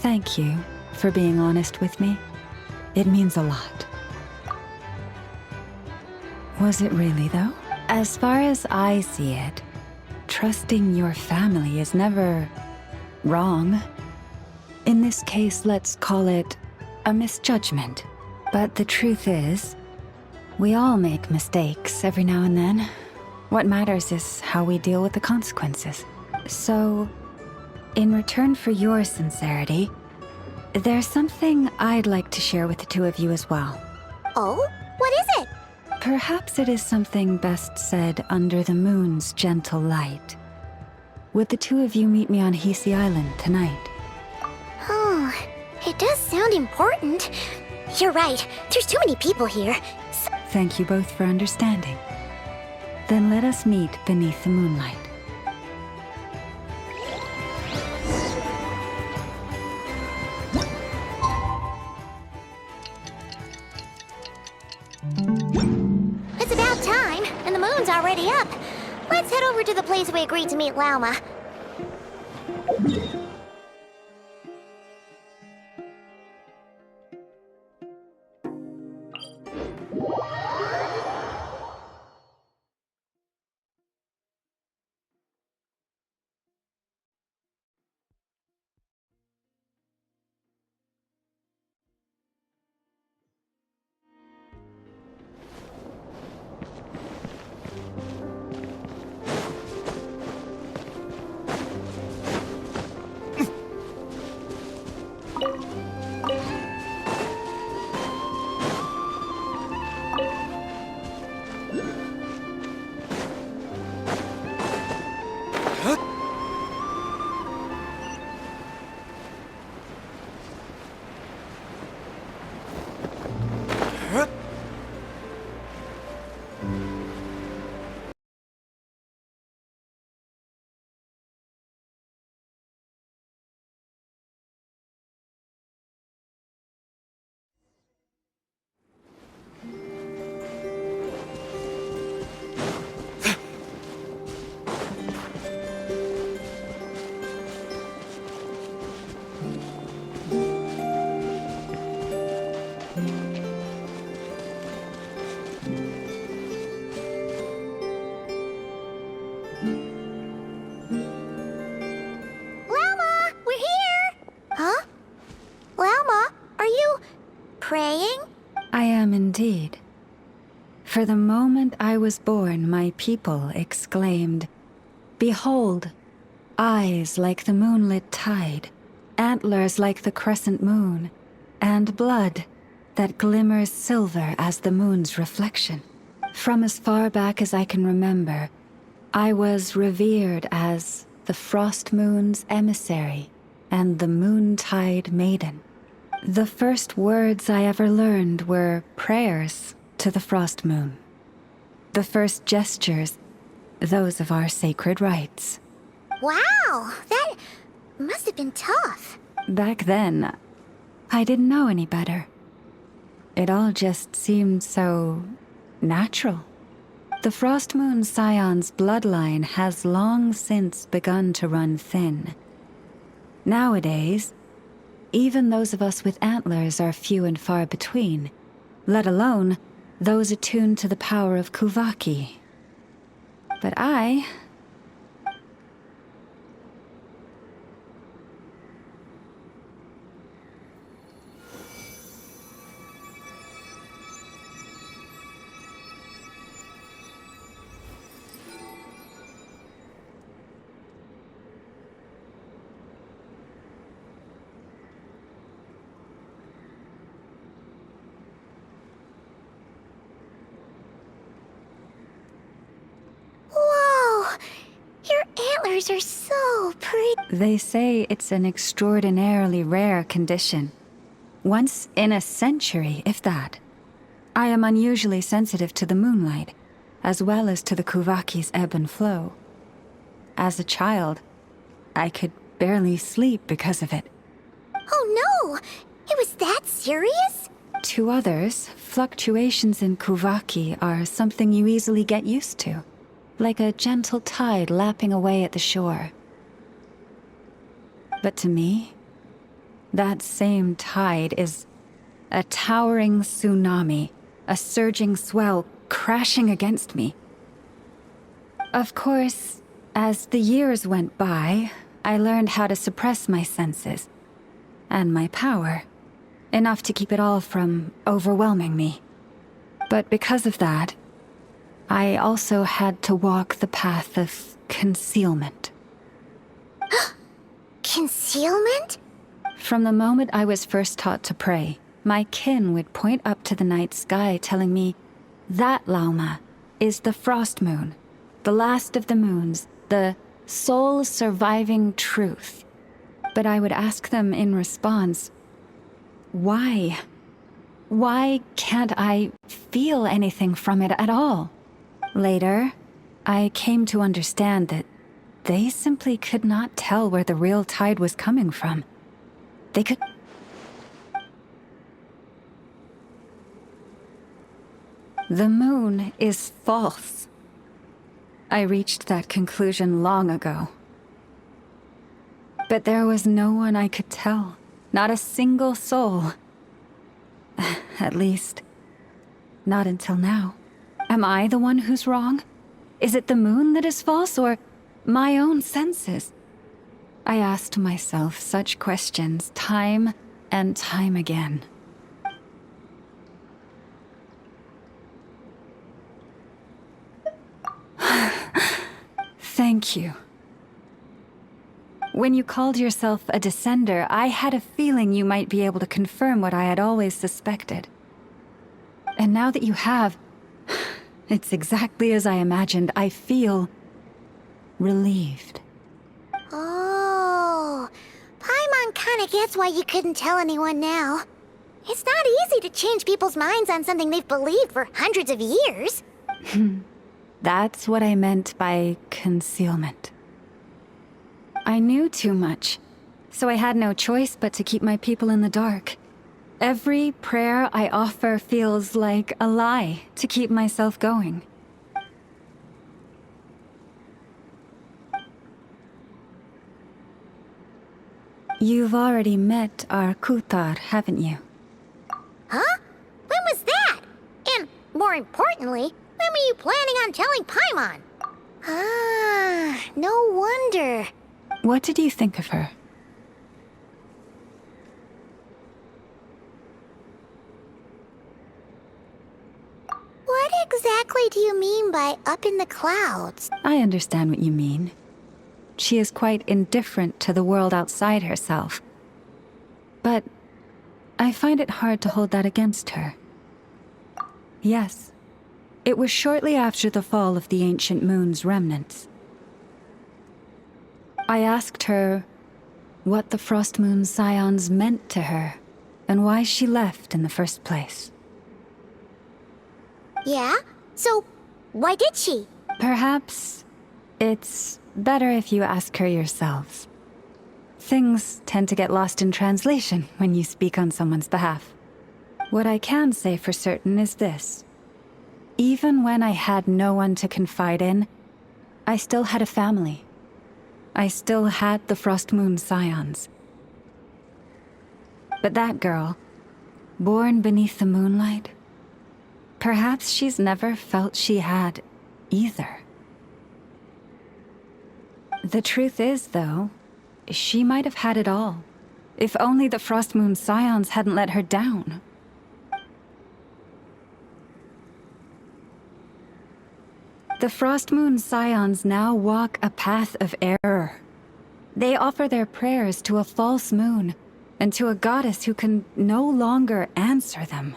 thank you for being honest with me. It means a lot. Was it really, though? As far as I see it, trusting your family is never wrong. In this case, let's call it a misjudgment. But the truth is, we all make mistakes every now and then. What matters is how we deal with the consequences. So, in return for your sincerity, there's something I'd like to share with the two of you as well. Oh? What is it? Perhaps it is something best said under the moon's gentle light. Would the two of you meet me on Hisi Island tonight? Oh, it does sound important. You're right. There's too many people here. Thank you both for understanding. Then let us meet beneath the moonlight. It's about time, and the moon's already up. Let's head over to the place we agreed to meet Lauma. Praying? I am indeed. For the moment I was born, my people exclaimed, "Behold, eyes like the moonlit tide, antlers like the crescent moon, and blood that glimmers silver as the moon's reflection." From as far back as I can remember, I was revered as the Frost Moon's emissary and the Moontide Maiden. The first words I ever learned were prayers to the Frost Moon. The first gestures, those of our sacred rites. Wow, that must have been tough. Back then, I didn't know any better. It all just seemed so natural. The Frost Moon Scion's bloodline has long since begun to run thin. Nowadays, even those of us with antlers are few and far between, let alone those attuned to the power of Kuvaki. But I... Antlers are so pretty. They say it's an extraordinarily rare condition. Once in a century, if that. I am unusually sensitive to the moonlight, as well as to the Kuvaki's ebb and flow. As a child, I could barely sleep because of it. Oh no! It was that serious? To others, fluctuations in Kuvaki are something you easily get used to. Like a gentle tide lapping away at the shore. But to me, that same tide is a towering tsunami, a surging swell crashing against me. Of course, as the years went by, I learned how to suppress my senses and my power, enough to keep it all from overwhelming me. But because of that, I also had to walk the path of concealment. Concealment? From the moment I was first taught to pray, my kin would point up to the night sky telling me, that Lauma is the frost moon, the last of the moons, the sole surviving truth. But I would ask them in response, why? Why can't I feel anything from it at all? Later, I came to understand that they simply could not tell where the real tide was coming from. They could... The moon is false. I reached that conclusion long ago. But there was no one I could tell. Not a single soul. At least, not until now. Am I the one who's wrong? Is it the moon that is false, or my own senses? I asked myself such questions time and time again. Thank you. When you called yourself a descender, I had a feeling you might be able to confirm what I had always suspected. And now that you have, it's exactly as I imagined. I feel relieved. Oh, Paimon kinda gets why you couldn't tell anyone now. It's not easy to change people's minds on something they've believed for hundreds of years. That's what I meant by concealment. I knew too much, so I had no choice but to keep my people in the dark. Every prayer I offer feels like a lie to keep myself going. You've already met our Kutar, haven't you? Huh? When was that? And, more importantly, when were you planning on telling Paimon? Ah, no wonder. What did you think of her? What exactly do you mean by up in the clouds? I understand what you mean. She is quite indifferent to the world outside herself. But I find it hard to hold that against her. Yes, it was shortly after the fall of the ancient moon's remnants. I asked her what the Frost Moon Scions meant to her, and why she left in the first place. Yeah? So, why did she? Perhaps it's better if you ask her yourselves. Things tend to get lost in translation when you speak on someone's behalf. What I can say for certain is this. Even when I had no one to confide in, I still had a family. I still had the Frost Moon Scions. But that girl, born beneath the moonlight, perhaps she's never felt she had either. The truth is, though, she might have had it all, if only the Frost Moon Scions hadn't let her down. The Frost Moon Scions now walk a path of error. They offer their prayers to a false moon, and to a goddess who can no longer answer them.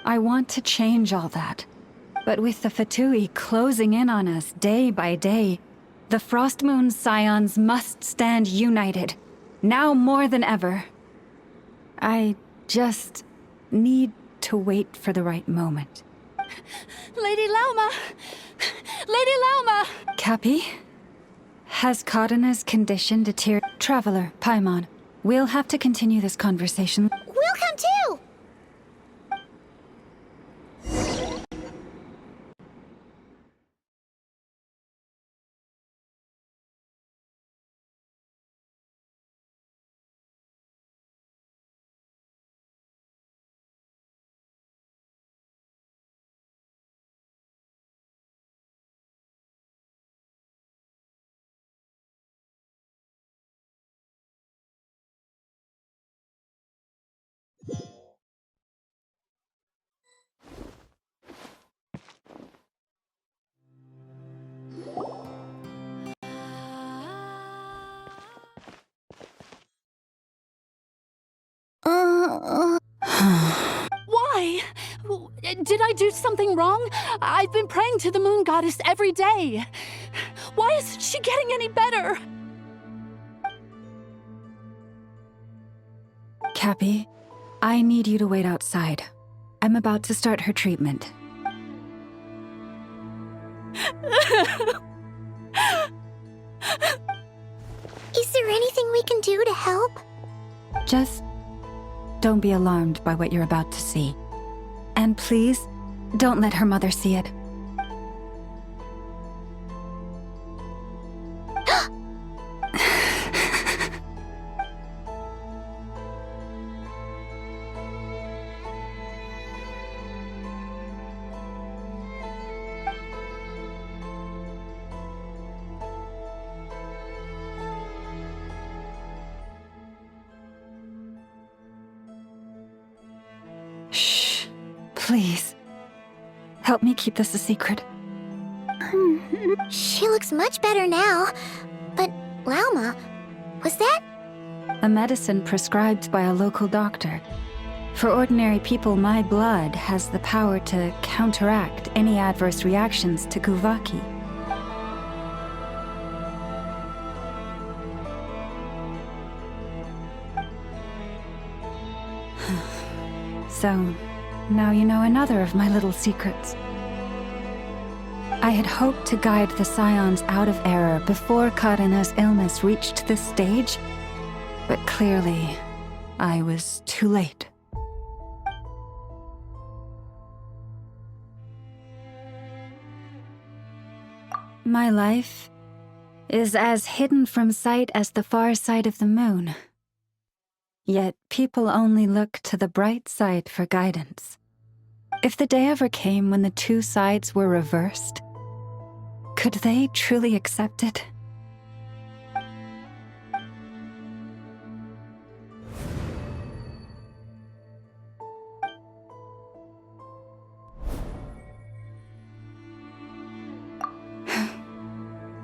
I want to change all that, but with the Fatui closing in on us day by day, the Frost Moon Scions must stand united, now more than ever. I just need to wait for the right moment. Lady Lauma! Lady Lauma! Cappy? Has Kadena's condition deteriorated? Traveler, Paimon, we'll have to continue this conversation. We'll come too! Did I do something wrong? I've been praying to the moon goddess every day. Why isn't she getting any better? Cappy, I need you to wait outside. I'm about to start her treatment. Is there anything we can do to help? Just don't be alarmed by what you're about to see. And please, don't let her mother see it. Shh. Please. Help me keep this a secret. She looks much better now. But, Lauma, was that? A medicine prescribed by a local doctor. For ordinary people, my blood has the power to counteract any adverse reactions to Kuvaki. So, now you know another of my little secrets. I had hoped to guide the Scions out of error before Karina's illness reached this stage, but clearly, I was too late. My life is as hidden from sight as the far side of the moon. Yet people only look to the bright side for guidance. If the day ever came when the two sides were reversed, could they truly accept it?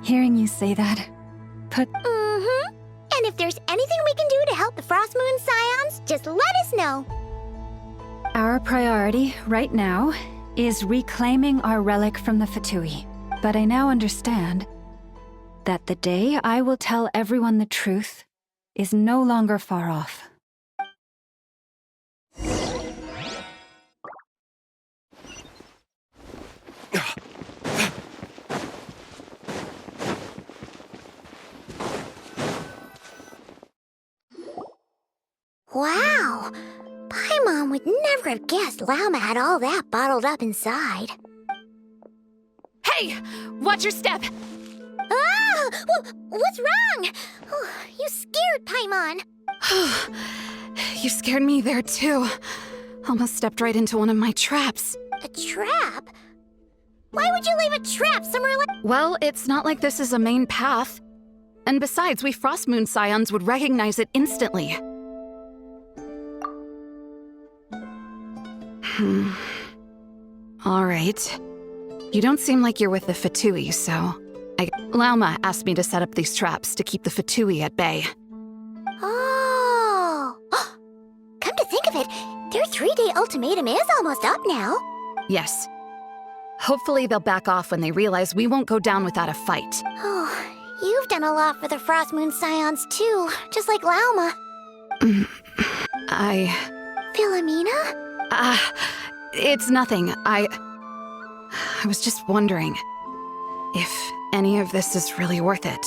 Hearing you say that, Mm-hmm. And if there's anything we can do to help the Frost Moon Scions, just let us know. Our priority, right now, is reclaiming our relic from the Fatui. But I now understand that the day I will tell everyone the truth is no longer far off. Wow! Paimon would never have guessed Lauma had all that bottled up inside. Hey! Watch your step! Ah! What's wrong? Oh, you scared Paimon. You scared me there, too. Almost stepped right into one of my traps. A trap? Why would you leave a trap somewhere like— Well, it's not like this is a main path. And besides, we Frost Moon Scions would recognize it instantly. Alright. You don't seem like you're with the Fatui, so... Lauma asked me to set up these traps to keep the Fatui at bay. Oh! Come to think of it, their 3-day ultimatum is almost up now. Yes. Hopefully they'll back off when they realize we won't go down without a fight. Oh, you've done a lot for the Frost Moon Scions too, just like Lauma. Philomena? It's nothing. I was just wondering if any of this is really worth it.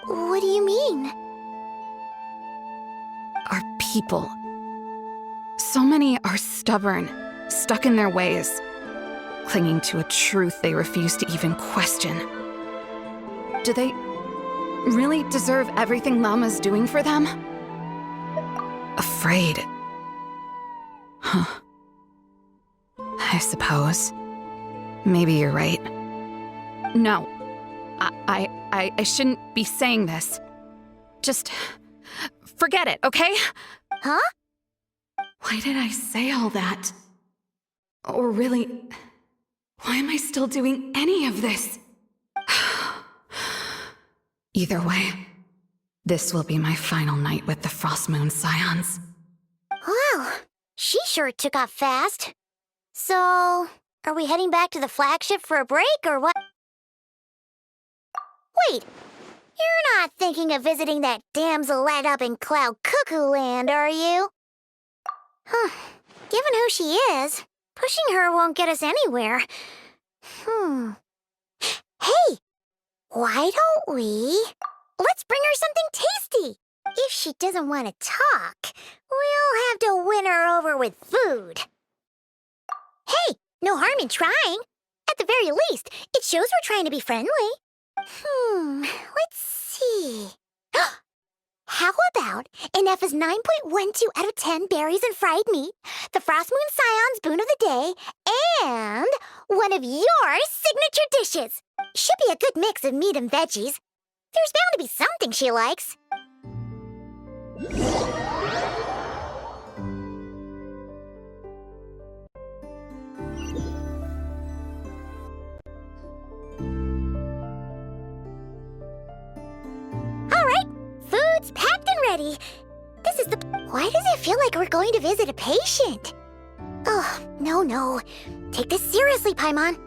What do you mean? Our people. So many are stubborn, stuck in their ways, clinging to a truth they refuse to even question. Do they really deserve everything Lauma's doing for them? Afraid. Huh. I suppose. Maybe you're right. No. I shouldn't be saying this. Just forget it, okay? Huh? Why did I say all that? Or really, why am I still doing any of this? Either way, this will be my final night with the Frost Moon Scions. Wow, she sure took off fast. So, are we heading back to the flagship for a break, or what? Wait, you're not thinking of visiting that damsel light up in cloud cuckoo land, are you? Huh. Given who she is, pushing her won't get us anywhere. Hey, why don't we... Let's bring her something tasty. If she doesn't want to talk, we'll have to win her over with food. Hey, no harm in trying. At the very least, it shows we're trying to be friendly. Let's see. How about Ineffa's 9.12 out of 10 berries and fried meat, the Frost Moon Scion's boon of the day, and one of your signature dishes? Should be a good mix of meat and veggies. There's bound to be something she likes. All right, food's packed and ready. This is the... Why does it feel like we're going to visit a patient? Oh, no. Take this seriously, Paimon.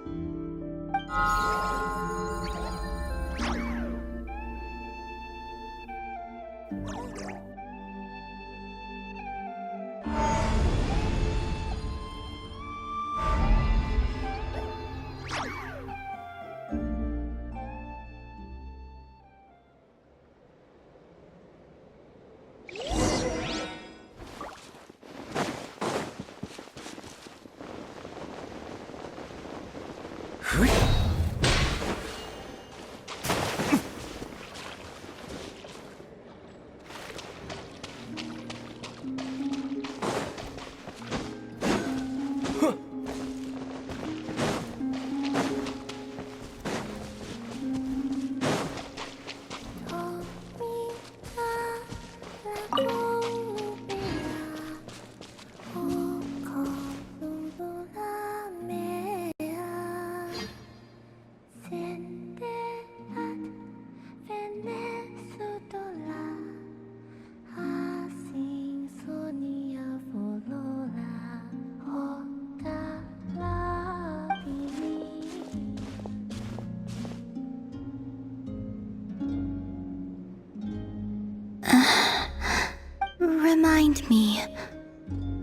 Remind me,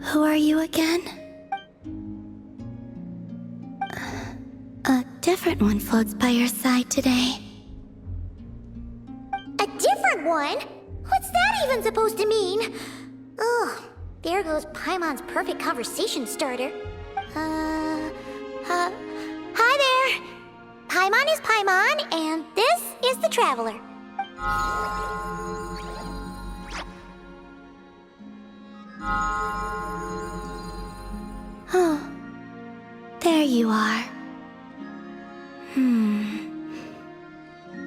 who are you again? A different one floats by your side today. A different one? What's that even supposed to mean? Ugh, there goes Paimon's perfect conversation starter. Hi there! Paimon is Paimon, and this is the Traveler. Oh, there you are.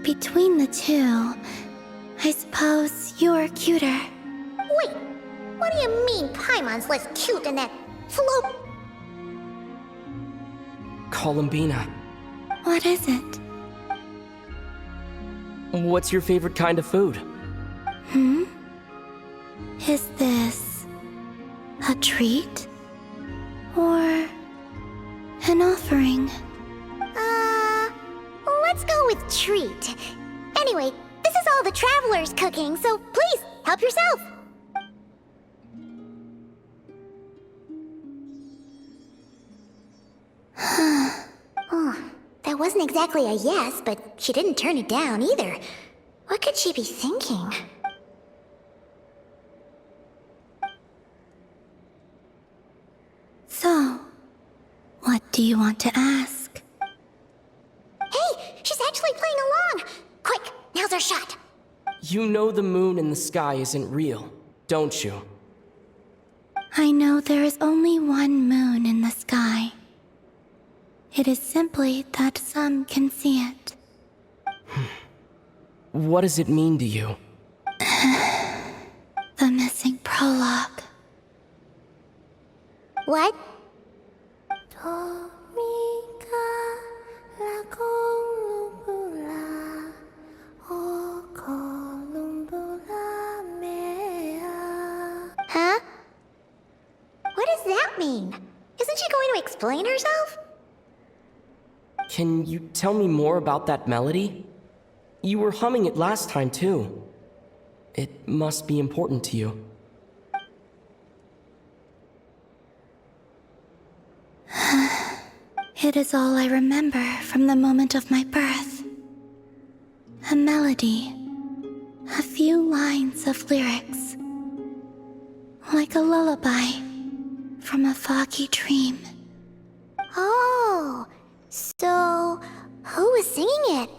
Between the two, I suppose you're cuter. Wait, what do you mean Paimon's less cute than that float? Columbina, What is it? what's your favorite kind of food? Is this a treat? Or an offering? Let's go with treat. Anyway, this is all the Traveler's cooking, so please, help yourself. Oh, that wasn't exactly a yes, but she didn't turn it down either. What could she be thinking? So, what do you want to ask? Hey, she's actually playing along! Quick, now's our shot. You know the moon in the sky isn't real, don't you? I know there is only one moon in the sky. It is simply that some can see it. What does it mean to you? The missing prologue. What? Huh? What does that mean? Isn't she going to explain herself? Can you tell me more about that melody? You were humming it last time, too. It must be important to you. It is all I remember from the moment of my birth. A melody. A few lines of lyrics. Like a lullaby from a foggy dream. Oh, so who was singing it?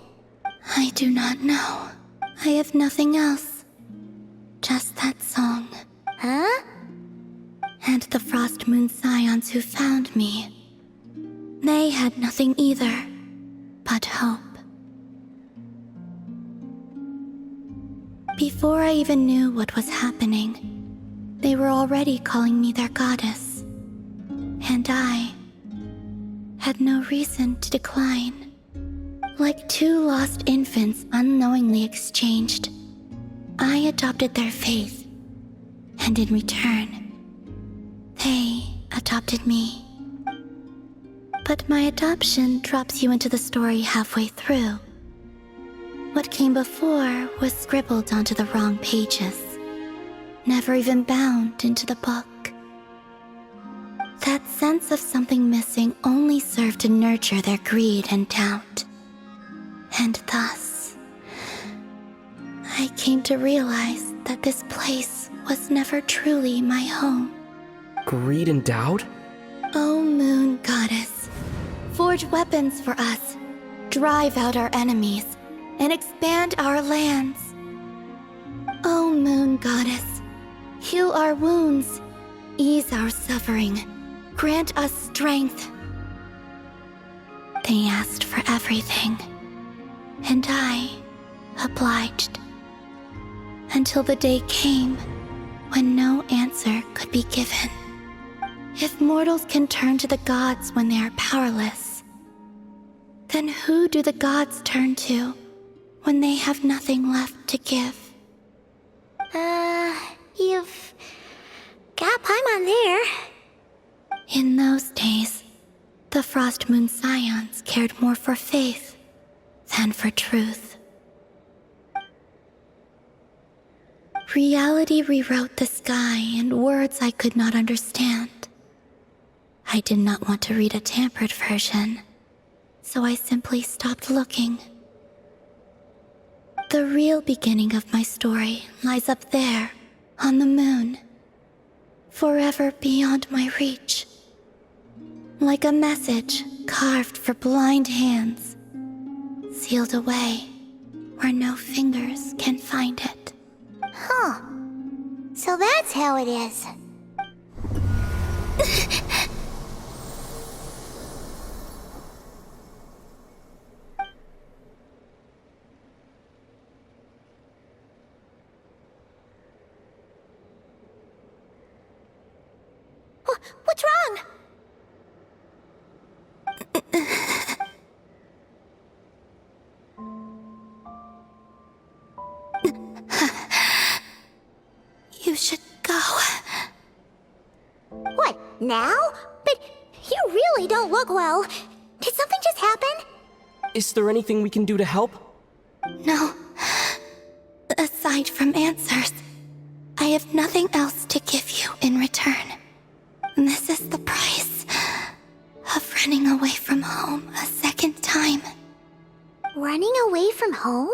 I do not know. I have nothing else. Just that song. Huh? And the Frost Moon Scions who found me. They had nothing either, but hope. Before I even knew what was happening, they were already calling me their goddess. And I had no reason to decline. Like two lost infants unknowingly exchanged, I adopted their faith. And in return, they adopted me. But my adoption drops you into the story halfway through. What came before was scribbled onto the wrong pages, never even bound into the book. That sense of something missing only served to nurture their greed and doubt. And thus, I came to realize that this place was never truly my home. Greed and doubt? O Moon Goddess, forge weapons for us, drive out our enemies, and expand our lands. O Moon Goddess, heal our wounds, ease our suffering, grant us strength. They asked for everything, and I obliged. Until the day came when no answer could be given. If mortals can turn to the gods when they are powerless, then who do the gods turn to when they have nothing left to give? You've got Paimon there. In those days, the Frost Moon Scions cared more for faith than for truth. Reality rewrote the sky in words I could not understand. I did not want to read a tampered version, so I simply stopped looking. The real beginning of my story lies up there, on the moon, forever beyond my reach. Like a message carved for blind hands, sealed away where no fingers can find it. Huh. So that's how it is. What's wrong? You should go. What, now? But you really don't look well. Did something just happen? Is there anything we can do to help? No. Aside from answers, I have nothing else to give you in return. This is the price of running away from home a second time. Running away from home?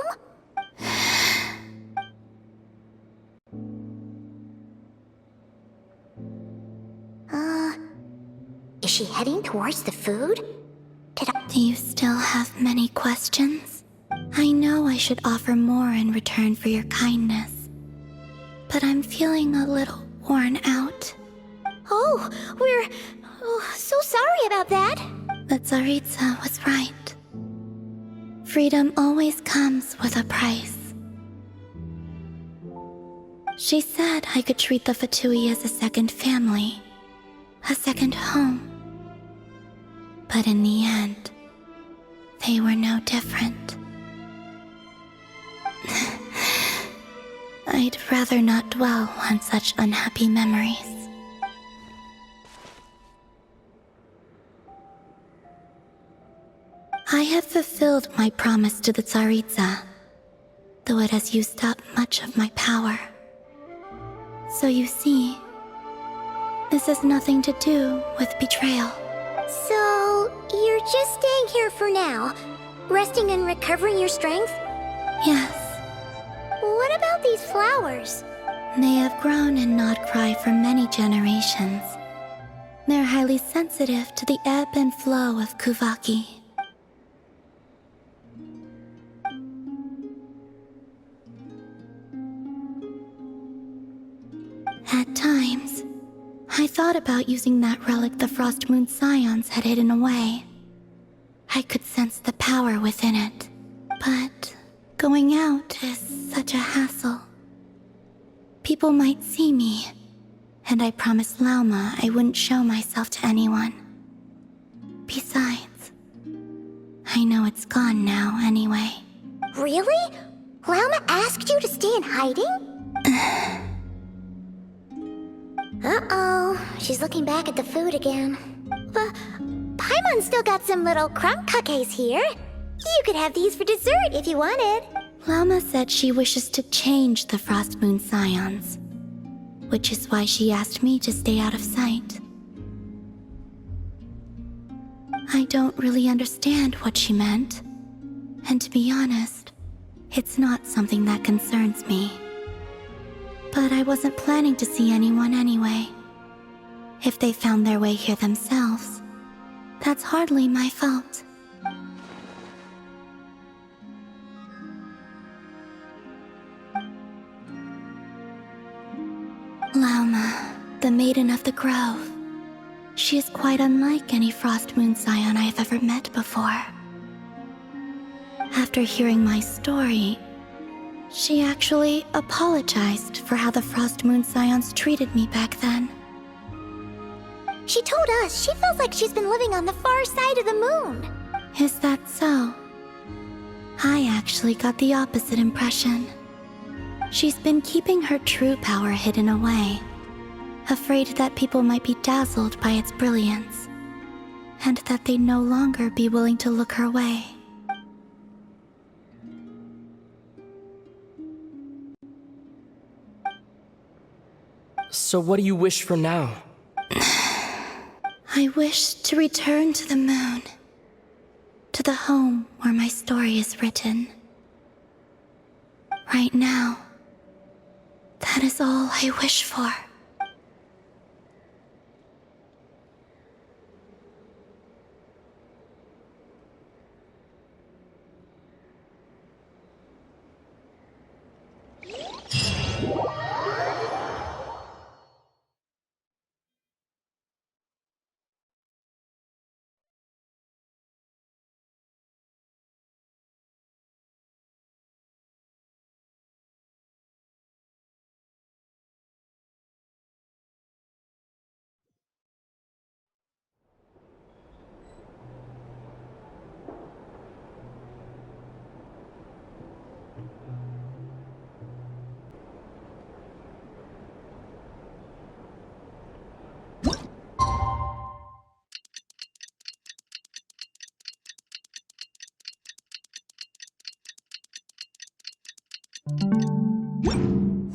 Is she heading towards the food? Do you still have many questions? I know I should offer more in return for your kindness, but I'm feeling a little worn out. Oh, we're so sorry about that. The Tsaritsa was right. Freedom always comes with a price. She said I could treat the Fatui as a second family, a second home. But in the end, they were no different. I'd rather not dwell on such unhappy memories. fulfilled my promise to the Tsaritsa, though it has used up much of my power. So you see, this has nothing to do with betrayal. So, you're just staying here for now, resting and recovering your strength? Yes. What about these flowers? They have grown in Nodcry for many generations. They're highly sensitive to the ebb and flow of Kuvaki. At times, I thought about using that relic the Frost Moon Scions had hidden away. I could sense the power within it, but going out is such a hassle. People might see me, and I promised Lauma I wouldn't show myself to anyone. Besides, I know it's gone now anyway. Really? Lauma asked you to stay in hiding? Uh-oh, she's looking back at the food again. But Paimon's still got some little crumb cookies here. You could have these for dessert if you wanted. Lauma said she wishes to change the Frost Moon Scions, which is why she asked me to stay out of sight. I don't really understand what she meant, and to be honest, it's not something that concerns me. But I wasn't planning to see anyone anyway. If they found their way here themselves, that's hardly my fault. Lauma, the Maiden of the Grove. She is quite unlike any Frost Moon Scion I have ever met before. After hearing my story, she actually apologized for how the Frost Moon Scions treated me back then. She told us she feels like she's been living on the far side of the moon. Is that so? I actually got the opposite impression. She's been keeping her true power hidden away, afraid that people might be dazzled by its brilliance, and that they'd no longer be willing to look her way. So what do you wish for now? I wish to return to the moon, to the home where my story is written. Right now, that is all I wish for.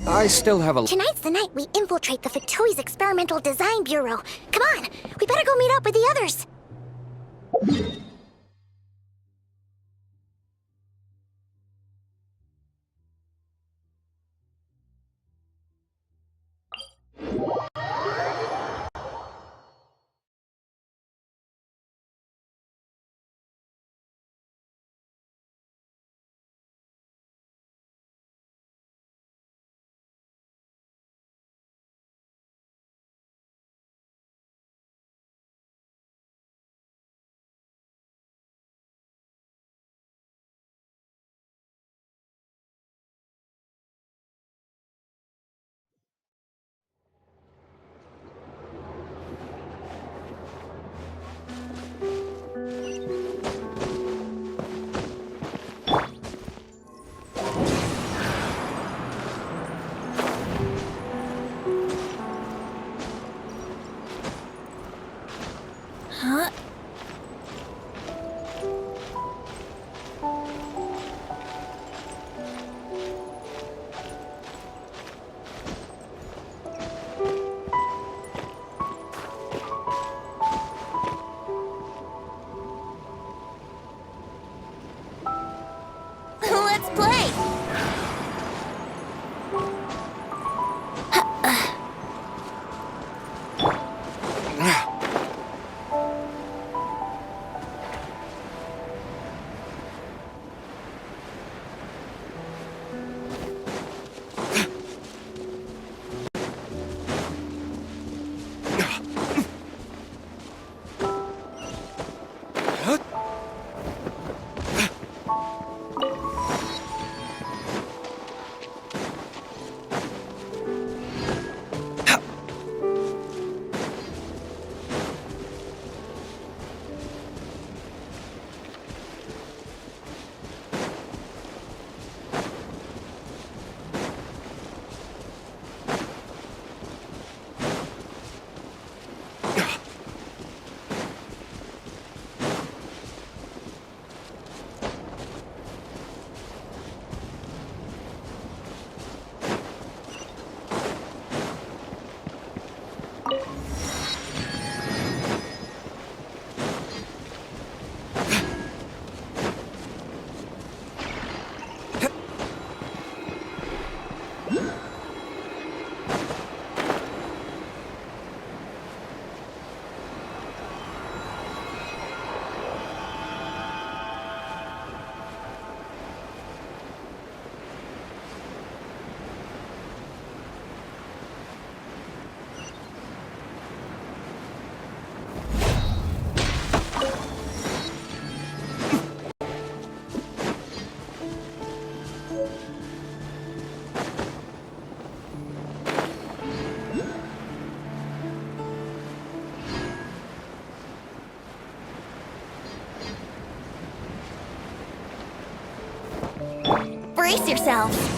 I still have a... Tonight's the night we infiltrate the Fatoi's Experimental Design Bureau. Come on, we better go meet up with the others. Let's play! Brace yourself!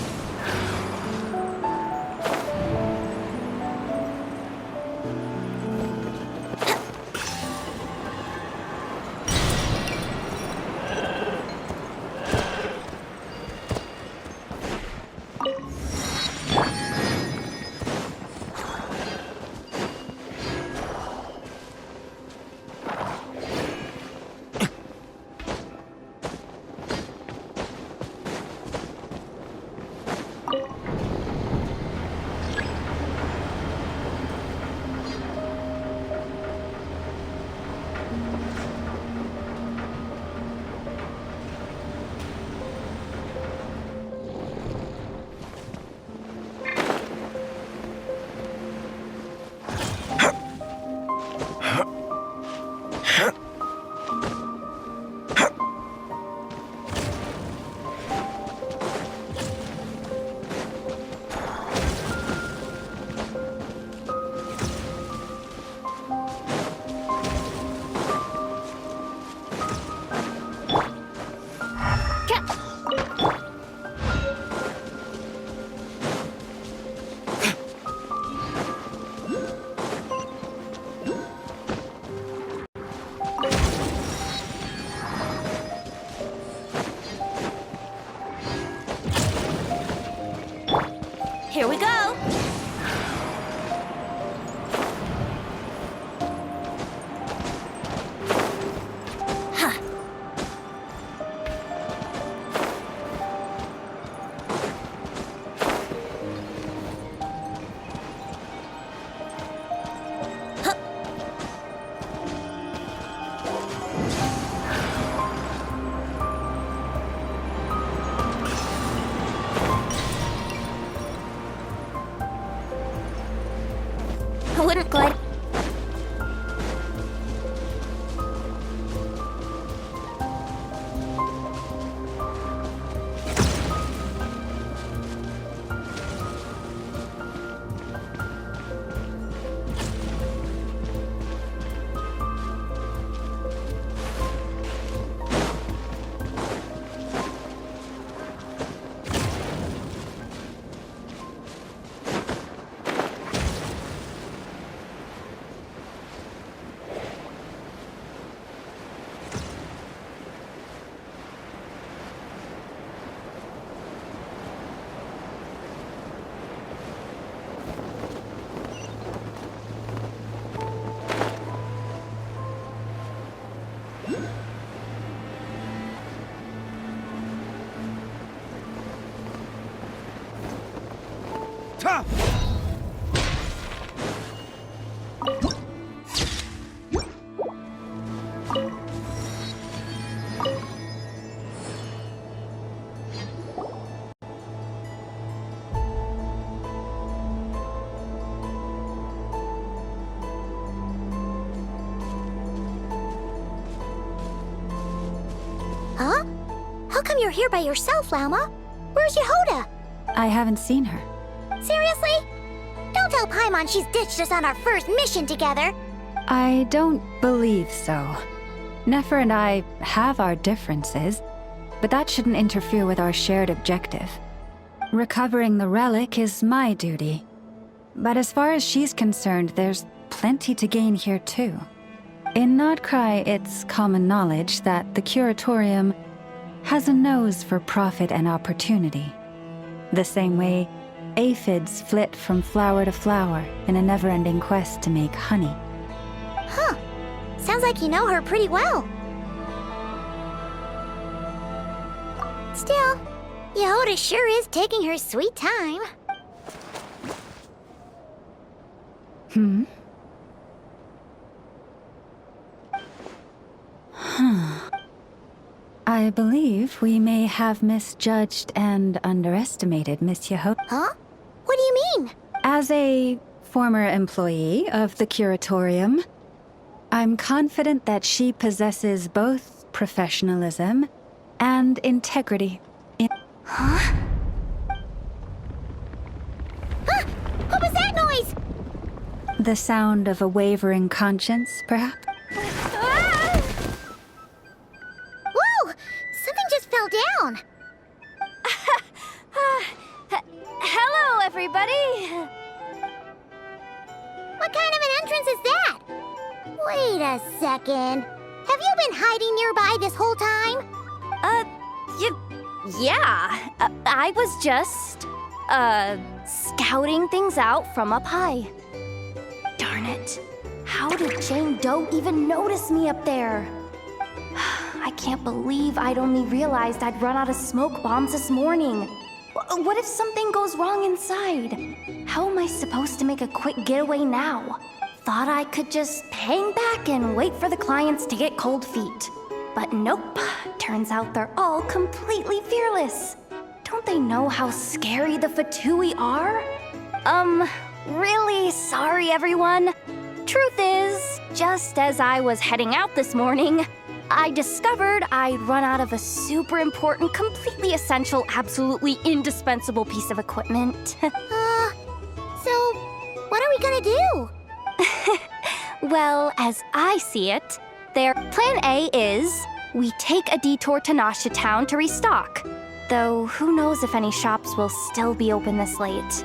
Here we go! Huh. I wouldn't glide. Huh? How come you're here by yourself, Lauma? Where's Yehoda? I haven't seen her. Seriously? Don't tell Paimon she's ditched us on our first mission together. I don't believe so. Nefer and I have our differences, but that shouldn't interfere with our shared objective. Recovering the relic is my duty. But as far as she's concerned, there's plenty to gain here too. In Nodcry, it's common knowledge that the Curatorium has a nose for profit and opportunity. The same way aphids flit from flower to flower in a never-ending quest to make honey. Huh. Sounds like you know her pretty well. Still, Yehoda sure is taking her sweet time. I believe we may have misjudged and underestimated Miss Yehoda. Huh? What do you mean? As a former employee of the Curatorium, I'm confident that she possesses both professionalism and integrity. Huh? What was that noise? The sound of a wavering conscience, perhaps? Whoa! Something just fell down. Hello, everybody! What kind of an entrance is that? Wait a second. Have you been hiding nearby this whole time? Yeah. I was just, scouting things out from up high. Darn it. How did Jane Doe even notice me up there? I can't believe I'd only realized I'd run out of smoke bombs this morning. What if something goes wrong inside? How am I supposed to make a quick getaway now? Thought I could just hang back and wait for the clients to get cold feet. But nope, turns out they're all completely fearless. Don't they know how scary the Fatui are? Really sorry everyone. Truth is, just as I was heading out this morning, I discovered I'd run out of a super important, completely essential, absolutely indispensable piece of equipment. So, what are we gonna do? Well, as I see it, their plan A is we take a detour to Nasha Town to restock. Though who knows if any shops will still be open this late.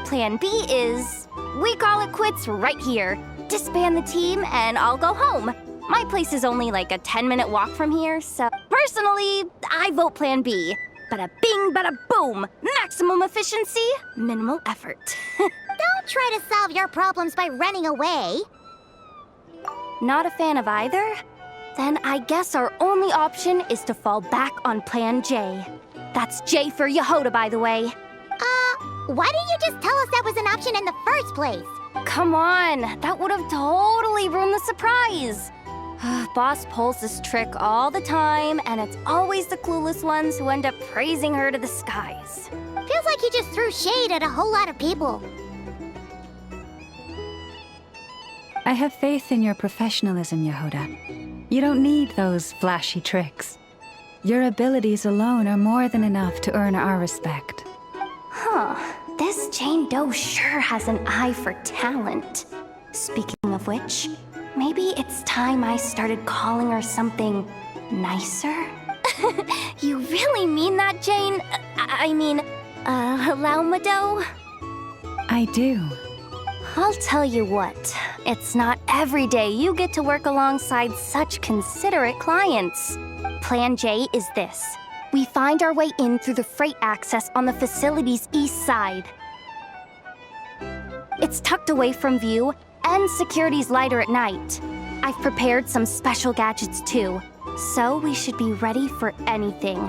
Plan B is we call it quits right here, disband the team, and I'll go home. My place is only like a 10-minute walk from here, so personally, I vote Plan B. Bada bing, bada boom! Maximum efficiency, minimal effort. Don't try to solve your problems by running away. Not a fan of either? Then I guess our only option is to fall back on Plan J. That's J for Yehoda, by the way. Why didn't you just tell us that was an option in the first place? Come on, that would have totally ruined the surprise. Boss pulls this trick all the time, and it's always the clueless ones who end up praising her to the skies. Feels like you just threw shade at a whole lot of people. I have faith in your professionalism, Yehoda. You don't need those flashy tricks. Your abilities alone are more than enough to earn our respect. Huh. This Jane Doe sure has an eye for talent. Speaking of which, maybe it's time I started calling her something nicer? You really mean that, Jane? Lauma Doe? I do. I'll tell you what, it's not every day you get to work alongside such considerate clients. Plan J is this. We find our way in through the freight access on the facility's east side. It's tucked away from view, and security's lighter at night. I've prepared some special gadgets too, so we should be ready for anything.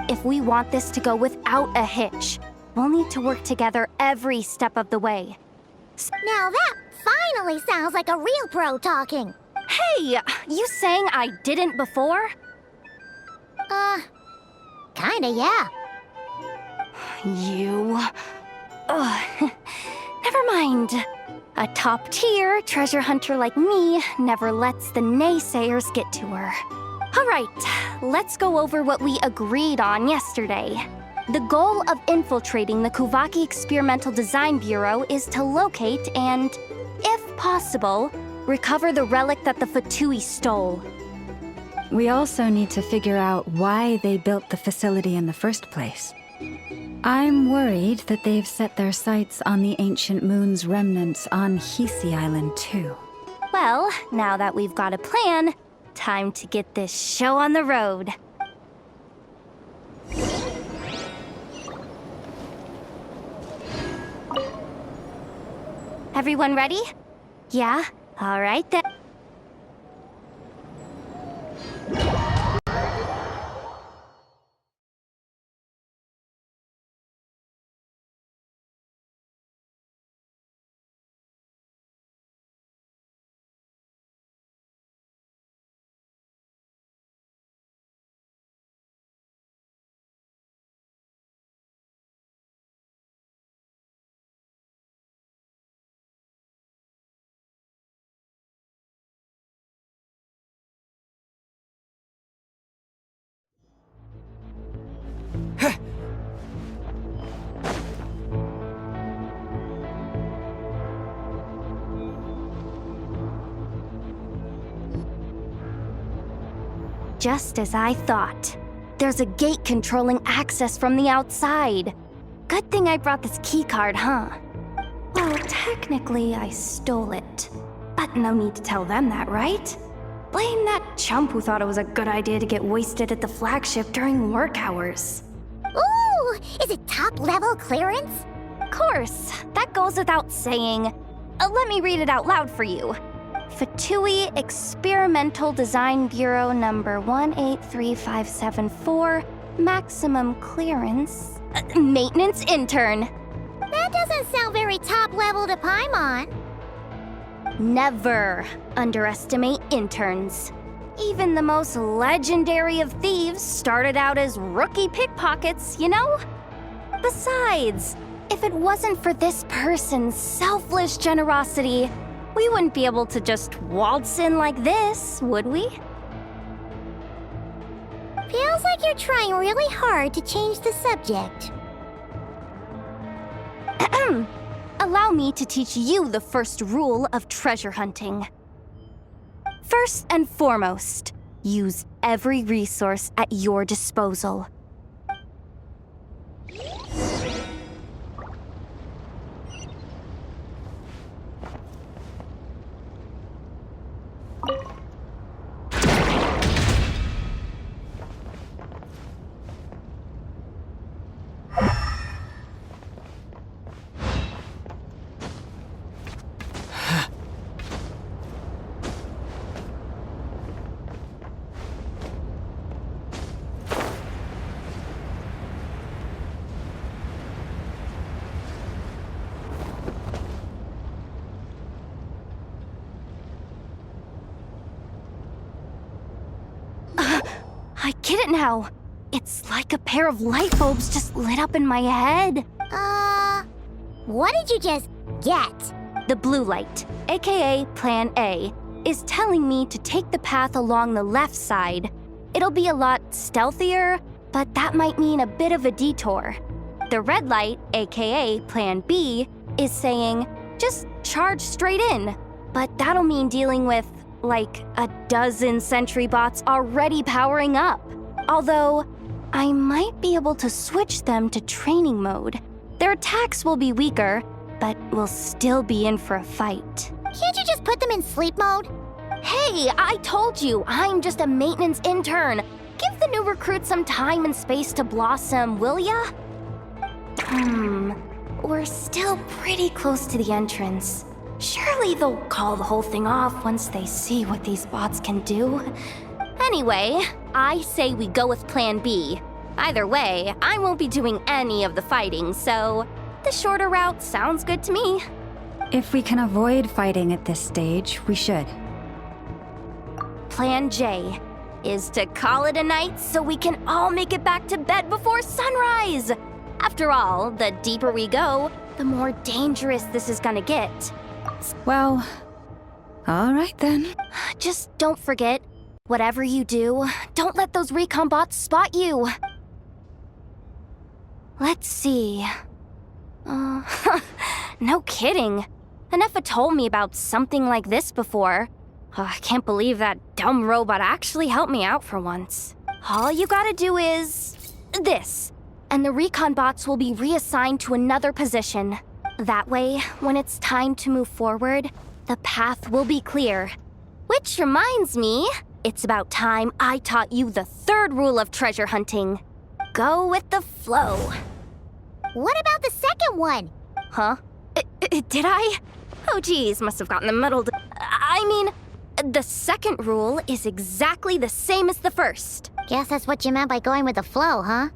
If we want this to go without a hitch, We'll need to work together every step of the way. Now that finally sounds like a real pro talking. Hey, you saying I didn't before? Kinda, yeah. You... Ugh. Never mind. A top-tier treasure hunter like me never lets the naysayers get to her. All right, let's go over what we agreed on yesterday. The goal of infiltrating the Kuvaki Experimental Design Bureau is to locate and, if possible, recover the relic that the Fatui stole. We also need to figure out why they built the facility in the first place. I'm worried that they've set their sights on the ancient moon's remnants on Hisi Island too. Well, now that we've got a plan, time to get this show on the road. Everyone ready? Yeah? All right then. Just as I thought. There's a gate controlling access from the outside. Good thing I brought this keycard, huh? Well, technically I stole it. But no need to tell them that, right? Blame that chump who thought it was a good idea to get wasted at the flagship during work hours. Ooh, is it top-level clearance? Of course, that goes without saying. Let me read it out loud for you. Fatui Experimental Design Bureau number 183574, maximum clearance, maintenance intern. That doesn't sound very top-level to Paimon. Never underestimate interns. Even the most legendary of thieves started out as rookie pickpockets, you know? Besides, if it wasn't for this person's selfless generosity, we wouldn't be able to just waltz in like this, would we? Feels like you're trying really hard to change the subject. Allow me to teach you the first rule of treasure hunting. First and foremost, use every resource at your disposal. I get it now. It's like a pair of light bulbs just lit up in my head. What did you just get? The blue light, aka Plan A, is telling me to take the path along the left side. It'll be a lot stealthier, but that might mean a bit of a detour. The red light, aka Plan B, is saying, just charge straight in. But that'll mean dealing with, like, a dozen sentry bots already powering up. Although, I might be able to switch them to training mode. Their attacks will be weaker, but we'll still be in for a fight. Can't you just put them in sleep mode? Hey, I told you, I'm just a maintenance intern. Give the new recruits some time and space to blossom, will ya? We're still pretty close to the entrance. Surely they'll call the whole thing off once they see what these bots can do. Anyway, I say we go with Plan B. Either way, I won't be doing any of the fighting, so the shorter route sounds good to me. If we can avoid fighting at this stage, we should. Plan J is to call it a night so we can all make it back to bed before sunrise. After all, the deeper we go, the more dangerous this is gonna get. Well, all right then. Just don't forget, whatever you do, don't let those recon bots spot you. Let's see. No kidding. Anefa told me about something like this before. I can't believe that dumb robot actually helped me out for once. All you gotta do is this, and the recon bots will be reassigned to another position. That way, when it's time to move forward, the path will be clear. Which reminds me, it's about time I taught you the third rule of treasure hunting. Go with the flow. What about the second one? Huh? Did I? Oh geez, must have gotten the muddled. I mean, the second rule is exactly the same as the first. Guess that's what you meant by going with the flow, huh?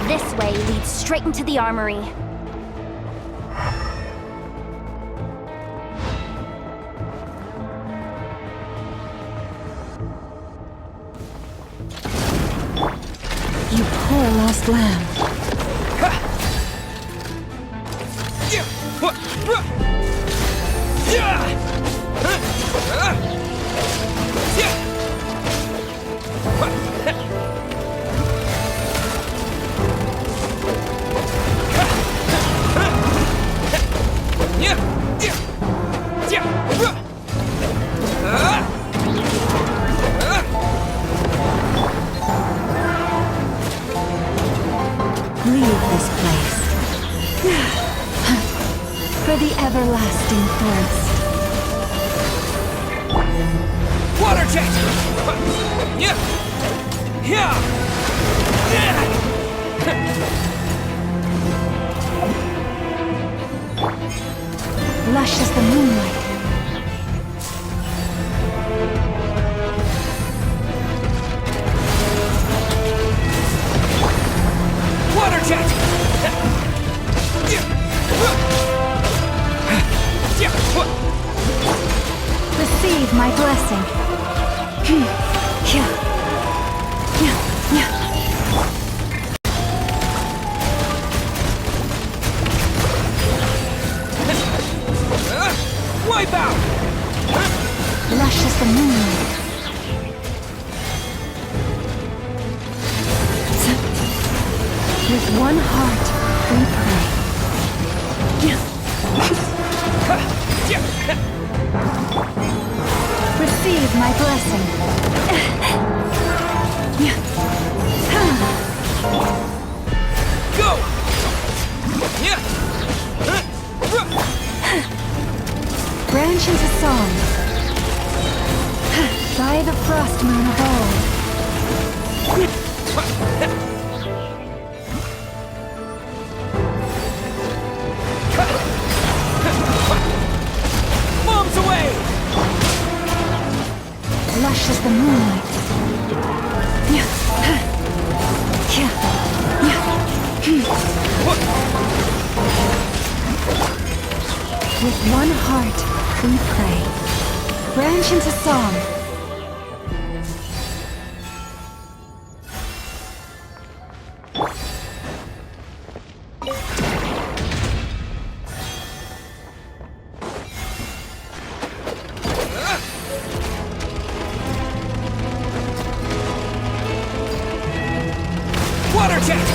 This way leads straight into the armory. You poor lost lamb. Leave this place. For the everlasting forest. Water jet! Yeah! Yeah! Lush as the moonlight. Water jet! Receive my blessing. Wipe out! Lush as the moonlight. With one heart, we pray. Receive my blessing. Go! Branch into song. By the frost moon of old. Bombs away! Lush as the moonlight. With one heart, we pray. Branch into song. Water jet!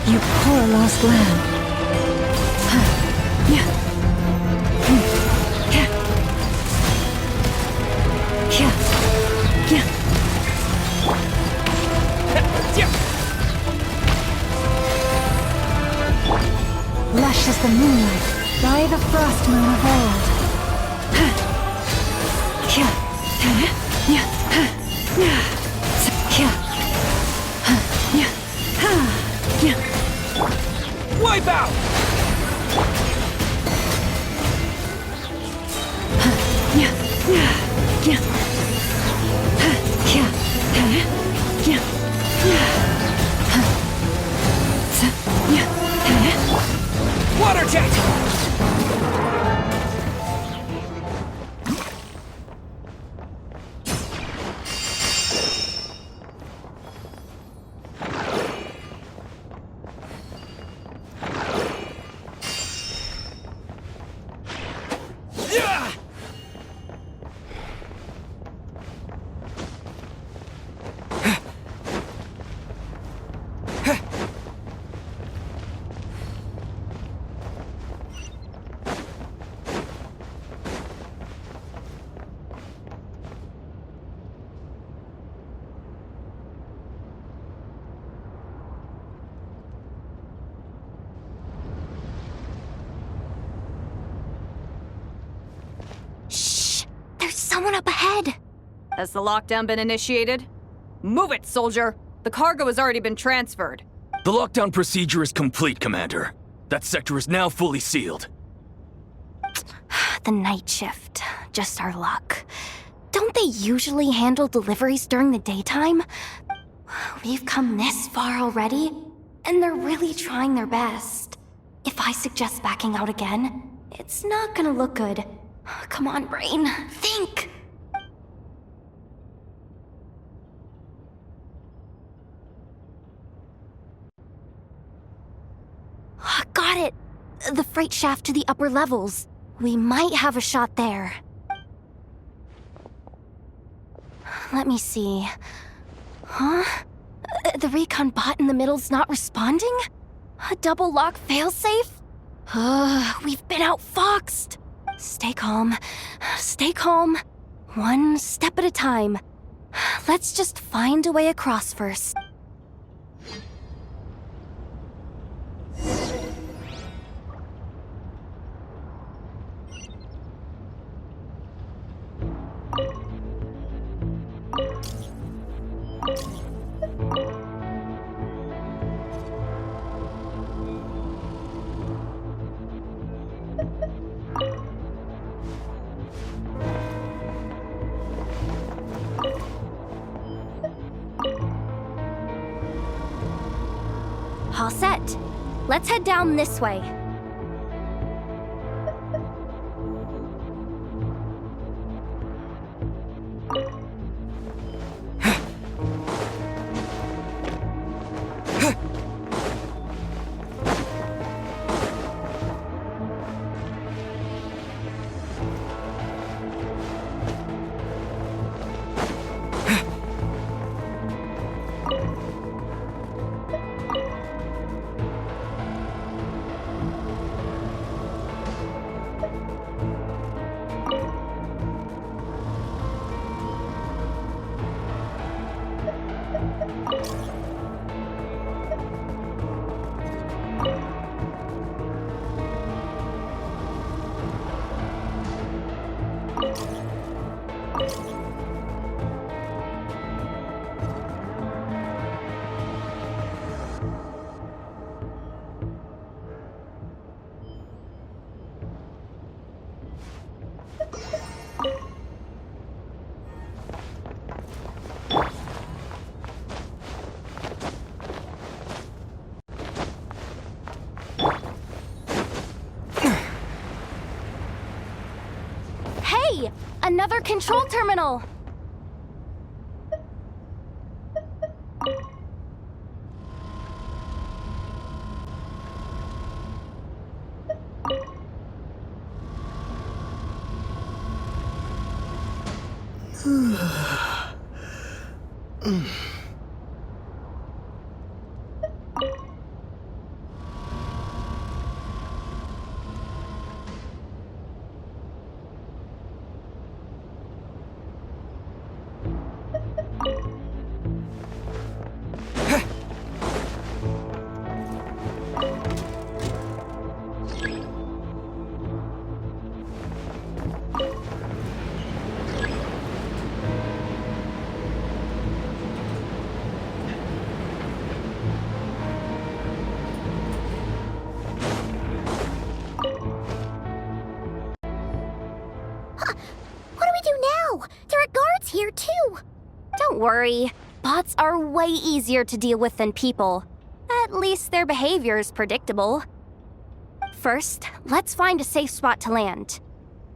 You poor lost lamb. Lush as the moonlight, by the frost moon of old. Wipe out! Water jet! Someone up ahead! Has the lockdown been initiated? Move it, soldier! The cargo has already been transferred. The lockdown procedure is complete, Commander. That sector is now fully sealed. The night shift. Just our luck. Don't they usually handle deliveries during the daytime? We've come this far already, and they're really trying their best. If I suggest backing out again, it's not gonna look good. Come on, brain. Think! Got it! The freight shaft to the upper levels. We might have a shot there. Let me see. Huh? The recon bot in the middle's not responding? A double lock failsafe? We've been outfoxed! Stay calm. Stay calm. One step at a time. Let's just find a way across first. All set. Let's head down this way. Hey! Another control terminal! Here too. Don't worry. Bots are way easier to deal with than people. At least their behavior is predictable. First, let's find a safe spot to land.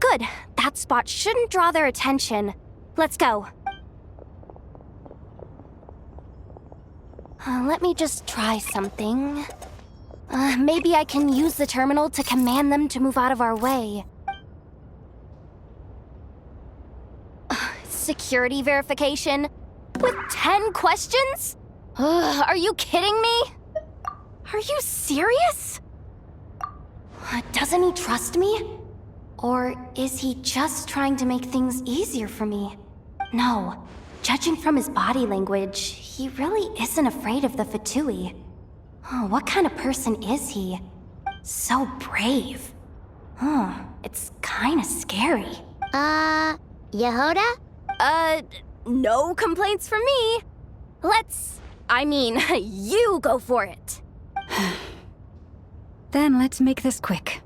Good. That spot shouldn't draw their attention. Let's go. Let me just try something. Maybe I can use the terminal to command them to move out of our way. Security verification? With 10 questions? Are you kidding me? Are you serious? Doesn't he trust me? Or is he just trying to make things easier for me? No. Judging from his body language, he really isn't afraid of the Fatui. What kind of person is he? So brave. It's kinda scary. Yehoda? No complaints from me. You go for it. Then let's make this quick.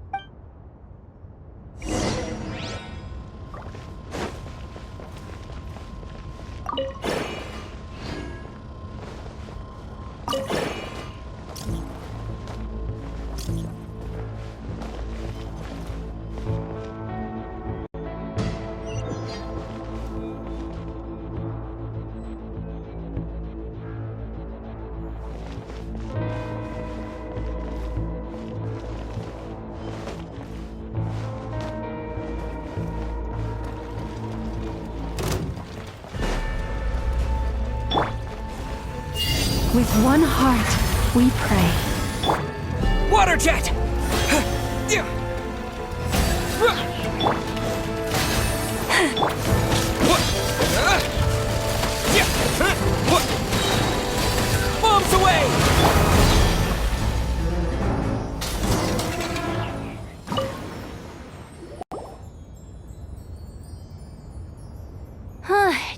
With one heart, we pray. Water jet! Bombs away!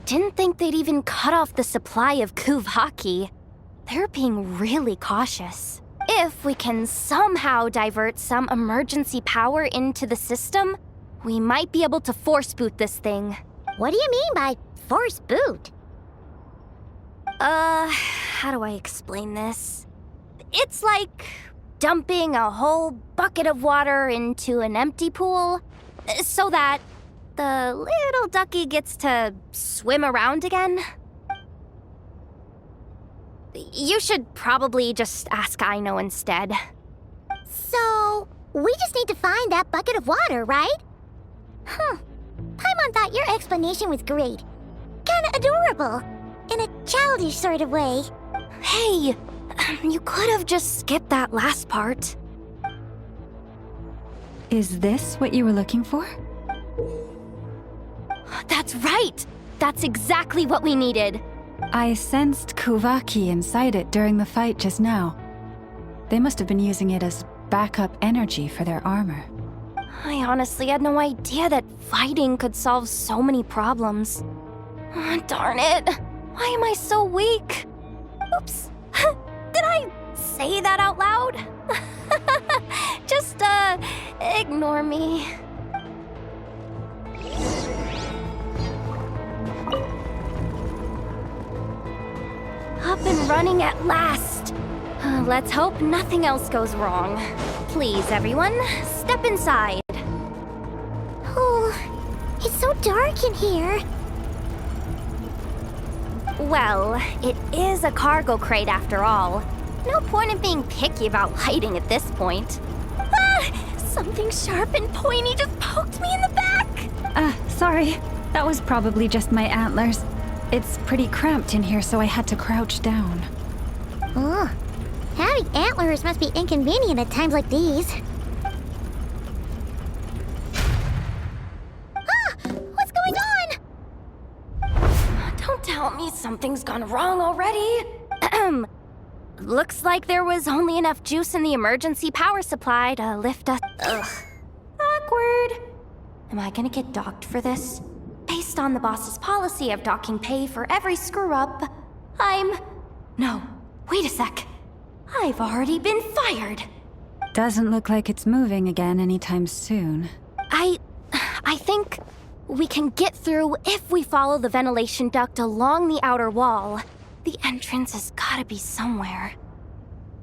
Didn't think they'd even cut off the supply of Kuvaki. They're being really cautious. If we can somehow divert some emergency power into the system, we might be able to force boot this thing. What do you mean by force boot? How do I explain this? It's like dumping a whole bucket of water into an empty pool so that the little ducky gets to swim around again. You should probably just ask Aino instead. So, we just need to find that bucket of water, right? Paimon thought your explanation was great. Kinda adorable. In a childish sort of way. Hey, you could have just skipped that last part. Is this what you were looking for? That's right! That's exactly what we needed. I sensed Kuvaki inside it during the fight just now. They must have been using it as backup energy for their armor. I honestly had no idea that fighting could solve so many problems. Darn it! Why am I so weak? Oops. Did I say that out loud? Just, ignore me. Up and running at last. Let's hope nothing else goes wrong. Please, everyone, step inside. Oh, it's so dark in here. Well, it is a cargo crate after all. No point in being picky about lighting at this point. Ah! Something sharp and pointy just poked me in the back! Sorry. That was probably just my antlers. It's pretty cramped in here, so I had to crouch down. Ugh. Having antlers must be inconvenient at times like these. What's going on? Don't tell me something's gone wrong already. Looks like there was only enough juice in the emergency power supply to lift us. Ugh. Awkward. Am I gonna get docked for this? Based on the boss's policy of docking pay for every screw-up, No, wait a sec. I've already been fired. Doesn't look like it's moving again anytime soon. I think we can get through if we follow the ventilation duct along the outer wall. The entrance has gotta be somewhere.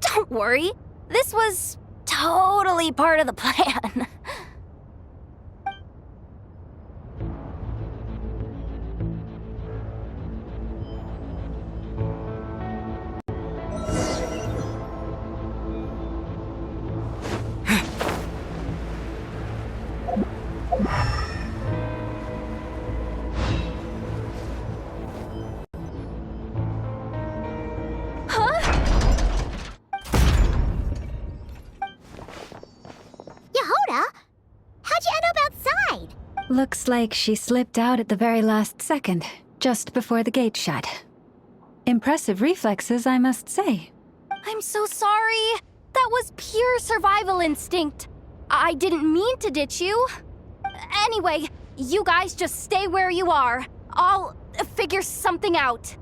Don't worry, this was totally part of the plan. Yehoda? How'd you end up outside? Looks like she slipped out at the very last second, just before the gate shut. Impressive reflexes, I must say. I'm so sorry. That was pure survival instinct. I didn't mean to ditch you. Anyway, you guys just stay where you are. I'll figure something out.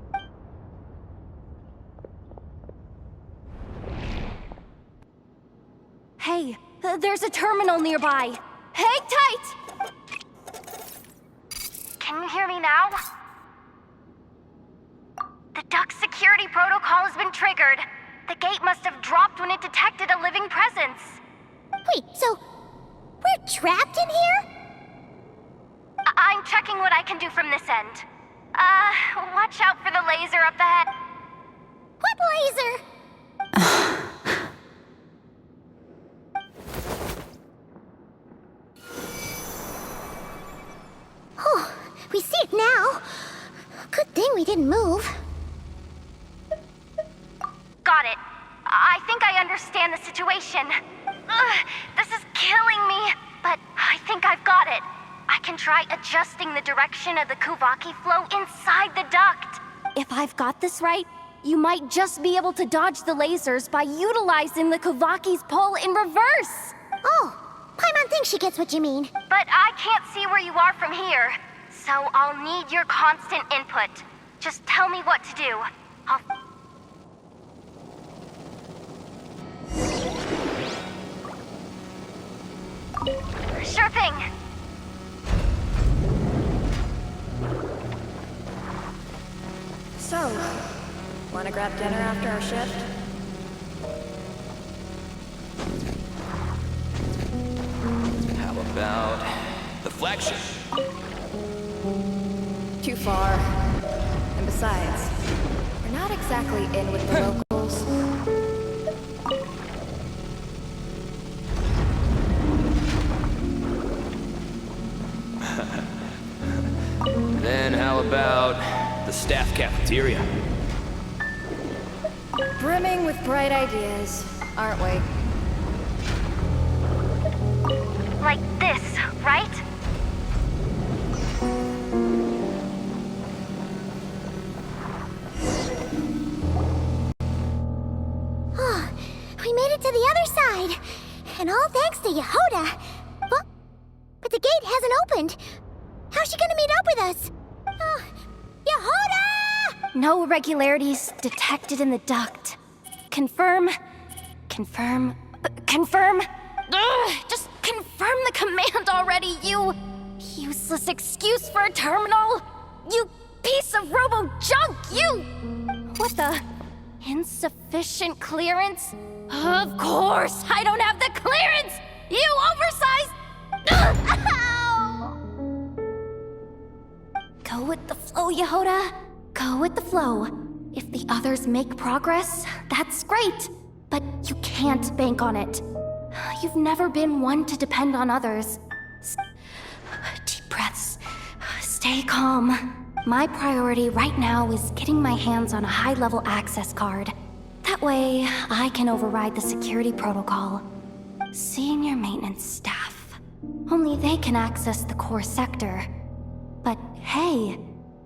Hey, there's a terminal nearby. Hang tight! Can you hear me now? The duct security protocol has been triggered. The gate must have dropped when it detected a living presence. Wait, so we're trapped in here? I'm checking what I can do from this end. Watch out for the laser up ahead. What laser? Oh, we see it now. Good thing we didn't move. Got it. I think I understand the situation. This is killing me, but I think I've got it. I can try adjusting the direction of the Kuvaki flow inside the duct. If I've got this right, you might just be able to dodge the lasers by utilizing the Kuvaki's pull in reverse. Oh, Paimon thinks she gets what you mean. But I can't see where you are from here, so I'll need your constant input. Just tell me what to do. Sure thing. So, wanna grab dinner after our shift? How about the flagship? Too far. And besides, we're not exactly in with the locals. Then how about the staff cafeteria? Brimming with bright ideas, aren't we? Like this, right? Oh, we made it to the other side. And all thanks to Yehoda. But the gate hasn't opened. How's she gonna meet up with us? Yehoda! No irregularities detected in the duct. Confirm. Confirm. Confirm. Ugh, just confirm the command already, you useless excuse for a terminal. You piece of robo-junk, you! What the? Insufficient clearance? Of course, I don't have the clearance! You oversized... Ow! with the flow, Yehoda. Go with the flow. If the others make progress, that's great. But you can't bank on it. You've never been one to depend on others. Deep breaths. Stay calm. My priority right now is getting my hands on a high-level access card. That way, I can override the security protocol. Senior maintenance staff. Only they can access the core sector. But hey,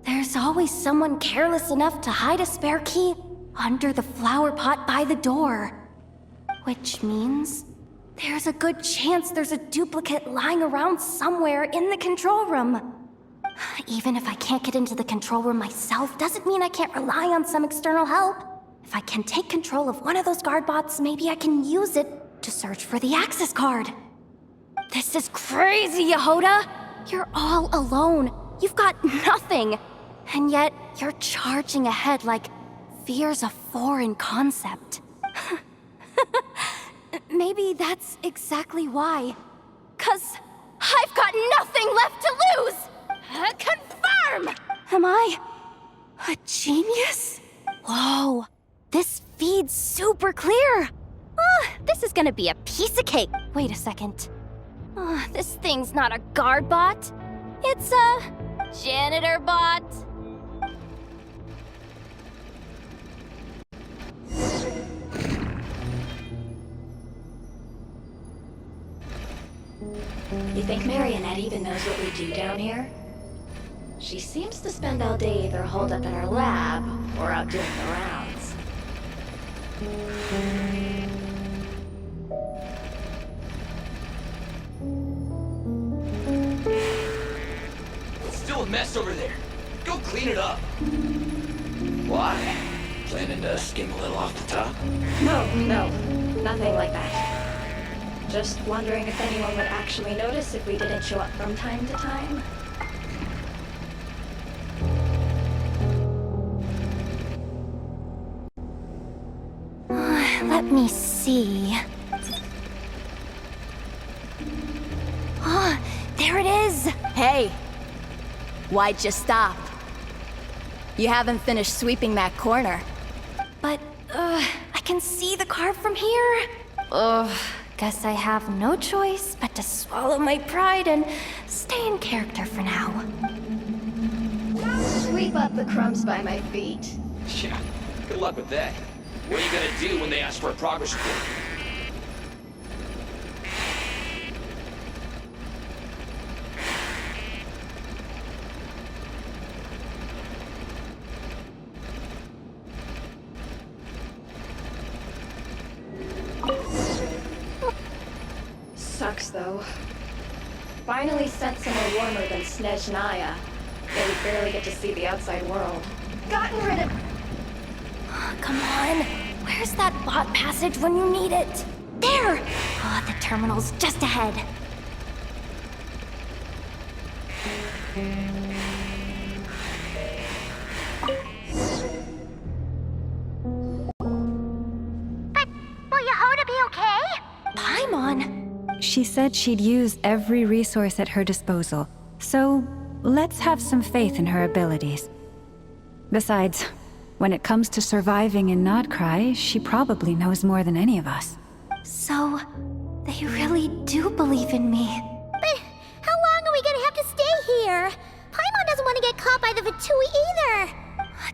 there's always someone careless enough to hide a spare key under the flower pot by the door. Which means there's a good chance there's a duplicate lying around somewhere in the control room. Even if I can't get into the control room myself, doesn't mean I can't rely on some external help. If I can take control of one of those guard bots, maybe I can use it to search for the access card. This is crazy, Yehoda! You're all alone. You've got nothing. And yet, you're charging ahead like fear's a foreign concept. Maybe that's exactly why. 'Cause I've got nothing left to lose! Confirm! Am I a genius? Whoa, this feed's super clear. This is gonna be a piece of cake. Wait a second. This thing's not a guard bot. It's a janitor bot. You think Marionette even knows what we do down here? She seems to spend all day either holed up in her lab or out doing the rounds. It's still a mess over there. Go clean it up. Why? Planning to skim a little off the top? No, nothing like that. Just wondering if anyone would actually notice if we didn't show up from time to time. Let me see. There it is! Hey! Why'd you stop? You haven't finished sweeping that corner. But, I can see the card from here. Guess I have no choice but to swallow my pride and stay in character for now. Sweep up the crumbs by my feet. Yeah, good luck with that. What are you gonna do when they ask for a progress report? Sucks, though. Finally sent somewhere warmer than Snezhnaya. They would barely get to see the outside world. Gotten rid of... Come on! Where's that bot passage when you need it? There! The terminal's just ahead. But will Yehoda be okay? Paimon! She said she'd use every resource at her disposal, so let's have some faith in her abilities. Besides, when it comes to surviving in Nodcry, she probably knows more than any of us. So, they really do believe in me. But how long are we gonna have to stay here? Paimon doesn't want to get caught by the Fatui either.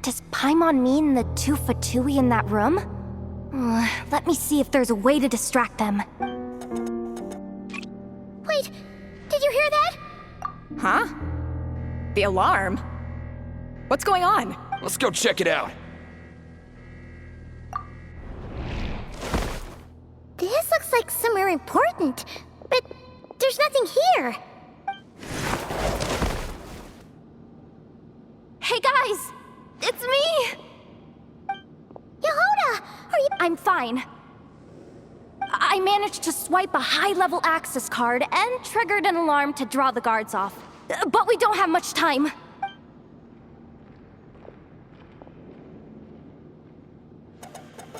Does Paimon mean the two Fatui in that room? Let me see if there's a way to distract them. Wait, did you hear that? Huh? The alarm? What's going on? Let's go check it out. This looks like somewhere important, but there's nothing here. Hey guys! It's me! Yehoda! Are you— I'm fine. I managed to swipe a high-level access card and triggered an alarm to draw the guards off. But we don't have much time.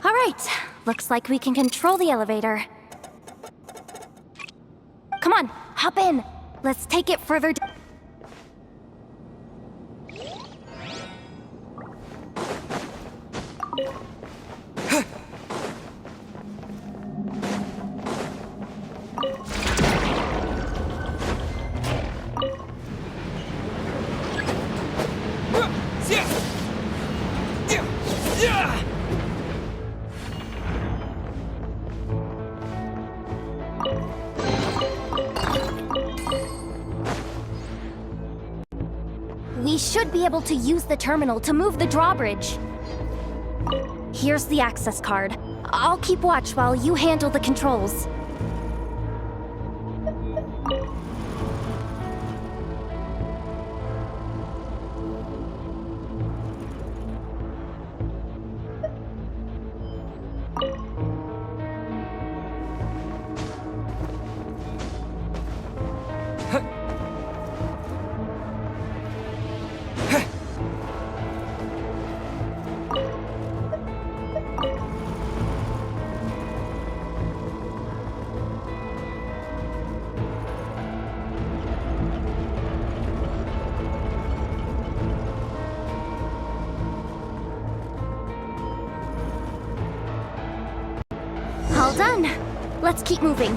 All right, looks like we can control the elevator. Come on, hop in. Let's take it further. We should be able to use the terminal to move the drawbridge. Here's the access card. I'll keep watch while you handle the controls. All done. Let's keep moving.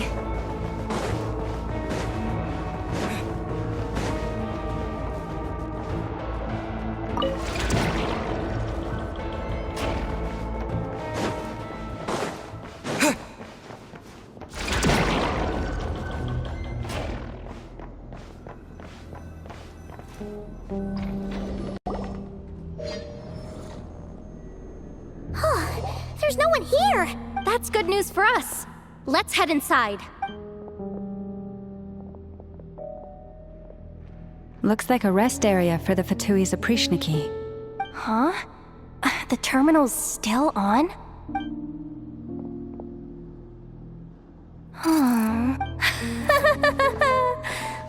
There's no one here! That's good news for us. Let's head inside. Looks like a rest area for the Fatui Zaprishniki. Huh? The terminal's still on?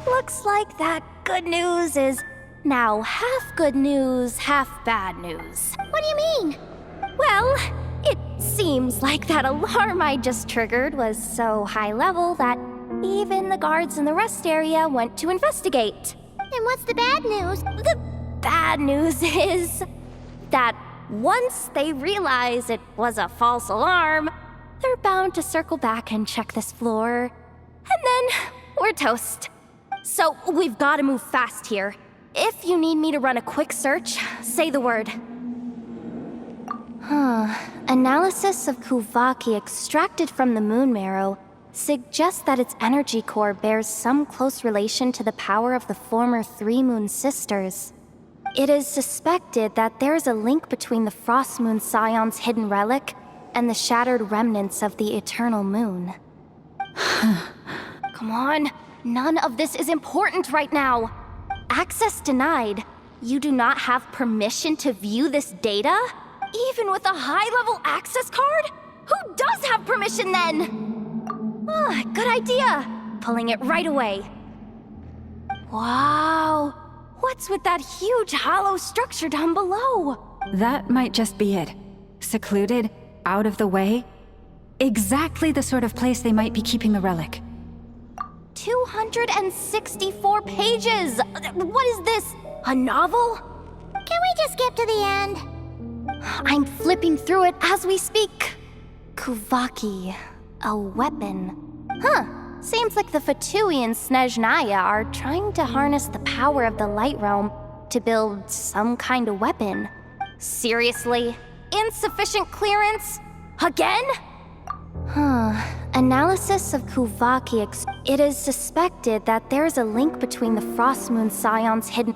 Looks like that good news is now half good news, half bad news. What do you mean? Well, it seems like that alarm I just triggered was so high level that even the guards in the rest area went to investigate. And what's the bad news? The bad news is that once they realize it was a false alarm, they're bound to circle back and check this floor. And then we're toast. So we've got to move fast here. If you need me to run a quick search, say the word. Analysis of Kuvaki extracted from the moon marrow suggests that its energy core bears some close relation to the power of the former Three Moon Sisters. It is suspected that there is a link between the Frost Moon Scion's hidden relic and the shattered remnants of the Eternal Moon. Come on, none of this is important right now. Access denied. You do not have permission to view this data? Even with a high-level access card? Who does have permission then? Good idea. Pulling it right away. Wow. What's with that huge hollow structure down below? That might just be it. Secluded, out of the way. Exactly the sort of place they might be keeping the relic. 264 pages! What is this? A novel? Can we just skip to the end? I'm flipping through it as we speak. Kuvaki, a weapon. Seems like the Fatui and Snezhnaya are trying to harness the power of the Light Realm to build some kind of weapon. Seriously? Insufficient clearance? Again? Analysis of Kuvaki. It is suspected that there is a link between the Frost Moon Scion's hidden...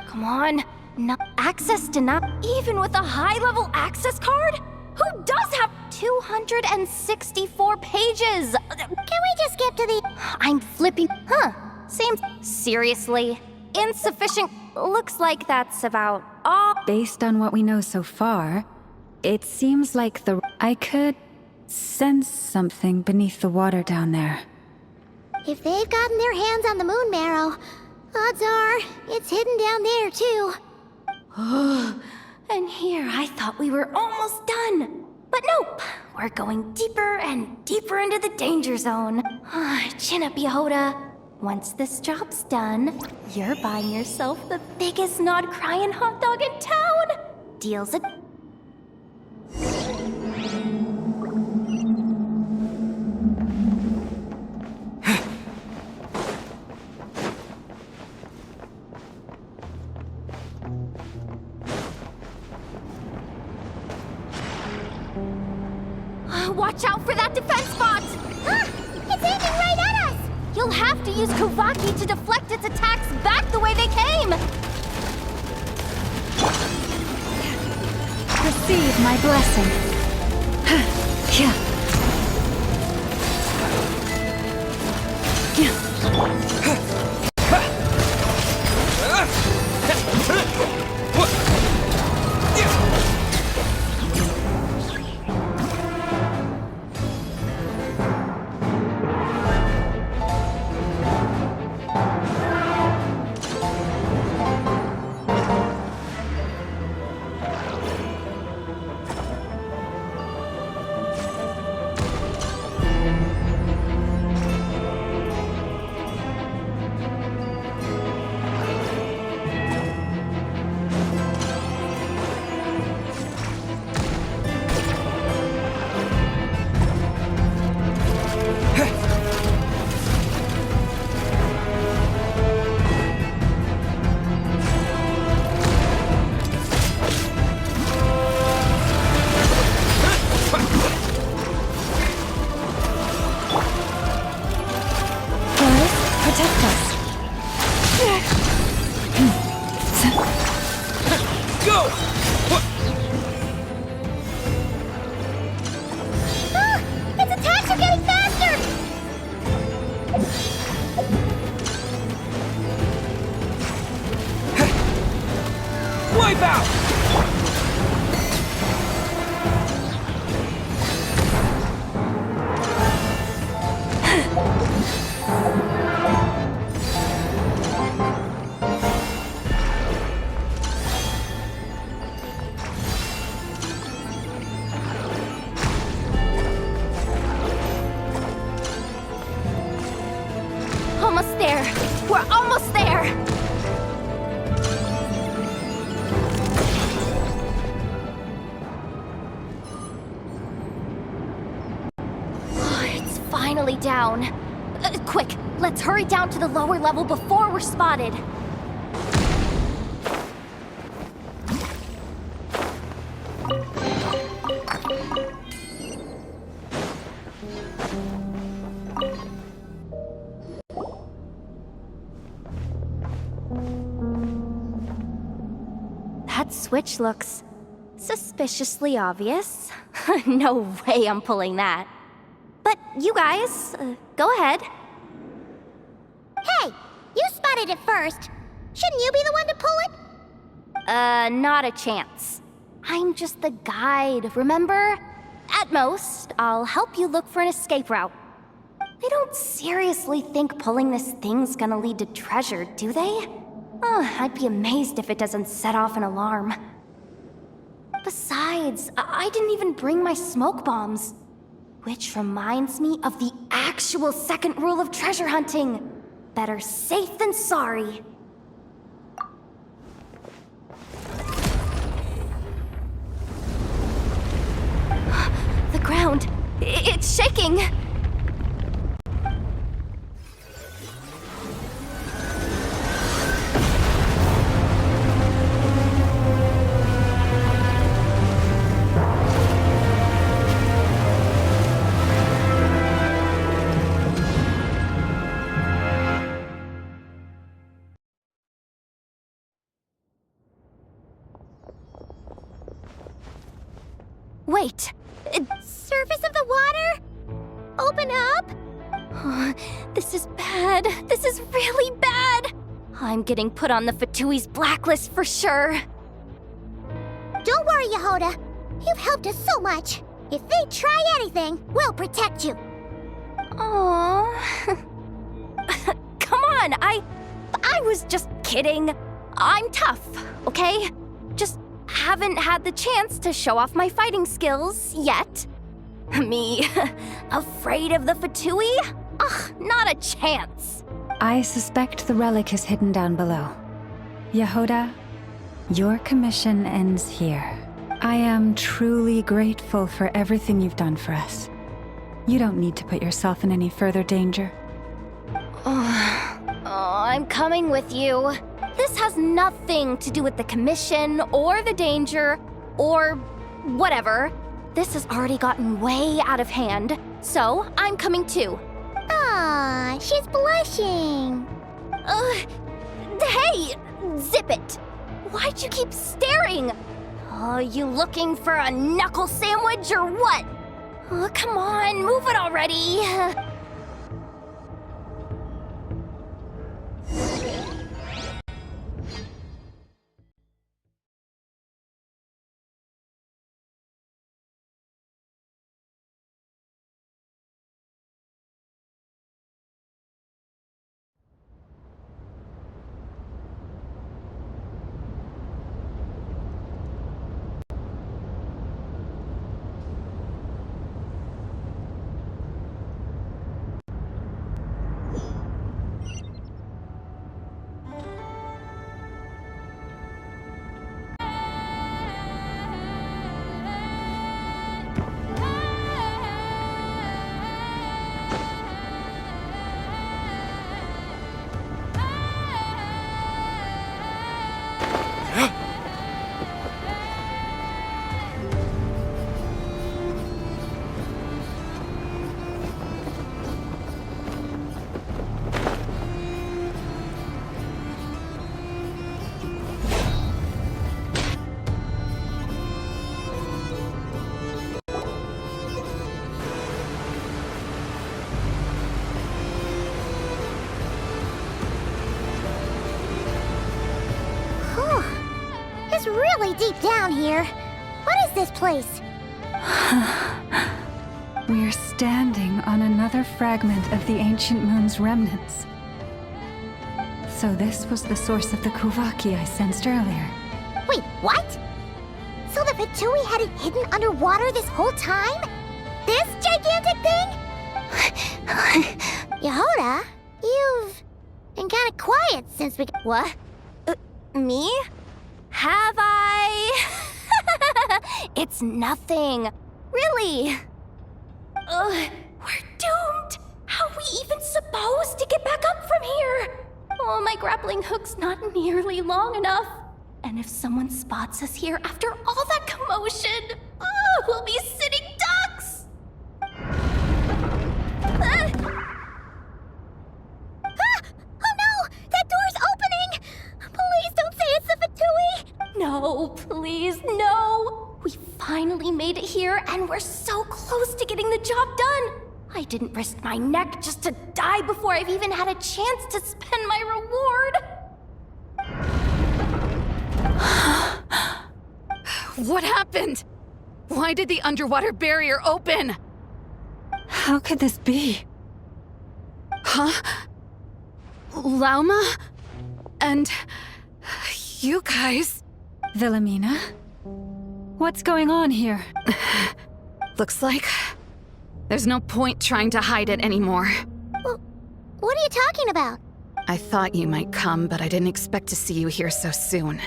Come on. No access denied. Even with a high-level access card? Who does have 264 pages? Can we just skip to the... I'm flipping... Seems... Seriously? Insufficient... Looks like that's about all... Based on what we know so far, it seems like I could sense something beneath the water down there. If they've gotten their hands on the moon marrow, odds are it's hidden down there too. And here I thought we were almost done. But nope, we're going deeper and deeper into the danger zone. Chin up, Yehoda. Once this job's done, you're buying yourself the biggest nod-crying hot dog in town. Deals it. Watch out for that defense bot! It's aiming right at us! You'll have to use Kuvaki to deflect its attacks back the way they came! Receive my blessing. Yeah. Wipe out! Almost there. We're almost there. It's finally down. Quick, let's hurry down to the lower level before we're spotted. That switch looks suspiciously obvious. No way I'm pulling that. But you guys, go ahead. Hey, you spotted it first. Shouldn't you be the one to pull it? Not a chance. I'm just the guide, remember? At most, I'll help you look for an escape route. They don't seriously think pulling this thing's gonna lead to treasure, do they? I'd be amazed if it doesn't set off an alarm. Besides, I didn't even bring my smoke bombs. Which reminds me of the actual second rule of treasure hunting. Better safe than sorry. The ground, it's shaking. Wait! Surface of the water? Open up? This is bad. This is really bad. I'm getting put on the Fatui's blacklist for sure. Don't worry, Yehoda. You've helped us so much. If they try anything, we'll protect you. Aww. Come on, I was just kidding. I'm tough, okay? Just haven't had the chance to show off my fighting skills yet. Me, afraid of the Fatui? Ugh, not a chance. I suspect the relic is hidden down below. Yehoda, your commission ends here. I am truly grateful for everything you've done for us. You don't need to put yourself in any further danger. I'm coming with you. This has nothing to do with the commission, or the danger, or whatever. This has already gotten way out of hand, so I'm coming too. Ah, she's blushing. Hey! Zip it! Why'd you keep staring? Oh, you looking for a knuckle sandwich or what? Oh, come on, move it already. It's really deep down here. What is this place? We're standing on another fragment of the ancient moon's remnants. So this was the source of the Kuvaki I sensed earlier. Wait, what? So the Fatui had it hidden underwater this whole time? This gigantic thing? Yehoda, you've been kind of quiet since we... What? Me? Have I? It's nothing. Really. We're doomed. How are we even supposed to get back up from here? Oh, my grappling hook's not nearly long enough. And if someone spots us here after all that commotion, we'll be sitting ducks. Oh no! That door's opening! Please don't say it's the Fatui! No, please, no! We finally made it here, and we're so close to getting the job done! I didn't risk my neck just to die before I've even had a chance to spend my reward! What happened? Why did the underwater barrier open? How could this be? Huh? Lauma? And... you guys... Wilhelmina? What's going on here? Looks like... there's no point trying to hide it anymore. Well, what are you talking about? I thought you might come, but I didn't expect to see you here so soon.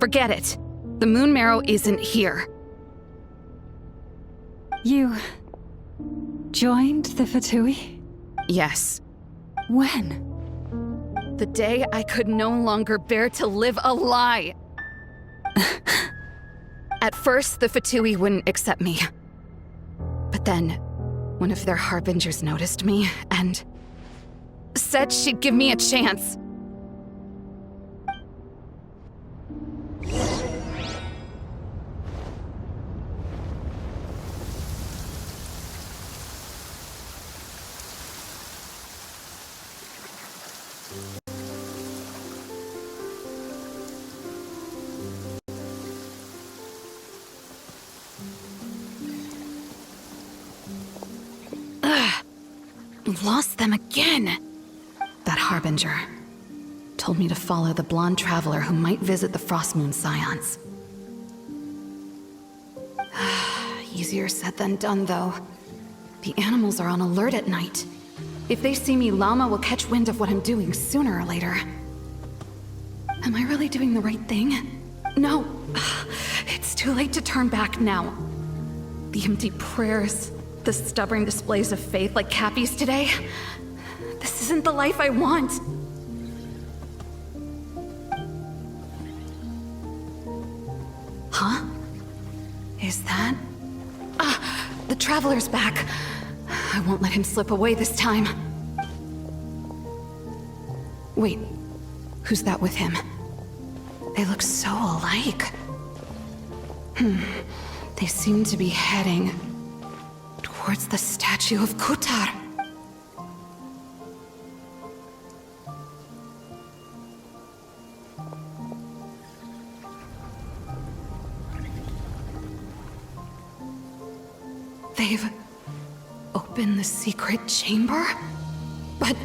Forget it. The moon marrow isn't here. You... joined the Fatui? Yes. When? The day I could no longer bear to live a lie. At first, the Fatui wouldn't accept me. But then, one of their harbingers noticed me and said she'd give me a chance. Lost them again. That harbinger told me to follow the blonde traveler who might visit the Frost Moon Scions. Easier said than done, though. The animals are on alert at night. If they see me, Llama will catch wind of what I'm doing sooner or later. Am I really doing the right thing? No. It's too late to turn back now. The empty prayers, the stubborn displays of faith like Cappy's today. This isn't the life I want. Huh? Is that... the Traveler's back. I won't let him slip away this time. Wait, who's that with him? They look so alike. They seem to be heading towards the statue of Kutar. They've opened the secret chamber? But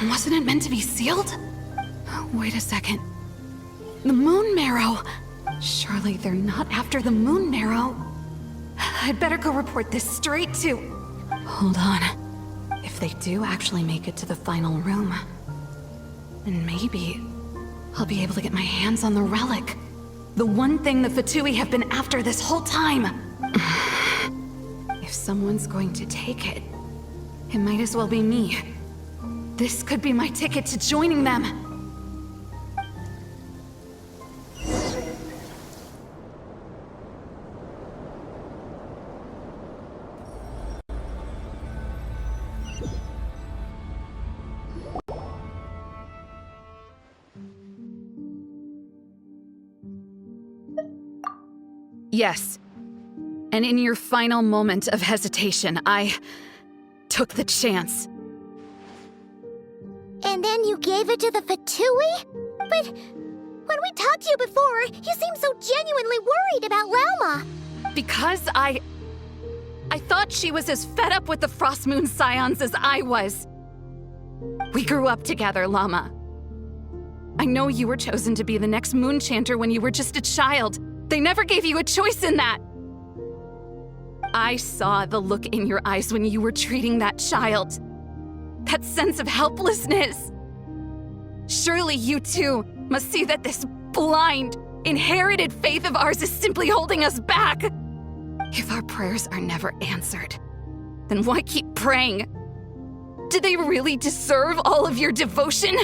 wasn't it meant to be sealed? Wait a second. The moon marrow! Surely they're not after the moon marrow. I'd better go report this straight to... Hold on. If they do actually make it to the final room, then maybe I'll be able to get my hands on the relic. The one thing the Fatui have been after this whole time. If someone's going to take it, it might as well be me. This could be my ticket to joining them. Yes. And in your final moment of hesitation, I took the chance. And then you gave it to the Fatui? But when we talked to you before, you seemed so genuinely worried about Lauma. Because I thought she was as fed up with the Frost Moon Scions as I was. We grew up together, Llama. I know you were chosen to be the next Moon Chanter when you were just a child. They never gave you a choice in that. I saw the look in your eyes when you were treating that child. That sense of helplessness. Surely you too must see that this blind, inherited faith of ours is simply holding us back. If our prayers are never answered, then why keep praying? Do they really deserve all of your devotion?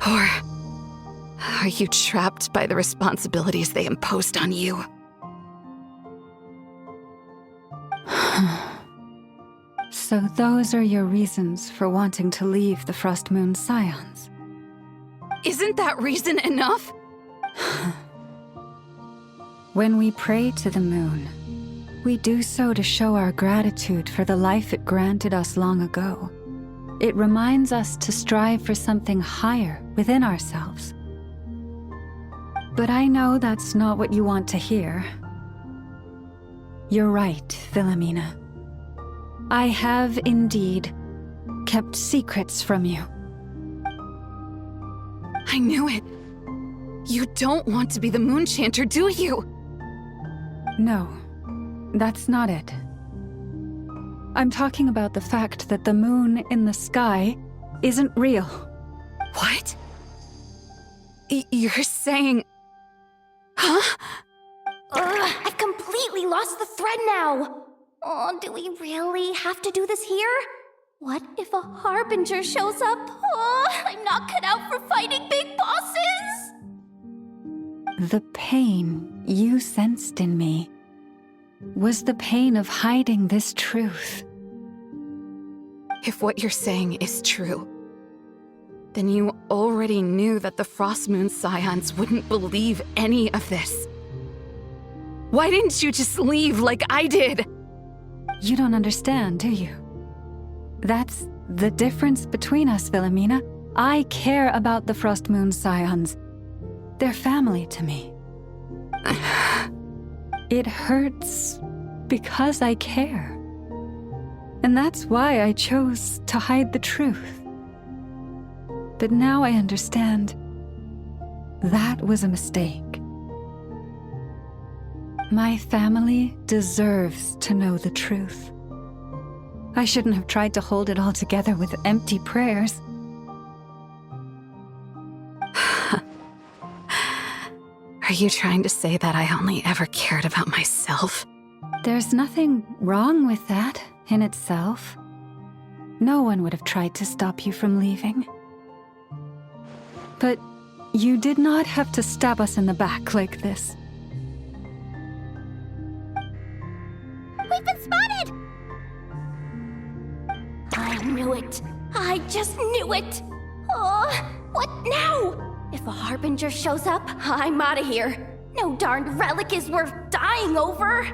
Or are you trapped by the responsibilities they imposed on you? So those are your reasons for wanting to leave the Frost Moon Scions? Isn't that reason enough? When we pray to the moon, we do so to show our gratitude for the life it granted us long ago. It reminds us to strive for something higher within ourselves. But I know that's not what you want to hear. You're right, Philomena. I have indeed kept secrets from you. I knew it. You don't want to be the Moon Chanter, do you? No, that's not it. I'm talking about the fact that the moon in the sky isn't real. What? You're saying... Huh? I've completely lost the thread now. Oh, do we really have to do this here? What if a Harbinger shows up? Oh, I'm not cut out for fighting big bosses! The pain you sensed in me was the pain of hiding this truth. If what you're saying is true, then you already knew that the Frost Moon Scions wouldn't believe any of this. Why didn't you just leave like I did? You don't understand, do you? That's the difference between us, Philomena. I care about the Frost Moon Scions. They're family to me. It hurts because I care. And that's why I chose to hide the truth. But now I understand that was a mistake. My family deserves to know the truth. I shouldn't have tried to hold it all together with empty prayers. Are you trying to say that I only ever cared about myself? There's nothing wrong with that in itself. No one would have tried to stop you from leaving. But you did not have to stab us in the back like this. We've been spotted! I knew it. I just knew it. Oh, what now? If a Harbinger shows up, I'm out of here. No darned relic is worth dying over.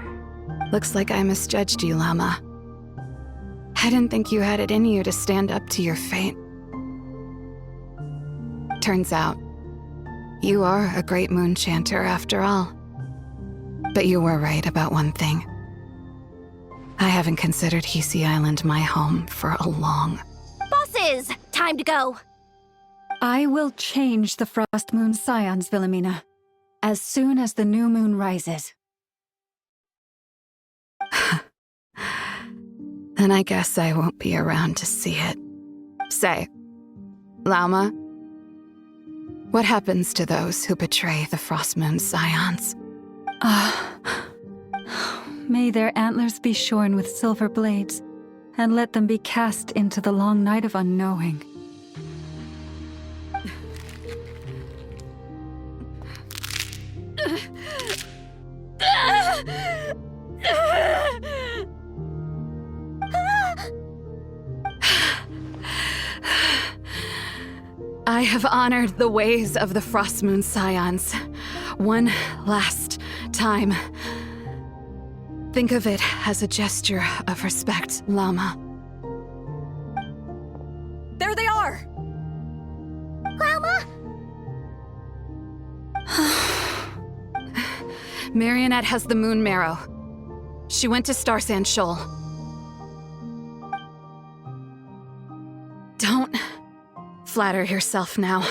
Looks like I misjudged you, Llama. I didn't think you had it in you to stand up to your fate. Turns out, you are a great moon chanter after all. But you were right about one thing. I haven't considered Hisi Island my home for a long... Bosses! Time to go! I will change the Frost Moon Scions, Wilhelmina, as soon as the new moon rises. Then I guess I won't be around to see it. Say, Lauma, what happens to those who betray the Frost Moon Scions? May their antlers be shorn with silver blades, and let them be cast into the long night of unknowing. I have honored the ways of the Frost Moon Scions one last time. Think of it as a gesture of respect, Llama. There they are! Llama? Marionette has the moon marrow. She went to Star Sand Shoal. Don't flatter yourself now.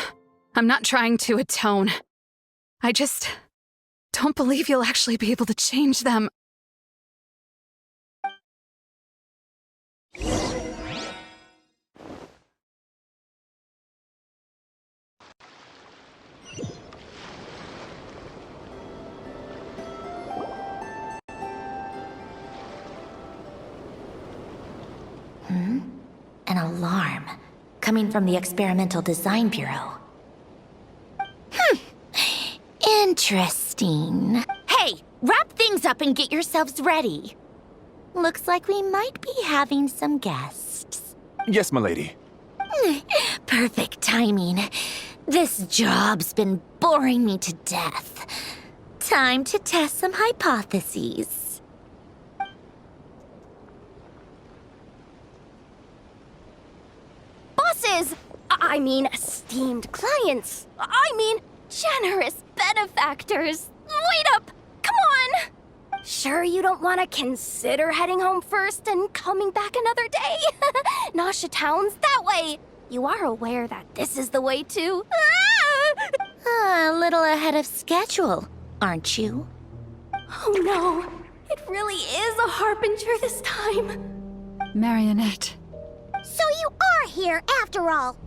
I'm not trying to atone. I just don't believe you'll actually be able to change them. An alarm coming from the Experimental Design Bureau. Interesting. Hey, wrap things up and get yourselves ready. Looks like we might be having some guests. Yes, m'lady. Perfect timing. This job's been boring me to death. Time to test some hypotheses. Bosses! I mean, esteemed clients. I mean, generous benefactors. Wait up! Come on! Sure you don't want to consider heading home first and coming back another day? Nasha Town's that way. You are aware that this is the way to... A little ahead of schedule, aren't you? Oh no, it really is a harbinger this time. Marionette. So you are here after all.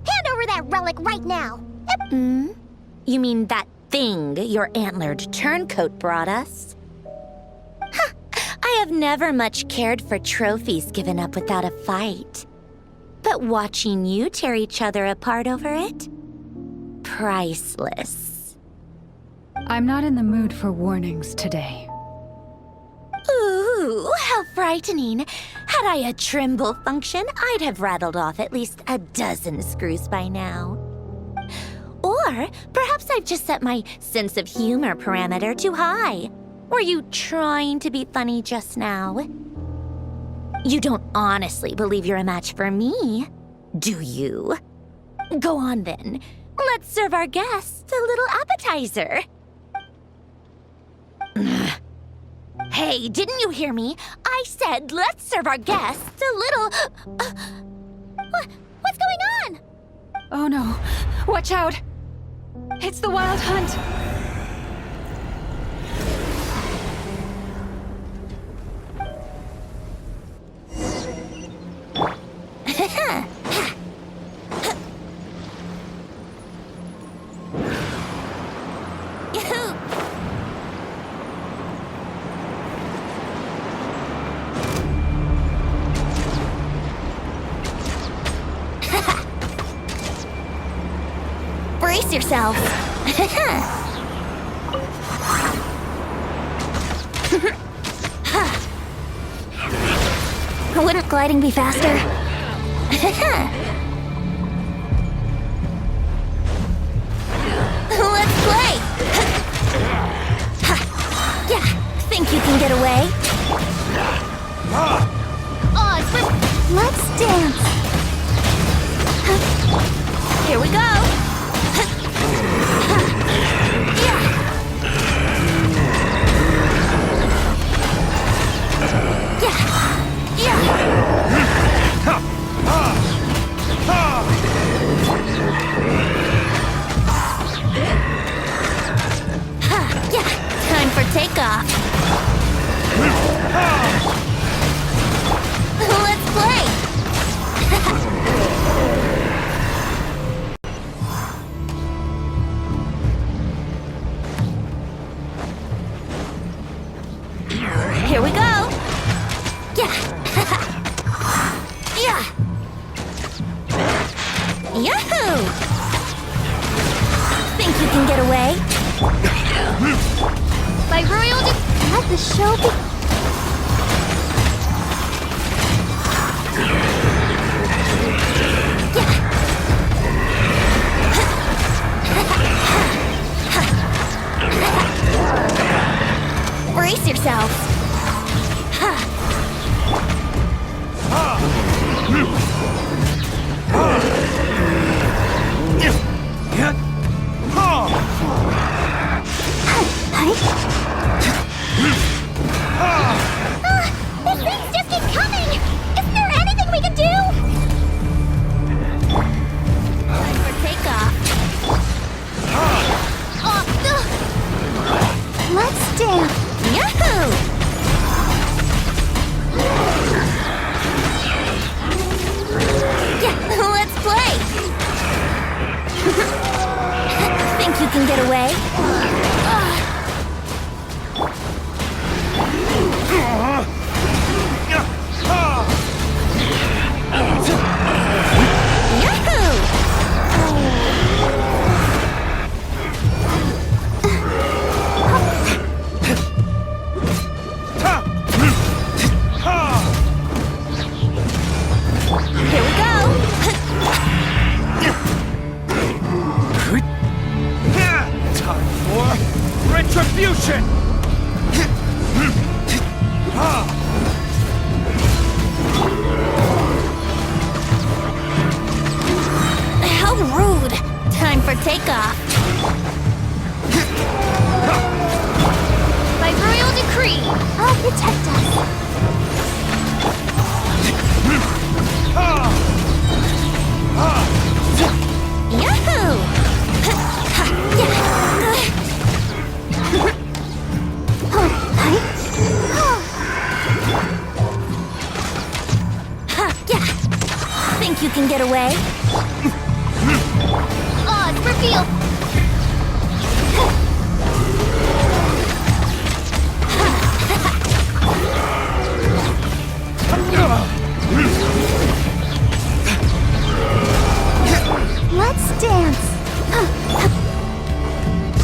Hand over that relic right now. You mean that thing your antlered turncoat brought us? I have never much cared for trophies given up without a fight. But watching you tear each other apart over it? Priceless. I'm not in the mood for warnings today. Ooh, how frightening. Had I a Trimble function, I'd have rattled off at least a dozen screws by now. Or perhaps I've just set my sense of humor parameter too high. Were you trying to be funny just now? You don't honestly believe you're a match for me, do you? Go on then. Let's serve our guests a little appetizer. Hey, didn't you hear me? I said let's serve our guests a little... What's going on? Oh no, watch out! It's the Wild Hunt! Brace yourselves. Wouldn't gliding be faster? Let's play! Think you can get away? Let's dance. Here we go. Time for takeoff. Let's play. Here we go. Yeah. Yeah. Yahoo! Think you can get away? By royal let the show be. Brace yourselves. These things just keep coming! Isn't there anything we can do? Time for takeoff. Let's dance. Yahoo! Yeah, let's play. Think you can get away? Here we go. Time for retribution! How rude. Time for takeoff. By royal decree, I'll protect us. Yahoo! Think you can get away? Odds reveal. Let's dance.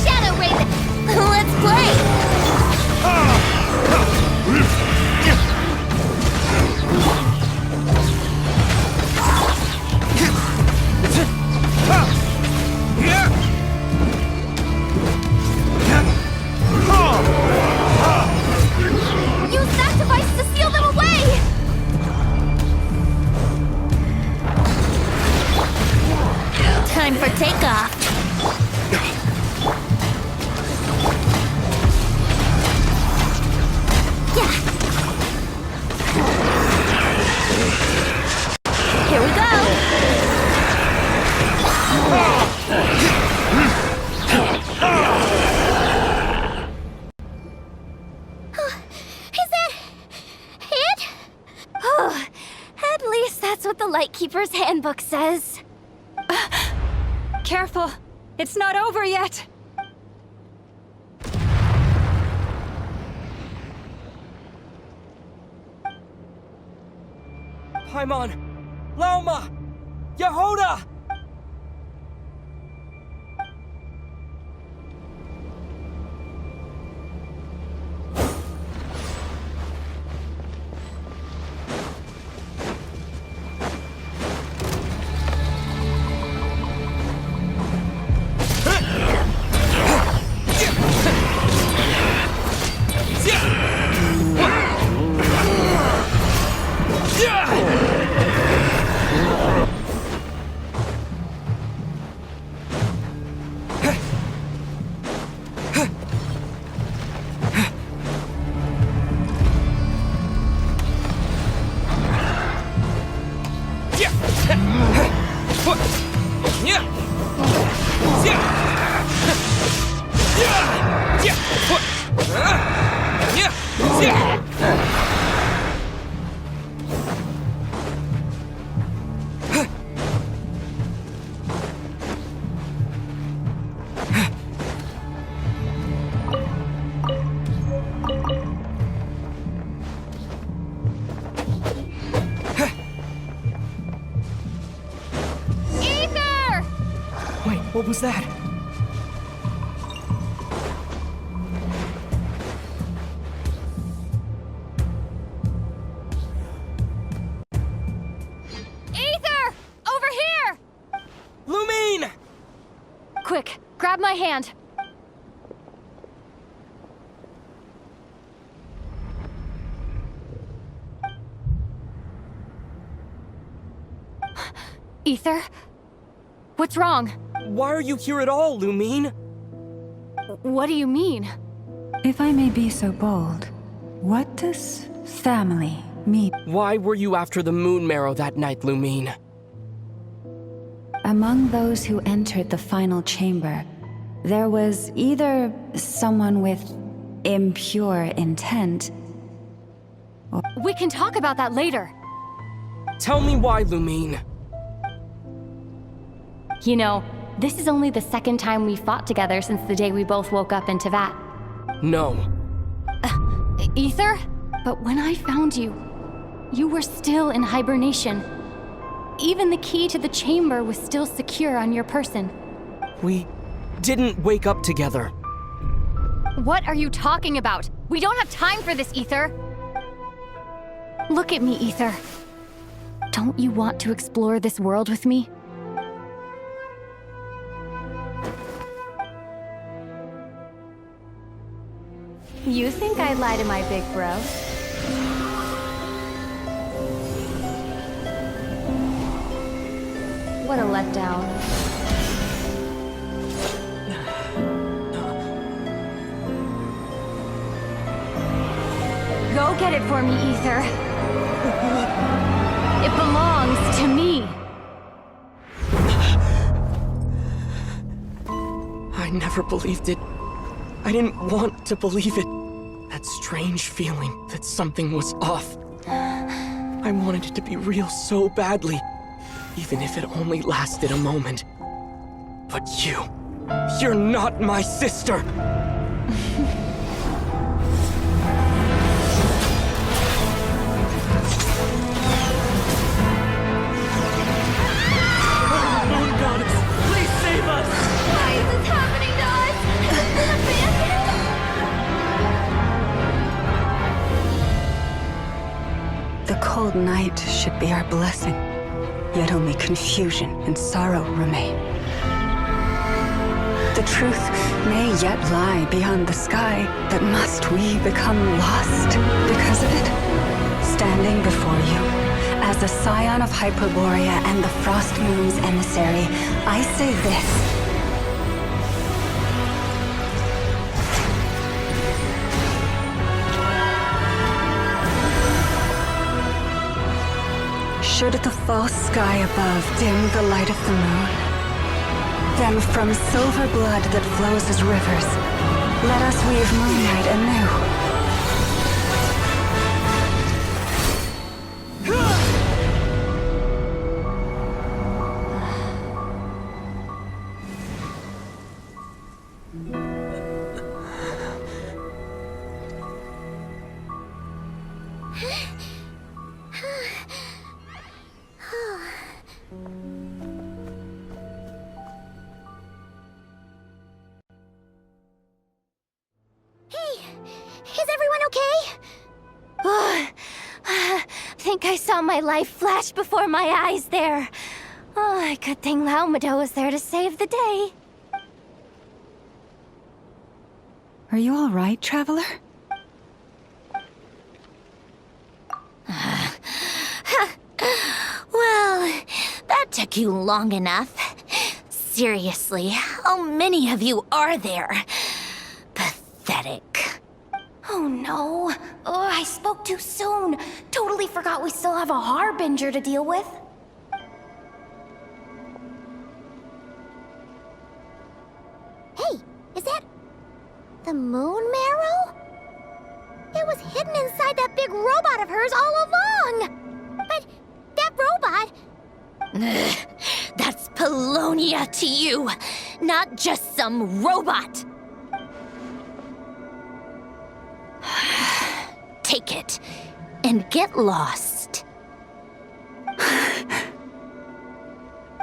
Shadow Raven, let's play. Use that device to seal them away. Time for takeoff. Yeah. Here we go. Is that it? At least that's what the Lightkeeper's handbook says. Careful! It's not over yet! Paimon! Laoma! Yehoda! Wait, what was that? Ether! Over here! Lumine! Quick, grab my hand. Ether? What's wrong? Why are you here at all, Lumine? What do you mean? If I may be so bold, what does family mean? Why were you after the moon marrow that night, Lumine? Among those who entered the final chamber, there was either someone with impure intent, or... We can talk about that later. Tell me why, Lumine. You know, this is only the second time we fought together since the day we both woke up in Tevat. No. Ether? But when I found you, you were still in hibernation. Even the key to the chamber was still secure on your person. We didn't wake up together. What are you talking about? We don't have time for this, Ether. Look at me, Ether. Don't you want to explore this world with me? You think I'd lie to my big bro? What a letdown. Go get it for me, Ether. It belongs to me. I never believed it. I didn't want to believe it. That strange feeling that something was off. I wanted it to be real so badly, even if it only lasted a moment. But you're not my sister! The cold night should be our blessing, yet only confusion and sorrow remain. The truth may yet lie beyond the sky, but must we become lost because of it? Standing before you, as a scion of Hyperborea and the Frost Moon's emissary, I say this. Should the false sky above dim the light of the moon, then from silver blood that flows as rivers, let us weave moonlight anew. My life flashed before my eyes there. Oh, good thing Laumado was there to save the day. Are you all right, Traveler? took you long enough. Seriously, how many of you are there? Pathetic. Oh no. Oh, I spoke too soon. Totally forgot we still have a harbinger to deal with. Hey, is that the moon marrow? It was hidden inside that big robot of hers all along! But that robot... That's Polonia to you, not just some robot. Take it and get lost.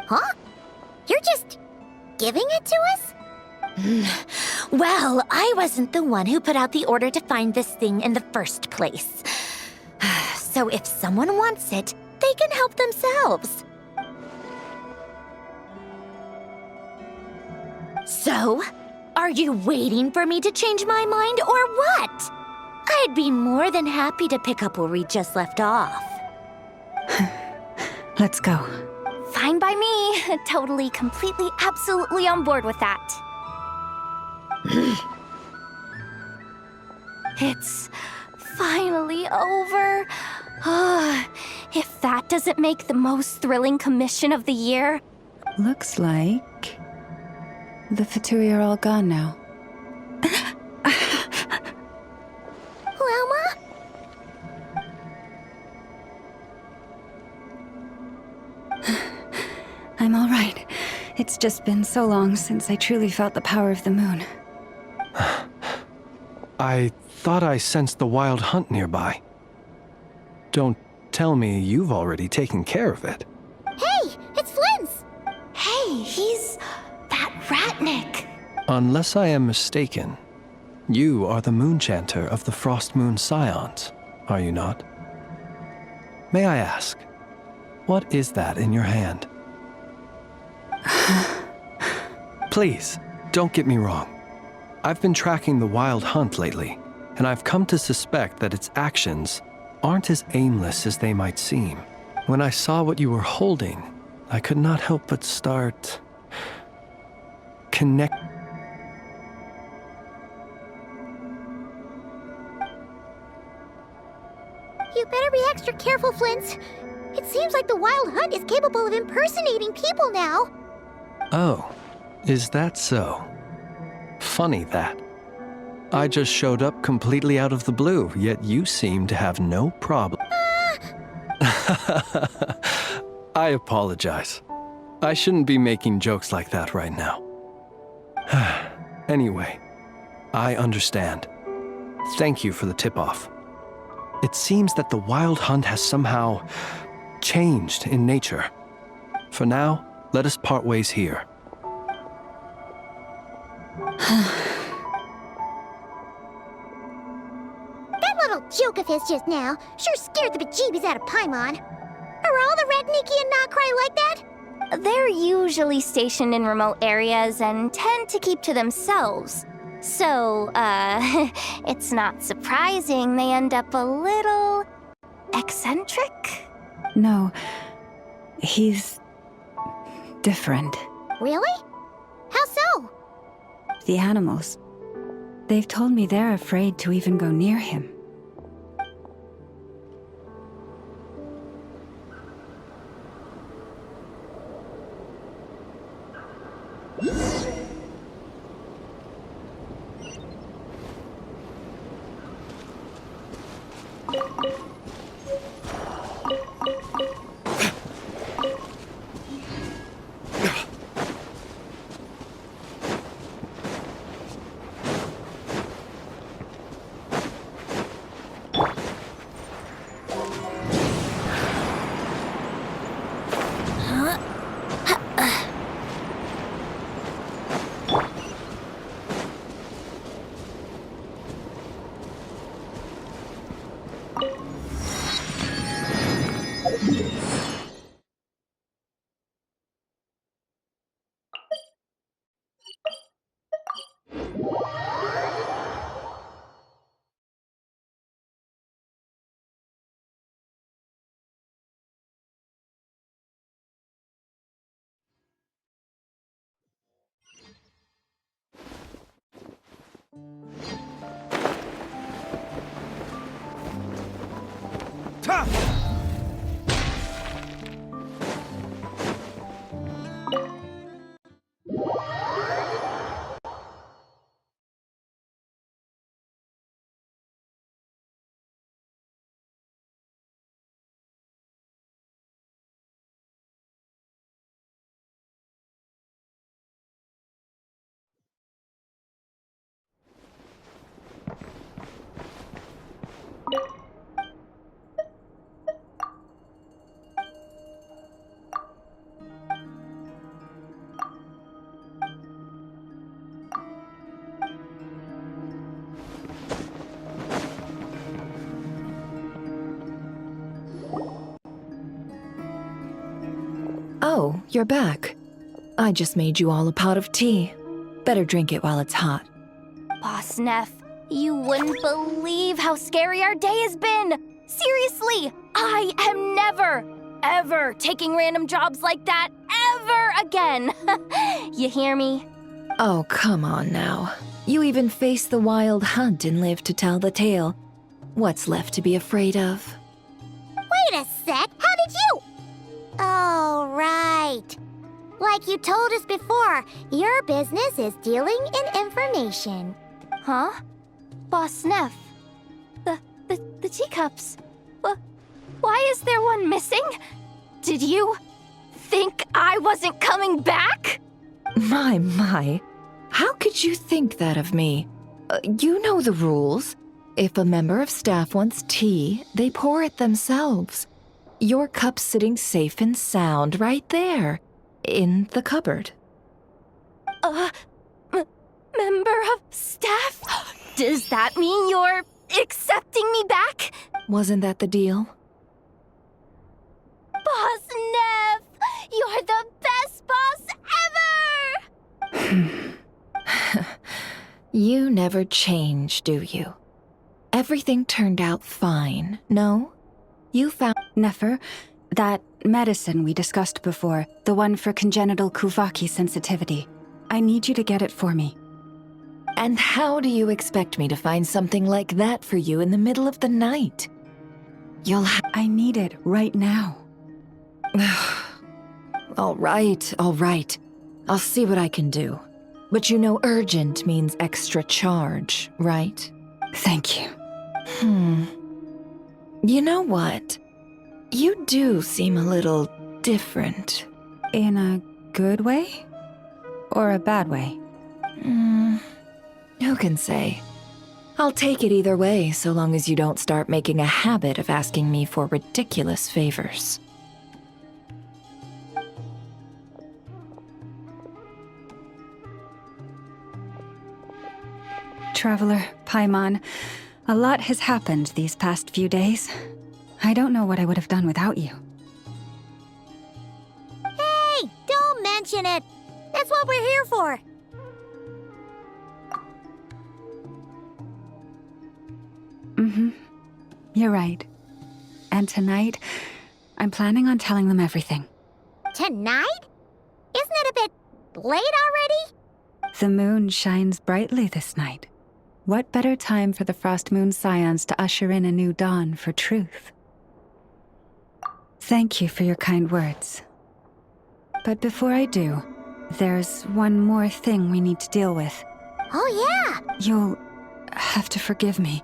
Huh? You're just giving it to us? Well, I wasn't the one who put out the order to find this thing in the first place. So if someone wants it, they can help themselves. So, are you waiting for me to change my mind or what? I'd be more than happy to pick up where we just left off. Let's go. Fine by me. Totally, completely, absolutely on board with that. It's finally over. If that doesn't make the most thrilling commission of the year. Looks like the Fatui are all gone now. Lelma? I'm all right. It's just been so long since I truly felt the power of the moon. I thought I sensed the wild hunt nearby. Don't tell me you've already taken care of it. Hey, it's Flint's! Hey, he's that Ratnik. Unless I am mistaken, you are the moon chanter of the Frost Moon Scions, are you not? May I ask, what is that in your hand? Please, don't get me wrong. I've been tracking the wild hunt lately, and I've come to suspect that its actions aren't as aimless as they might seem. When I saw what you were holding, I could not help but start... connect... You better be extra careful, Flint. It seems like the wild hunt is capable of impersonating people now. Oh, is that so? Funny that. I just showed up completely out of the blue, yet you seem to have no problem. I apologize. I shouldn't be making jokes like that right now. Anyway, I understand. Thank you for the tip-off. It seems that the wild hunt has somehow changed in nature. For now, let us part ways here. That little joke of his just now sure scared the bejeebies out of Paimon. Are all the Ratniki and Notcry like that? They're usually stationed in remote areas and tend to keep to themselves. So, it's not surprising they end up a little... eccentric? No, he's different. Really? How so? The animals. They've told me they're afraid to even go near him. Oh, you're back. I just made you all a pot of tea. Better drink it while it's hot. Boss Neff, you wouldn't believe how scary our day has been! Seriously, I am never, ever taking random jobs like that ever again! You hear me? Oh, come on now. You even faced the wild hunt and lived to tell the tale. What's left to be afraid of? Wait a sec, how did you? Oh, right. Like you told us before, your business is dealing in information. Huh? Boss Neff? The teacups? Why is there one missing? Did you think I wasn't coming back? My. How could you think that of me? You know the rules. If a member of staff wants tea, they pour it themselves. Your cup's sitting safe and sound right there, in the cupboard. Member of staff? Does that mean you're accepting me back? Wasn't that the deal? Boss Neff! You're the best boss ever! You never change, do you? Everything turned out fine, no? You found... Nefer, that medicine we discussed before, the one for congenital Kuvaki sensitivity. I need you to get it for me. And how do you expect me to find something like that for you in the middle of the night? I need it right now. All right. I'll see what I can do. But you know urgent means extra charge, right? Thank you. You know what? You do seem a little different. In a good way? Or a bad way? Who can say? I'll take it either way, so long as you don't start making a habit of asking me for ridiculous favors. Traveler, Paimon, a lot has happened these past few days. I don't know what I would have done without you. Hey, don't mention it. That's what we're here for. You're right. And tonight, I'm planning on telling them everything. Tonight? Isn't it a bit late already? The moon shines brightly this night. What better time for the Frost Moon Scions to usher in a new dawn for truth? Thank you for your kind words. But before I do, there's one more thing we need to deal with. Oh, yeah! You'll have to forgive me.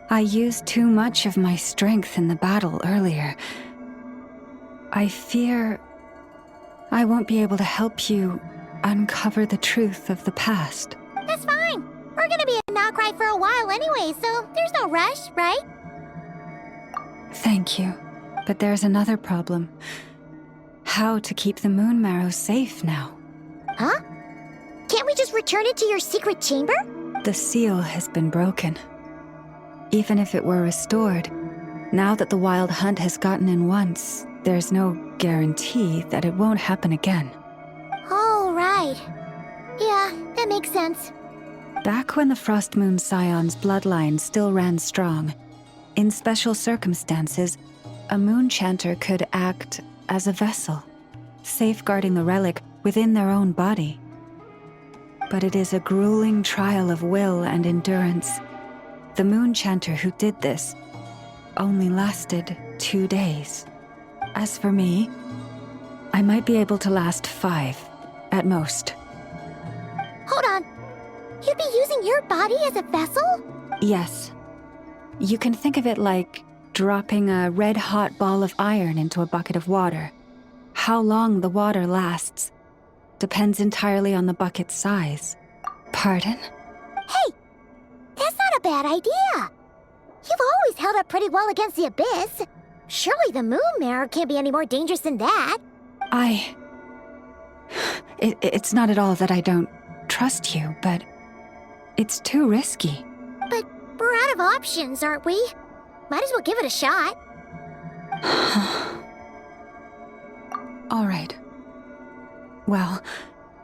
I used too much of my strength in the battle earlier. I fear I won't be able to help you uncover the truth of the past. That's fine. We're gonna be in Notcry for a while anyway, so there's no rush, right? Thank you. But there's another problem. How to keep the Moon Marrow safe now? Huh? Can't we just return it to your secret chamber? The seal has been broken. Even if it were restored, now that the Wild Hunt has gotten in once, there's no guarantee that it won't happen again. Oh, right. Yeah, that makes sense. Back when the Frost Moon Scion's bloodline still ran strong, in special circumstances, a moon chanter could act as a vessel, safeguarding the relic within their own body. but it is a grueling trial of will and endurance. The moon chanter who did this only lasted 2 days. As for me, I might be able to last 5, at most. Hold on. You'd be using your body as a vessel? Yes. You can think of it like dropping a red-hot ball of iron into a bucket of water. How long the water lasts depends entirely on the bucket's size. Pardon? Hey, that's not a bad idea. You've always held up pretty well against the abyss. Surely the moon mirror can't be any more dangerous than that. It's not at all that I don't trust you, but it's too risky. But we're out of options, aren't we? Might as well give it a shot. All right. Well,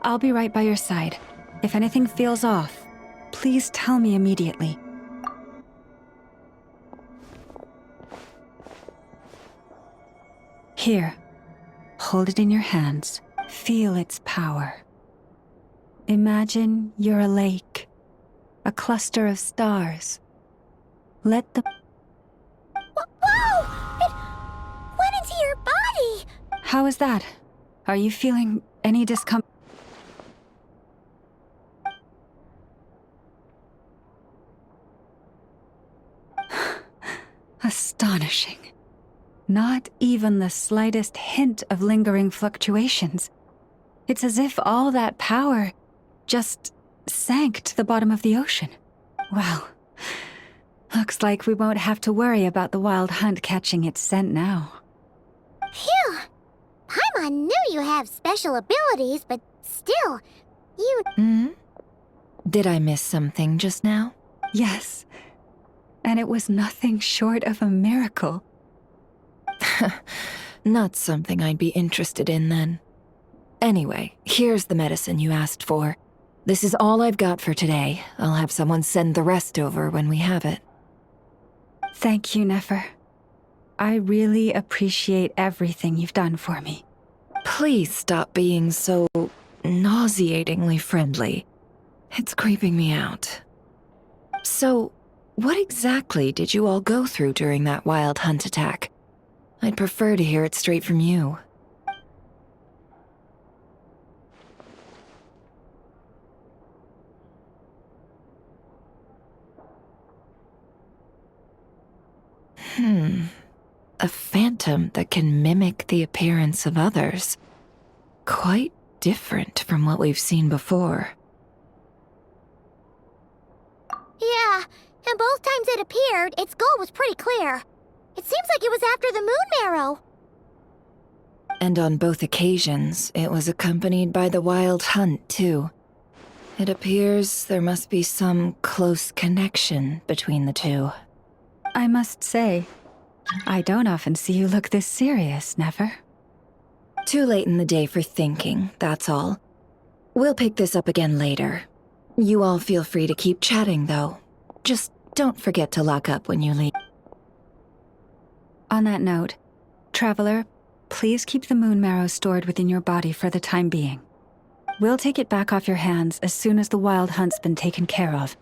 I'll be right by your side. If anything feels off, please tell me immediately. Here, hold it in your hands. Feel its power. Imagine you're a lake, a cluster of stars. Let the... Whoa! It went into your body! How is that? Are you feeling any discomfort? Astonishing. Not even the slightest hint of lingering fluctuations. It's as if all that power just sank to the bottom of the ocean. Well, looks like we won't have to worry about the wild hunt catching its scent now. Phew! Paimon knew you have special abilities, but still, you... Did I miss something just now? Yes. And it was nothing short of a miracle. Not something I'd be interested in then. Anyway, here's the medicine you asked for. This is all I've got for today. I'll have someone send the rest over when we have it. Thank you, Nefer. I really appreciate everything you've done for me. Please stop being so nauseatingly friendly. It's creeping me out. So, what exactly did you all go through during that wild hunt attack? I'd prefer to hear it straight from you. A phantom that can mimic the appearance of others. Quite different from what we've seen before. Yeah, and both times it appeared, its goal was pretty clear. It seems like it was after the moon marrow. And on both occasions, it was accompanied by the wild hunt, too. It appears there must be some close connection between the two. I must say, I don't often see you look this serious, Nefer. Too late in the day for thinking, that's all. We'll pick this up again later. You all feel free to keep chatting, though. Just don't forget to lock up when you leave. On that note, Traveler, please keep the moon marrow stored within your body for the time being. We'll take it back off your hands as soon as the wild hunt's been taken care of.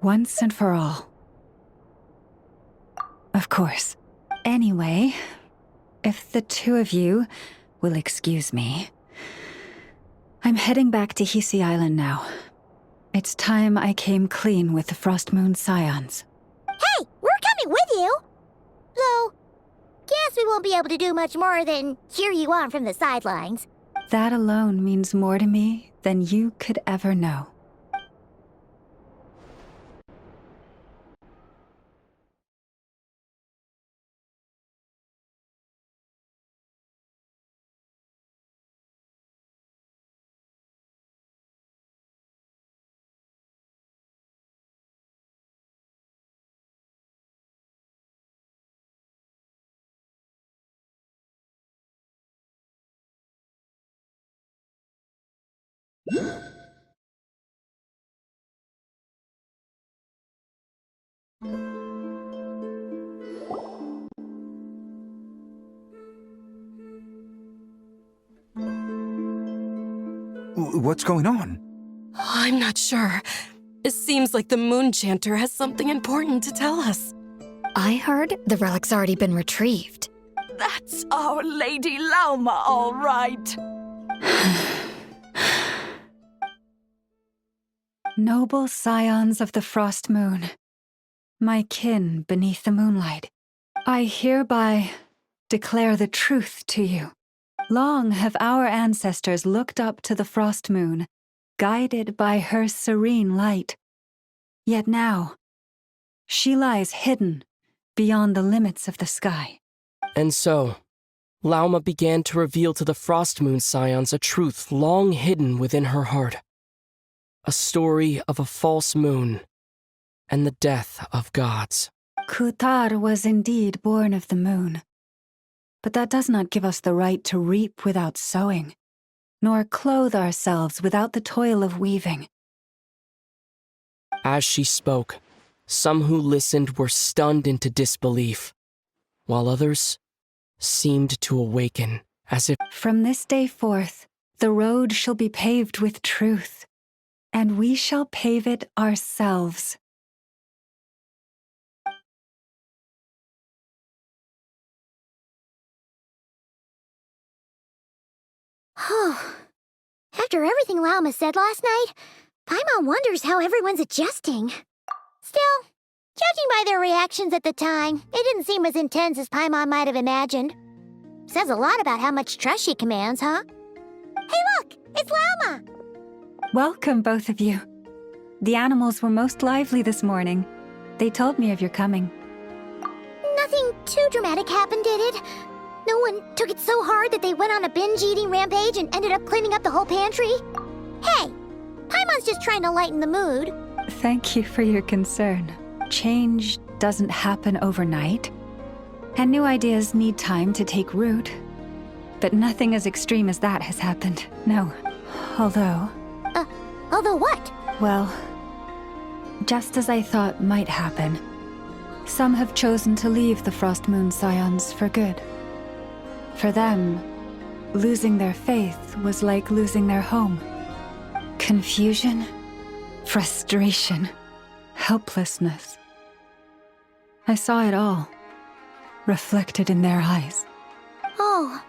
Once and for all. Of course. Anyway, if the two of you will excuse me, I'm heading back to Hisi Island now. It's time I came clean with the Frost Moon Scions. Hey, we're coming with you! Though, guess we won't be able to do much more than cheer you on from the sidelines. That alone means more to me than you could ever know. What's going on? I'm not sure. It seems like the Moon Chanter has something important to tell us. I heard the relic's already been retrieved. That's our Lady Lauma, all right. Noble scions of the Frost Moon, my kin beneath the moonlight, I hereby declare the truth to you. Long have our ancestors looked up to the Frost Moon, guided by her serene light. Yet now, she lies hidden beyond the limits of the sky. And so, Lauma began to reveal to the Frost Moon Scions a truth long hidden within her heart. A story of a false moon and the death of gods. Kutar was indeed born of the moon. But that does not give us the right to reap without sowing, nor clothe ourselves without the toil of weaving. As she spoke, some who listened were stunned into disbelief, while others seemed to awaken as if... From this day forth, the road shall be paved with truth, and we shall pave it ourselves. After everything Lauma said last night, Paimon wonders how everyone's adjusting. Still, judging by their reactions at the time, it didn't seem as intense as Paimon might have imagined. Says a lot about how much trust she commands, huh? Hey look, it's Lauma! Welcome, both of you. The animals were most lively this morning. They told me of your coming. Nothing too dramatic happened, did it? No one took it so hard that they went on a binge-eating rampage and ended up cleaning up the whole pantry? Hey, Paimon's just trying to lighten the mood. Thank you for your concern. Change doesn't happen overnight, and new ideas need time to take root. But nothing as extreme as that has happened, no. Although what? Well, just as I thought might happen, some have chosen to leave the Frost Moon Scions for good. For them, losing their faith was like losing their home. Confusion, frustration, helplessness. I saw it all, reflected in their eyes. Oh.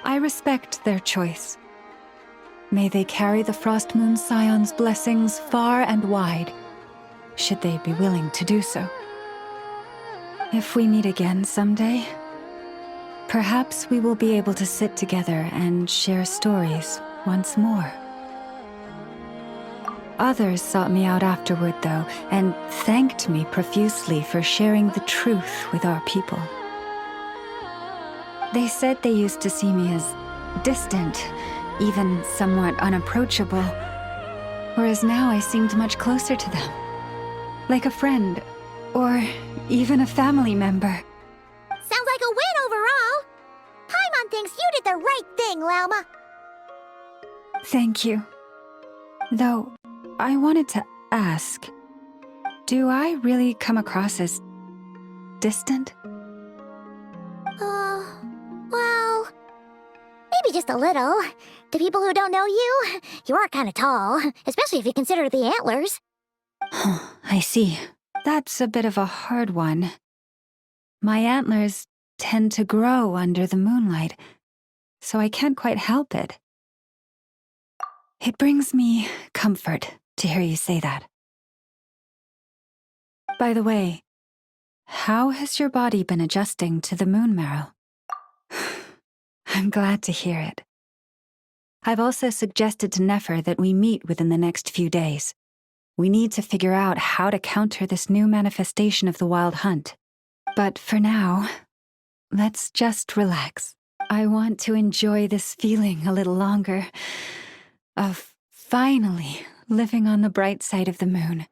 I respect their choice. May they carry the Frost Moon Scions' blessings far and wide, should they be willing to do so. If we meet again someday, perhaps we will be able to sit together and share stories once more. Others sought me out afterward, though, and thanked me profusely for sharing the truth with our people. They said they used to see me as distant, even somewhat unapproachable, whereas now I seemed much closer to them. Like a friend, or even a family member. Sounds like a win overall! Paimon thinks you did the right thing, Lauma. Thank you. Though, I wanted to ask, do I really come across as distant? Well, maybe just a little. To people who don't know you, you are kind of tall, especially if you consider the antlers. I see. That's a bit of a hard one. My antlers tend to grow under the moonlight, so I can't quite help it. It brings me comfort to hear you say that. By the way, how has your body been adjusting to the moon marrow? I'm glad to hear it. I've also suggested to Nefer that we meet within the next few days. We need to figure out how to counter this new manifestation of the Wild Hunt. But for now, let's just relax. I want to enjoy this feeling a little longer, of finally living on the bright side of the moon.